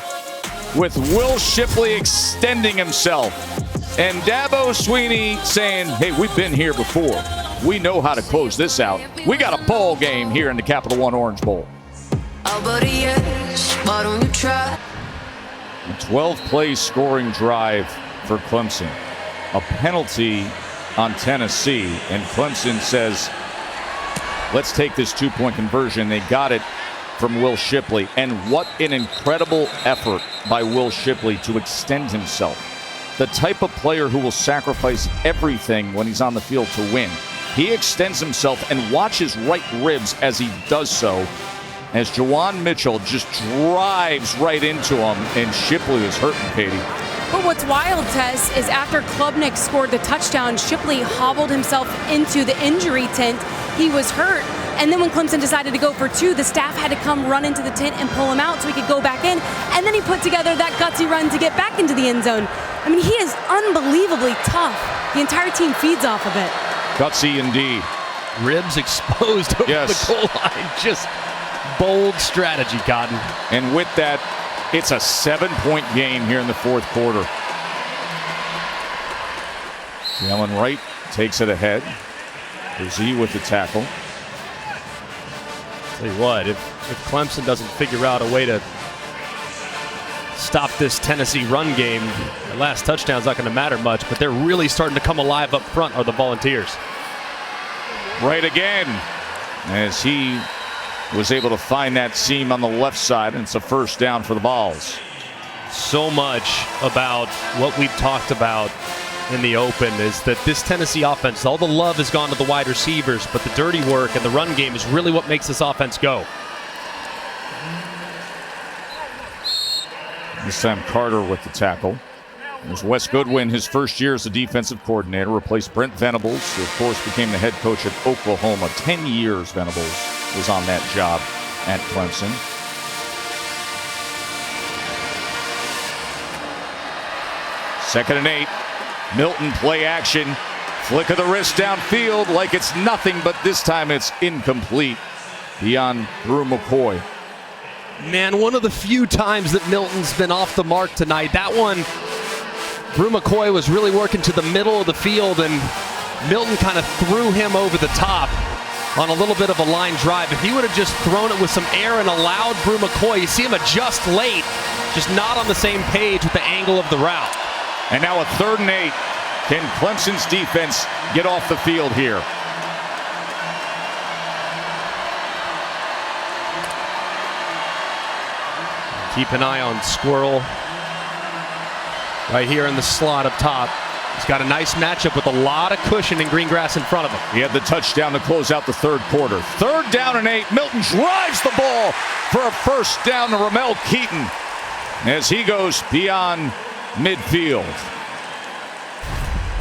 with Will Shipley extending himself. And Dabo Swinney saying, hey, we've been here before. We know how to close this out. We got a ball game here in the Capital One Orange Bowl. Why don't you try? A 12-play scoring drive for Clemson. A penalty on Tennessee, and Clemson says, let's take this 2-point conversion. They got it from Will Shipley, and what an incredible effort by Will Shipley to extend himself. The type of player who will sacrifice everything when he's on the field to win. He extends himself, and watch his right ribs as he does so, as Juwan Mitchell just drives right into him, and Shipley is hurting, Katie. But what's wild, Tess, is after Klubnik scored the touchdown, Shipley hobbled himself into the injury tent. He was hurt. And then when Clemson decided to go for 2, the staff had to come run into the tent and pull him out so he could go back in. And then he put together that gutsy run to get back into the end zone. I mean, he is unbelievably tough. The entire team feeds off of it. Gutsy indeed. Ribs exposed over the goal line. Just bold strategy, Cotton. And with that, it's a 7-point game here in the 4th quarter. Jalen Wright takes it ahead. Z with the tackle. Tell you what, if Clemson doesn't figure out a way to stop this Tennessee run game, the last touchdown's not going to matter much, but they're really starting to come alive up front are the Volunteers. Right again, as he was able to find that seam on the left side, and it's a first down for the Vols. So much about what we've talked about in the open is that this Tennessee offense, all the love has gone to the wide receivers, but the dirty work and the run game is really what makes this offense go. This time Carter with the tackle. There's Wes Goodwin, his first year as a defensive coordinator, replaced Brent Venables, who of course became the head coach at Oklahoma. 10 years Venables was on that job at Clemson. Second and 8. Milton play action. Flick of the wrist downfield like it's nothing, but this time it's incomplete beyond Drew McCoy. Man, one of the few times that Milton's been off the mark tonight. That one, Drew McCoy was really working to the middle of the field, and Milton kind of threw him over the top on a little bit of a line drive. If he would have just thrown it with some air and allowed Drew McCoy, you see him adjust late, just not on the same page with the angle of the route. And now a 3rd and 8. Can Clemson's defense get off the field here? Keep an eye on Squirrel right here in the slot up top. He's got a nice matchup with a lot of cushion and green grass in front of him. He had the touchdown to close out the 3rd quarter. 3rd down and 8. Milton drives the ball for a first down to Ramel Keaton as he goes beyond midfield.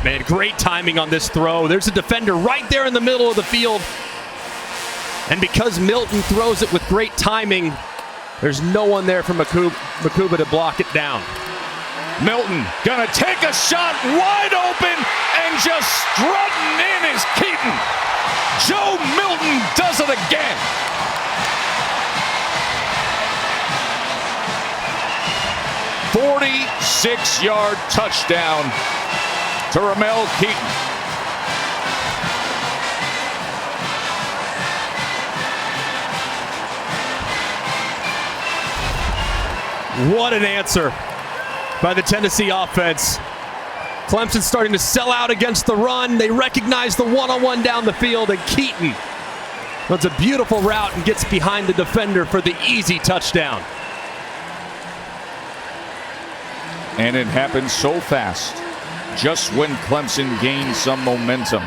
man. Great timing on this throw. There's a defender right there in the middle of the field. And because Milton throws it with great timing, there's no one there for Makuba to block it down. Milton gonna take a shot wide open, and just strutting in is Keaton. Joe Milton does it again. "46-yard touchdown to Ramel Keaton." What an answer by the Tennessee offense. Clemson starting to sell out against the run. They recognize the one-on-one down the field, and Keaton runs a beautiful route and gets behind the defender for the easy touchdown. And it happened so fast, just when Clemson gained some momentum.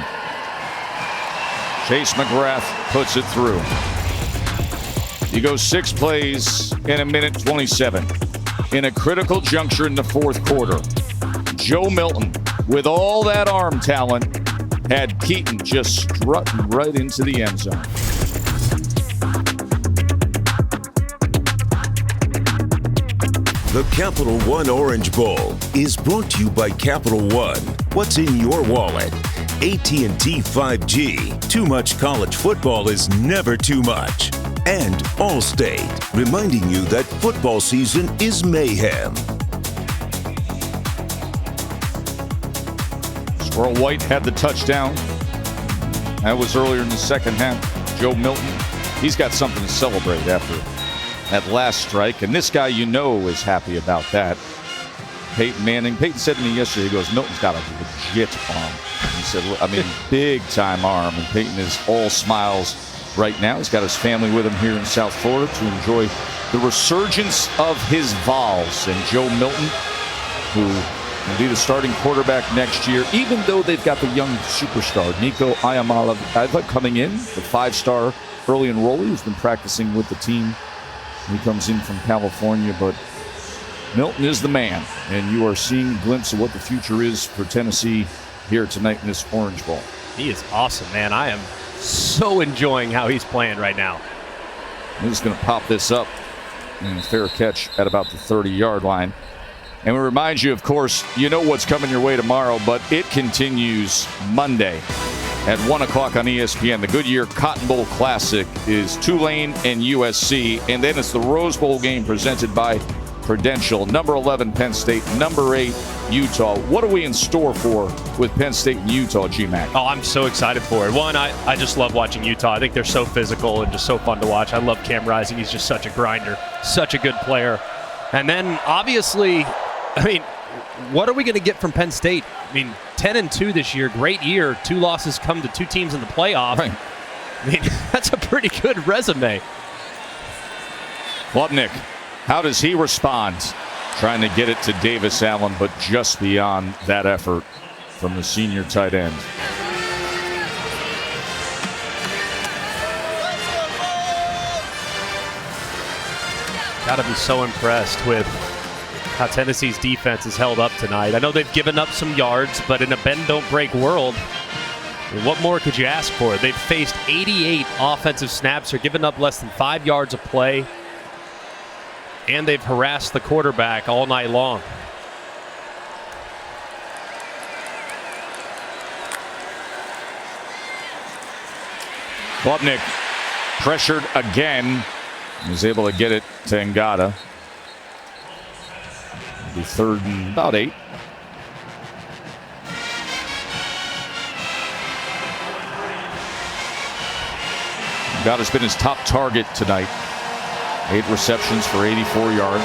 Chase McGrath puts it through. He goes 6 plays in 1:27. In a critical juncture in the fourth quarter, Joe Milton, with all that arm talent, had Keaton just strutting right into the end zone. The Capital One Orange Bowl is brought to you by Capital One. What's in your wallet? AT&T 5G. Too much college football is never too much. And Allstate, reminding you that football season is mayhem. Squirrel White had the touchdown. That was earlier in the second half. Joe Milton, he's got something to celebrate after that last strike. And this guy, you know, is happy about that. Peyton Manning. Peyton said to me yesterday, he goes, "Milton's got a legit arm." He said, I mean, big time arm. And Peyton is all smiles right now. He's got his family with him here in South Florida to enjoy the resurgence of his Vols. And Joe Milton, who will be the starting quarterback next year, even though they've got the young superstar, Nico Iamaleava, coming in, the 5-star early enrollee who's been practicing with the team. He comes in from California, but Milton is the man, and you are seeing a glimpse of what the future is for Tennessee here tonight in this Orange Bowl. He is awesome, man. I am so enjoying how he's playing right now. He's going to pop this up, and fair catch at about the 30-yard line. And we remind you, of course, you know what's coming your way tomorrow, but it continues Monday at 1 o'clock on ESPN. The Goodyear Cotton Bowl Classic is Tulane and USC, and then it's the Rose Bowl game presented by Prudential. Number 11, Penn State. Number 8, Utah. What are we in store for with Penn State and Utah, G-Mac? Oh, I'm so excited for it. One, I just love watching Utah. I think they're so physical and just so fun to watch. I love Cam Rising. He's just such a grinder, such a good player. And then, obviously, I mean, what are we going to get from Penn State? I mean, 10-2 this year, great year. 2 losses come to 2 teams in the playoff. Right. I mean, that's a pretty good resume. Klubnik, how does he respond? Trying to get it to Davis Allen, but just beyond that effort from the senior tight end. Got to be so impressed with how Tennessee's defense is held up tonight. I know they've given up some yards, but in a bend-don't-break world, I mean, what more could you ask for? They've faced 88 offensive snaps. They're giving up less than 5 yards of play, and they've harassed the quarterback all night long. Klubnik pressured again. Was able to get it to Ngata. The 3rd and about 8. Ngata's been his top target tonight. 8 receptions for 84 yards.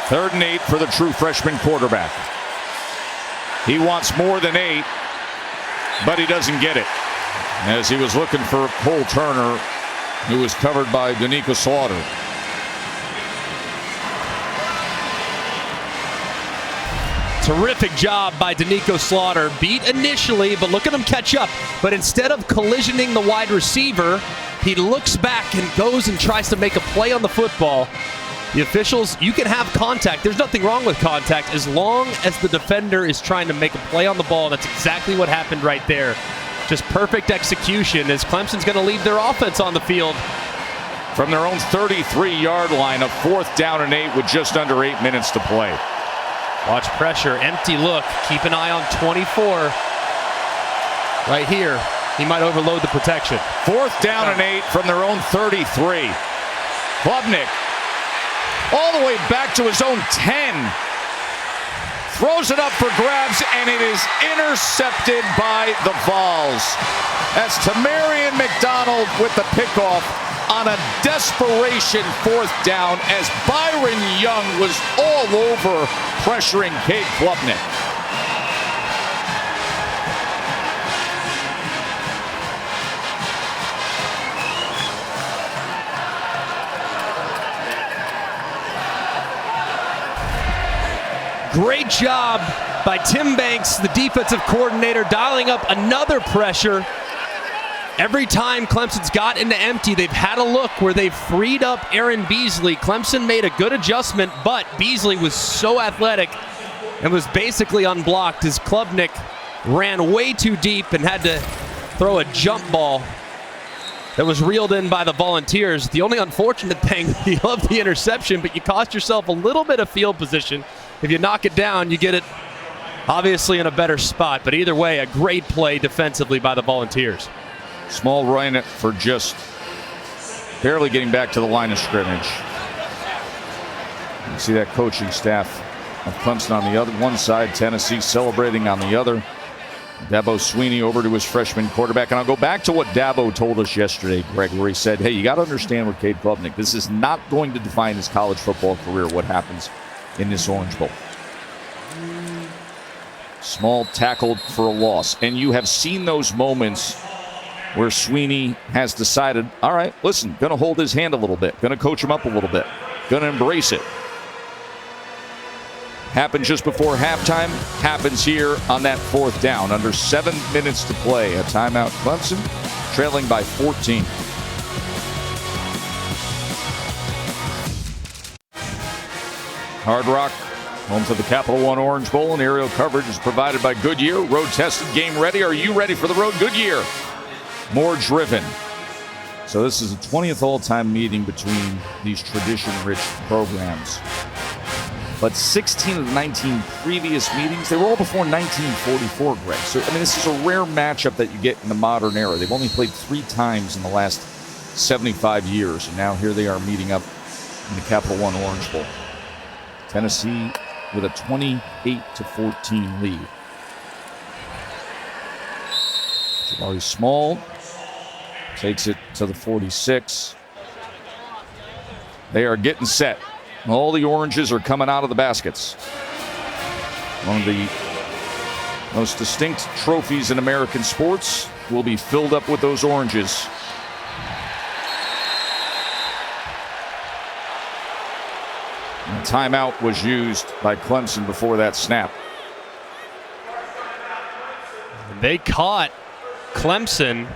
Third and 8 for the true freshman quarterback. He wants more than 8, but he doesn't get it, as he was looking for Cole Turner, who was covered by Danica Slaughter. Terrific job by Danico Slaughter. Beat initially, but look at him catch up. But instead of collisioning the wide receiver, he looks back and goes and tries to make a play on the football. The officials, you can have contact. There's nothing wrong with contact as long as the defender is trying to make a play on the ball. That's exactly what happened right there. Just perfect execution as Clemson's going to leave their offense on the field. From their own 33-yard line, a 4th down and 8 with just under 8 minutes to play. Watch pressure, empty look. Keep an eye on 24. Right here, he might overload the protection. 4th down and 8 from their own 33. Klubnik all the way back to his own 10. Throws it up for grabs, and it is intercepted by the Vols. That's Tamarian McDonald with the pickoff on a desperation 4th down as Byron Young was all over pressuring Cade Klubnik. Great job by Tim Banks, the defensive coordinator, dialing up another pressure. Every time Clemson's got into empty, they've had a look where they've freed up Aaron Beasley. Clemson made a good adjustment, but Beasley was so athletic and was basically unblocked as Klubnik ran way too deep and had to throw a jump ball that was reeled in by the Volunteers. The only unfortunate thing, you love the interception, but you cost yourself a little bit of field position. If you knock it down, you get it obviously in a better spot. But either way, a great play defensively by the Volunteers. Small run for just barely getting back to the line of scrimmage. You see that coaching staff of Clemson on the other one side, Tennessee celebrating on the other. Dabo Swinney over to his freshman quarterback. And I'll go back to what Dabo told us yesterday, Greg, where he said, hey, you got to understand with Cade Klubnik, this is not going to define his college football career, what happens in this Orange Bowl. Small tackled for a loss. And you have seen those moments where Swinney has decided, all right, listen, going to hold his hand a little bit, going to coach him up a little bit, going to embrace it. Happened just before halftime, happens here on that 4th down. Under 7 minutes to play. A timeout, Clemson trailing by 14. Hard Rock, home to the Capital One Orange Bowl, and aerial coverage is provided by Goodyear. Road tested, game ready. Are you ready for the road? Goodyear. More driven. So this is a 20th all-time meeting between these tradition-rich programs. But 16 of the 19 previous meetings, they were all before 1944, Greg. So, I mean, this is a rare matchup that you get in the modern era. They've only played 3 times in the last 75 years, and now here they are meeting up in the Capital One Orange Bowl. Tennessee with a 28-14 lead. Jabari Small takes it to the 46. They are getting set. All the oranges are coming out of the baskets. One of the most distinct trophies in American sports will be filled up with those oranges. And a timeout was used by Clemson before that snap. They caught Clemson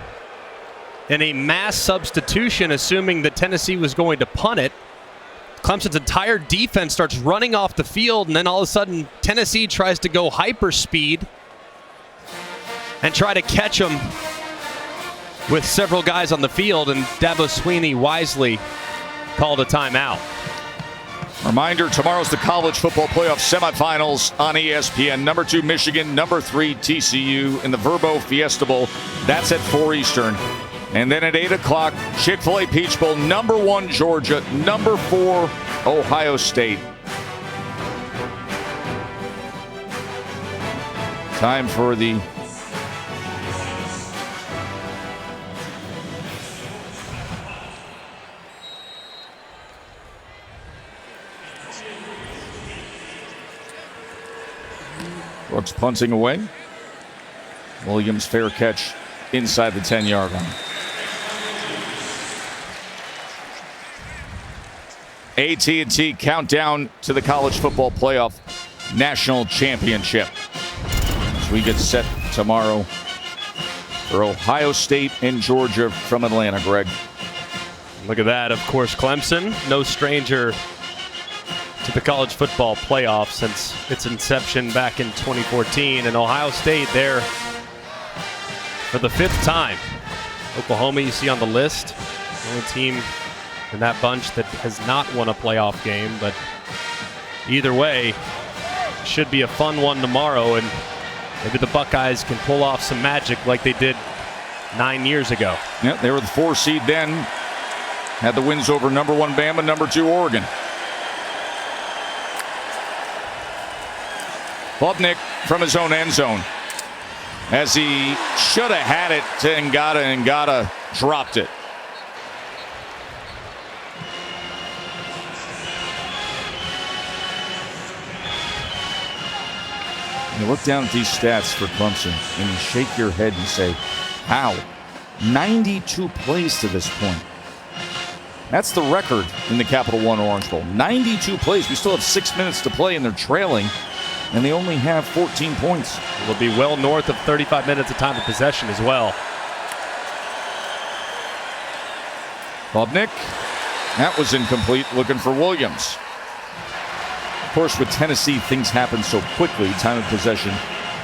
in a mass substitution, assuming that Tennessee was going to punt it. Clemson's entire defense starts running off the field, and then all of a sudden Tennessee tries to go hyperspeed and try to catch them with several guys on the field, and Dabo Swinney wisely called a timeout. Reminder, tomorrow's the college football playoff semifinals on ESPN. Number 2 Michigan, number 3 TCU in the Verbo Fiesta Bowl. That's at 4 Eastern. And then at 8 o'clock, Chick-fil-A Peach Bowl, number 1 Georgia, number 4 Ohio State. Time for the Brooks punting away. Williams fair catch inside the 10-yard line. AT&T countdown to the college football playoff. national championship. As we get set tomorrow for Ohio State and Georgia from Atlanta, Greg. Look at that. Of course, Clemson, no stranger to the college football playoff since its inception back in 2014. And Ohio State there for the 5th time. Oklahoma, you see on the list, the only team in that bunch that has not won a playoff game. But either way, should be a fun one tomorrow. And maybe the Buckeyes can pull off some magic like they did 9 years ago. Yeah, they were the 4 seed then. Had the wins over number 1 Bama, number 2 Oregon. Klubnik from his own end zone. As he should have had it to Ngata, and Ngata dropped it. You look down at these stats for Clemson and you shake your head and say, how? 92 plays to this point. That's the record in the Capital One Orange Bowl. 92 plays. We still have 6 minutes to play and they're trailing, and they only have 14 points. It'll be well north of 35 minutes of time of possession as well. Klubnik, that was incomplete, looking for Williams. Of course, with Tennessee, things happen so quickly. Time of possession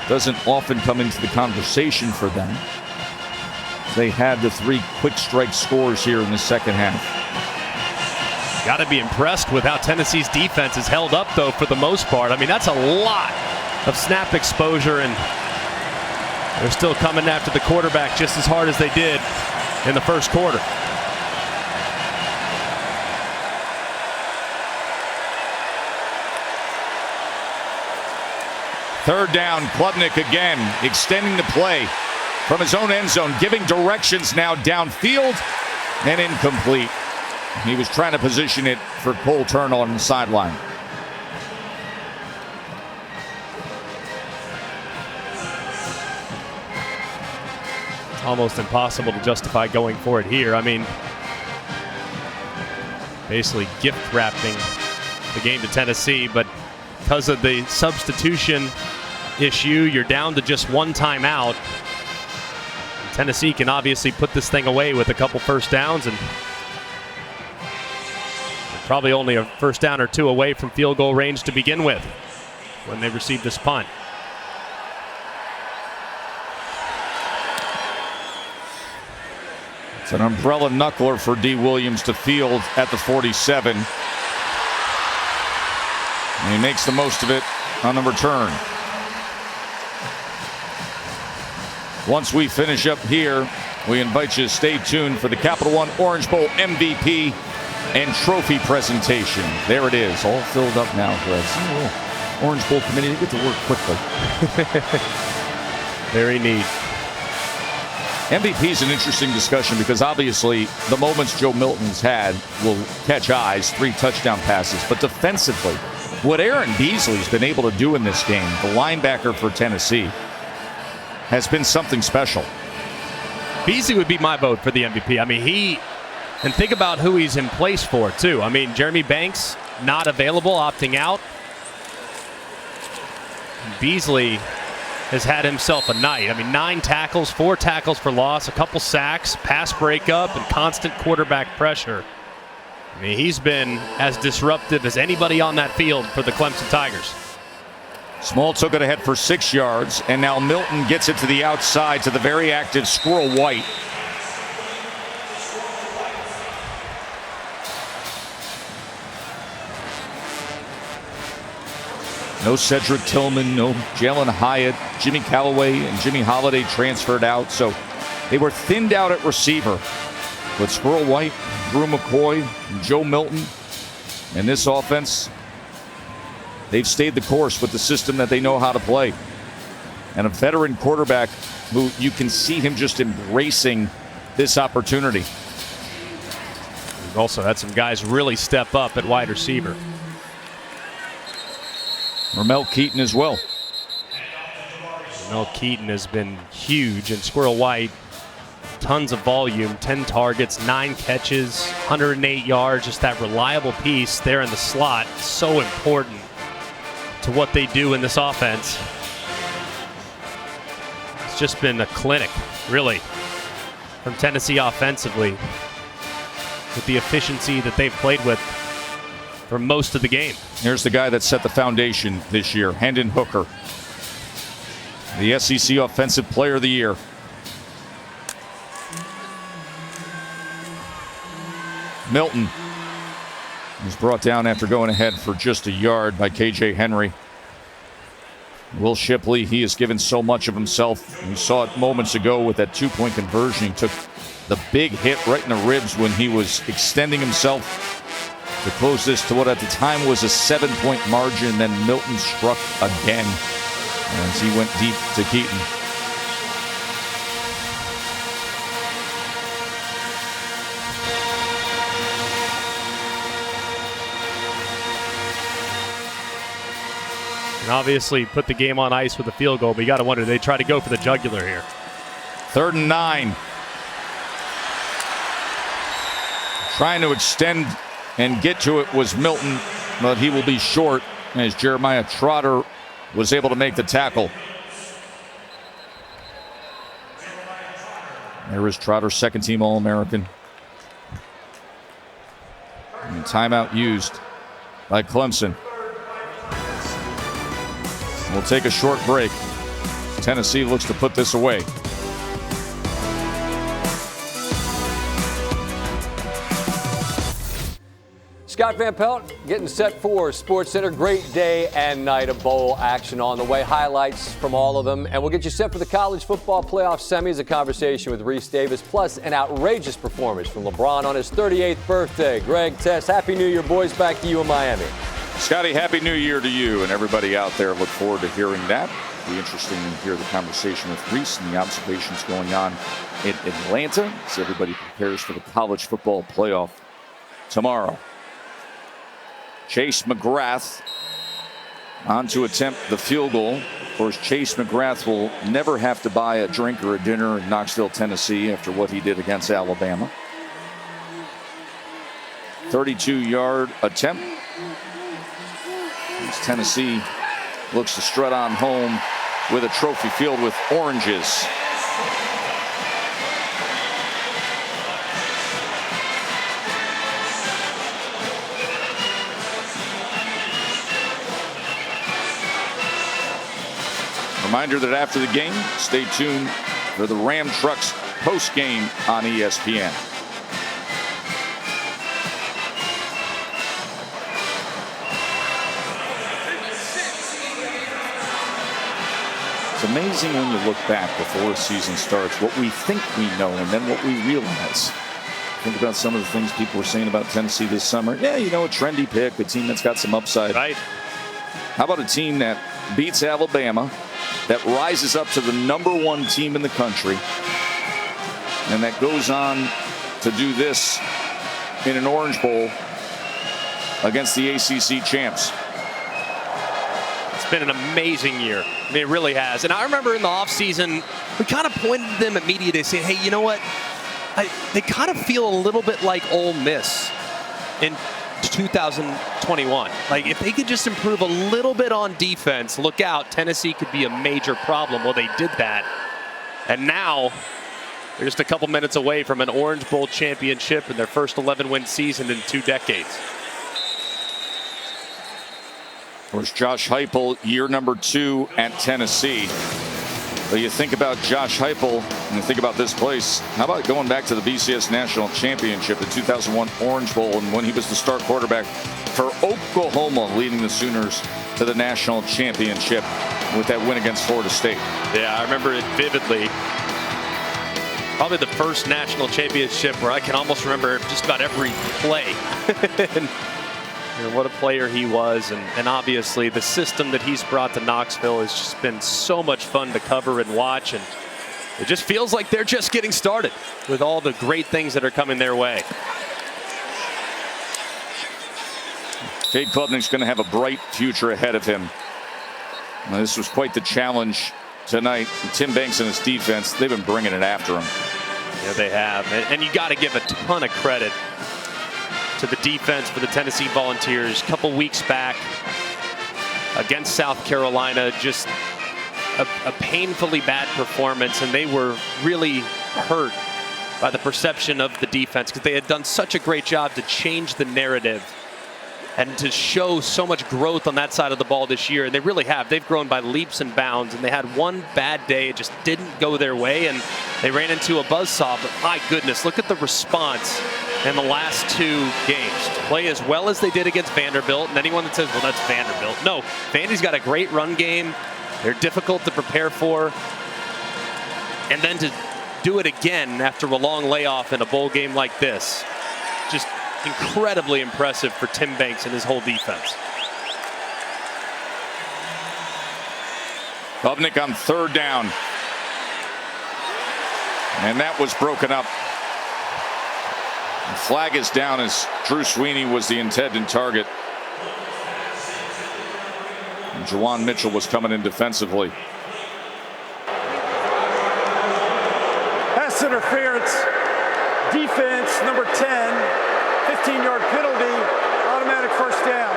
doesn't often come into the conversation for them. They had the 3 quick strike scores here in the second half. Got to be impressed with how Tennessee's defense has held up, though, for the most part. I mean, that's a lot of snap exposure, and they're still coming after the quarterback just as hard as they did in the first quarter. Third down, Klubnik again, extending the play from his own end zone, giving directions now downfield and incomplete. He was trying to position it for Cole Turner on the sideline. It's almost impossible to justify going for it here. I mean, basically gift wrapping the game to Tennessee, but because of the substitution issue, you're down to just 1 timeout. Tennessee can obviously put this thing away with a couple first downs, and probably only a first down or 2 away from field goal range to begin with when they receive this punt. It's an umbrella knuckler for D. Williams to field at the 47. And he makes the most of it on the return. Once we finish up here, we invite you to stay tuned for the Capital One Orange Bowl MVP and trophy presentation. There it is, all filled up now, Greg. Orange Bowl committee, they get to work quickly. Very neat. MVP is an interesting discussion because obviously the moments Joe Milton's had will catch eyes, 3 touchdown passes, but defensively, what Aaron Beasley's been able to do in this game, the linebacker for Tennessee, has been something special. Beasley would be my vote for the MVP. I mean, and think about who he's in place for, too. I mean, Jeremy Banks not available, opting out. Beasley has had himself a night. I mean, 9 tackles, 4 tackles for loss, a couple sacks, pass breakup, and constant quarterback pressure. I mean, he's been as disruptive as anybody on that field for the Clemson Tigers. Small took it ahead for 6 yards, and now Milton gets it to the outside to the very active Squirrel White. No Cedric Tillman, no Jalen Hyatt, Jimmy Callaway and Jimmy Holiday transferred out, so they were thinned out at receiver. But Squirrel White, Drew McCoy, and Joe Milton, and this offense, they've stayed the course with the system that they know how to play. And a veteran quarterback who you can see him just embracing this opportunity. We've also had some guys really step up at wide receiver. Ramel Keaton as well. Ramel Keaton has been huge, and Squirrel White, tons of volume, 10 targets, 9 catches, 108 yards, just that reliable piece there in the slot, so important to what they do in this offense. It's just been a clinic, really, from Tennessee offensively, with the efficiency that they've played with for most of the game. Here's the guy that set the foundation this year, Hendon Hooker, the SEC Offensive Player of the Year. Milton was brought down after going ahead for just a yard by KJ Henry. Will Shipley, he has given so much of himself. We saw it moments ago with that two-point conversion. He took the big hit right in the ribs when he was extending himself to close this to what at the time was a 7-point margin. Then Milton struck again as he went deep to Keaton. And obviously put the game on ice with a field goal, but you got to wonder, they try to go for the jugular here. 3rd and 9. Trying to extend and get to it was Milton, but he will be short as Jeremiah Trotter was able to make the tackle. There is Trotter, second-team All-American. And timeout used by Clemson. We'll take a short break. Tennessee looks to put this away. Scott Van Pelt getting set for SportsCenter. Great day and night of bowl action on the way. Highlights from all of them. And we'll get you set for the college football playoff semis. A conversation with Reese Davis, plus an outrageous performance from LeBron on his 38th birthday. Greg, Tess, Happy New Year, boys. Back to you in Miami. Scotty, Happy New Year to you and everybody out there. Look forward to hearing that. It'll be interesting to hear the conversation with Reese and the observations going on in Atlanta as everybody prepares for the college football playoff tomorrow. Chase McGrath on to attempt the field goal. Of course, Chase McGrath will never have to buy a drink or a dinner in Knoxville, Tennessee after what he did against Alabama. 32-yard attempt. As Tennessee looks to strut on home with a trophy filled with oranges. Reminder that after the game, stay tuned for the Ram Trucks post-game on ESPN. It's amazing when you look back before a season starts, what we think we know and then what we realize. Think about some of the things people were saying about Tennessee this summer. Yeah, you know, a trendy pick, a team that's got some upside. Right. How about a team that beats Alabama, that rises up to the #1 team in the country, and that goes on to do this in an Orange Bowl against the ACC champs? It's been an amazing year. I mean, it really has. And I remember in the offseason, we kind of pointed to them at media to say, hey, you know what? They kind of feel a little bit like Ole Miss in 2021. Like, if they could just improve a little bit on defense, look out, Tennessee could be a major problem. Well, they did that. And now they're just a couple minutes away from an Orange Bowl championship in their first 11-win season in 2 decades. Of course, Josh Heupel, year #2 at Tennessee. But you think about Josh Heupel and you think about this place. How about going back to the BCS National Championship, the 2001 Orange Bowl, and when he was the star quarterback for Oklahoma, leading the Sooners to the national championship with that win against Florida State. Yeah, I remember it vividly. Probably the first national championship where I can almost remember just about every play. And, you know, what a player he was, and obviously the system that he's brought to Knoxville has just been so much fun to cover and watch, and it just feels like they're just getting started with all the great things that are coming their way. Cade Klubnik's going to have a bright future ahead of him. Now, this was quite the challenge tonight. And Tim Banks and his defense, they've been bringing it after him. Yeah, they have, and you got to give a ton of credit to the defense for the Tennessee Volunteers. A couple weeks back, against South Carolina. Just a painfully bad performance, and they were really hurt by the perception of the defense because they had done such a great job to change the narrative and to show so much growth on that side of the ball this year. And they really have. They've grown by leaps and bounds, and they had one bad day. It just didn't go their way, and they ran into a buzzsaw. But my goodness, look at the response in the last 2 games. To play as well as they did against Vanderbilt, and anyone that says, well, that's Vanderbilt. No, Vandy's got a great run game. They're difficult to prepare for. And then to do it again after a long layoff in a bowl game like this, just incredibly impressive for Tim Banks and his whole defense. Klubnik on 3rd down. And that was broken up. The flag is down as Drew Sweeney was the intended target. And Juwan Mitchell was coming in defensively. Pass interference, defense, number 10. 15-yard penalty, automatic first down.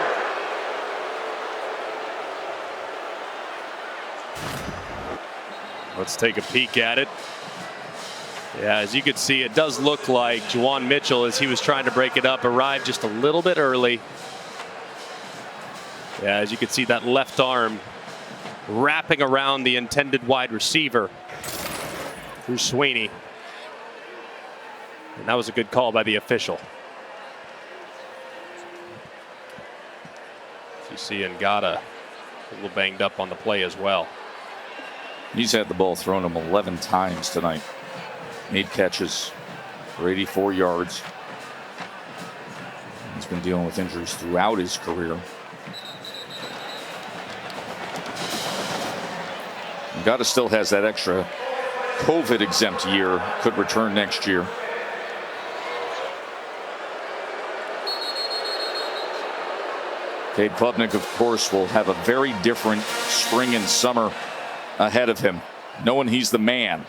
Let's take a peek at it. Yeah, as you can see, it does look like Juwan Mitchell, as he was trying to break it up, arrived just a little bit early. Yeah, as you can see, that left arm wrapping around the intended wide receiver through Sweeney. And that was a good call by the official. You see Ngata a little banged up on the play as well. He's had the ball thrown him 11 times tonight. 8 catches for 84 yards. He's been dealing with injuries throughout his career. Ngata still has that extra COVID exempt year, could return next year. Cade Klubnik, of course, will have a very different spring and summer ahead of him, knowing he's the man.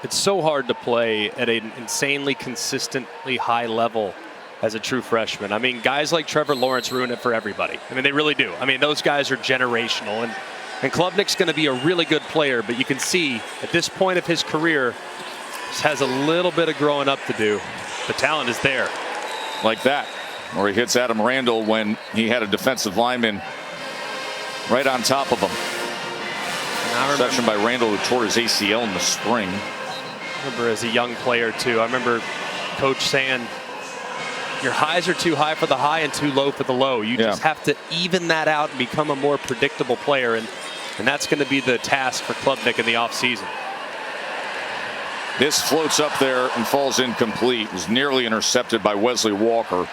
It's so hard to play at an insanely consistently high level as a true freshman. I mean, guys like Trevor Lawrence ruin it for everybody. I mean, they really do. I mean, those guys are generational, and Klubnik's going to be a really good player, but you can see at this point of his career, has a little bit of growing up to do. The talent is there. Like that, where he hits Adam Randall when he had a defensive lineman right on top of him. Reception by Randall, who tore his ACL in the spring. I remember as a young player too, I remember coach saying, your highs are too high for the high and too low for the low. You just have to even that out and become a more predictable player, and that's going to be the task for Klubnik in the offseason. This floats up there and falls incomplete. It was nearly intercepted by Wesley Walker.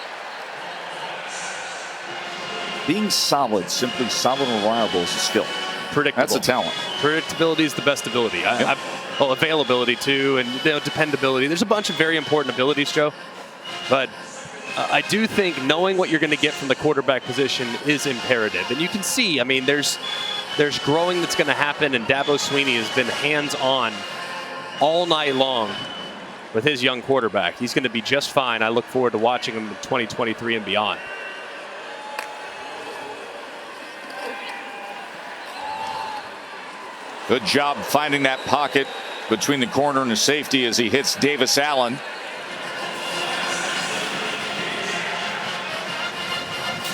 Being solid, simply solid and reliable is a skill. Predictable. That's a talent. Predictability is the best ability. Well, availability too, and dependability. There's a bunch of very important abilities, Joe. But I do think knowing what you're going to get from the quarterback position is imperative. And you can see, I mean, there's growing that's going to happen, and Dabo Sweeney has been hands-on all night long with his young quarterback. He's going to be just fine. I look forward to watching him in 2023 and beyond. Good job finding that pocket between the corner and the safety as he hits Davis Allen.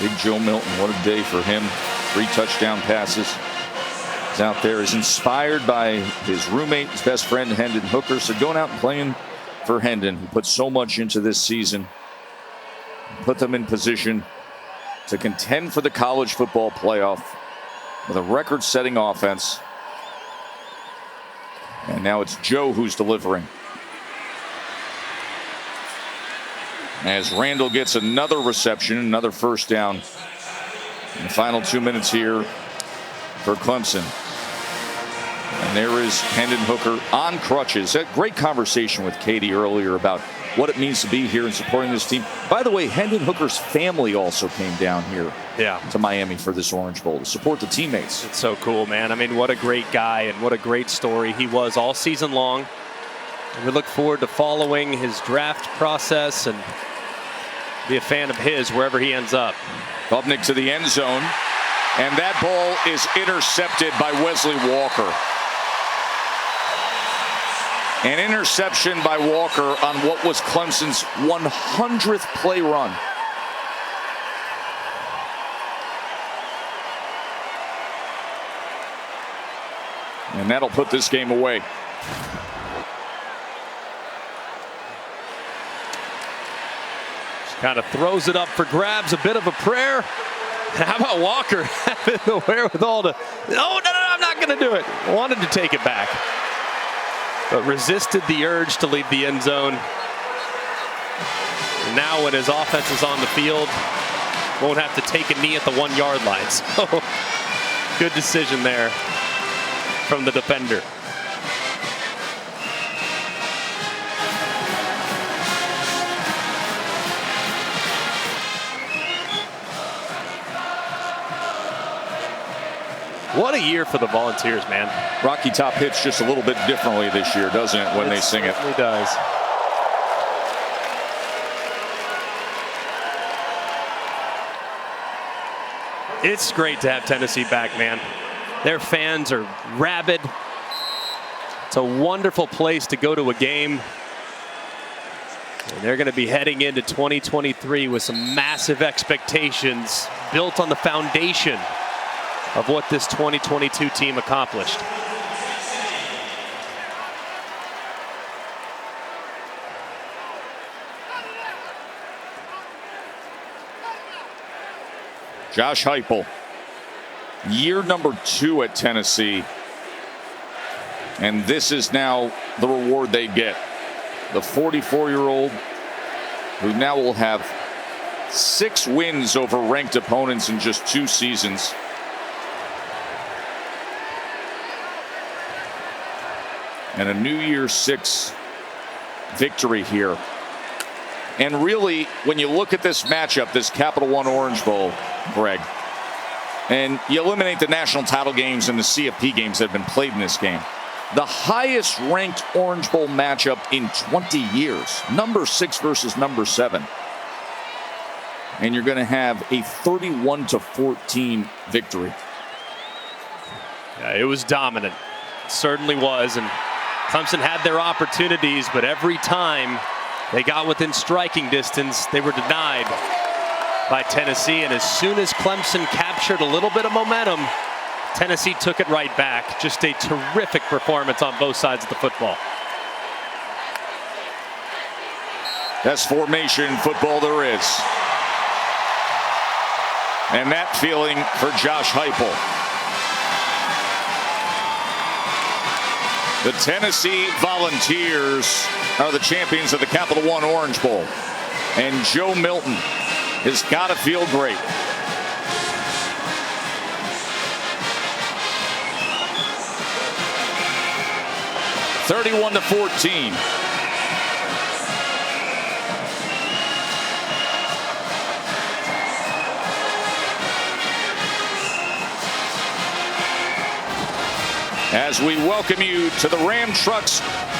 Big Joe Milton, what a day for him. 3 touchdown passes. He's out there. He's inspired by his roommate, his best friend, Hendon Hooker. So going out and playing for Hendon, who put so much into this season, put them in position to contend for the college football playoff with a record-setting offense. And now it's Joe who's delivering. As Randall gets another reception, another first down in the final 2 minutes here for Clemson. And there is Hendon Hooker on crutches. A great conversation with Katie earlier about what it means to be here and supporting this team. By the way, Hendon Hooker's family also came down here to Miami for this Orange Bowl to support the teammates. It's so cool, man. I mean, what a great guy and what a great story he was all season long. And we look forward to following his draft process and Be a fan of his wherever he ends up. Bubnick to the end zone. And that ball is intercepted by Wesley Walker. An interception by Walker on what was Clemson's 100th play run. And that'll put this game away. Just kind of throws it up for grabs, a bit of a prayer. How about Walker having the wherewithal to, no, I'm not going to do it. Wanted to take it back, but resisted the urge to leave the end zone. And now when his offense is on the field, won't have to take a knee at the 1 yard line. So good decision there from the defender. What a year for the Volunteers, man. Rocky Top hits just a little bit differently this year, doesn't it, when they sing it? It does. It's great to have Tennessee back, man. Their fans are rabid. It's a wonderful place to go to a game. And they're going to be heading into 2023 with some massive expectations built on the foundation of what this 2022 team accomplished. Josh Heupel, year number 2 at Tennessee. And this is now the reward they get. The 44-year-old who now will have 6 wins over ranked opponents in just 2 seasons. And a New Year's 6 victory here. And really, when you look at this matchup, this Capital One Orange Bowl, Greg, and you eliminate the national title games and the CFP games that have been played in this game, the highest ranked Orange Bowl matchup in 20 years. Number 6 versus number 7. And you're going to have a 31-14 victory. Yeah, it was dominant. It certainly was. And Clemson had their opportunities, but every time they got within striking distance, they were denied by Tennessee. And as soon as Clemson captured a little bit of momentum, Tennessee took it right back. Just a terrific performance on both sides of the football. Best formation football there is. And that feeling for Josh Heupel. The Tennessee Volunteers are the champions of the Capital One Orange Bowl. And Joe Milton has got to feel great. (31-14). As we welcome you to the Ram Trucks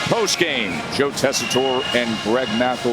postgame, Joe Tessitore and Greg McElroy.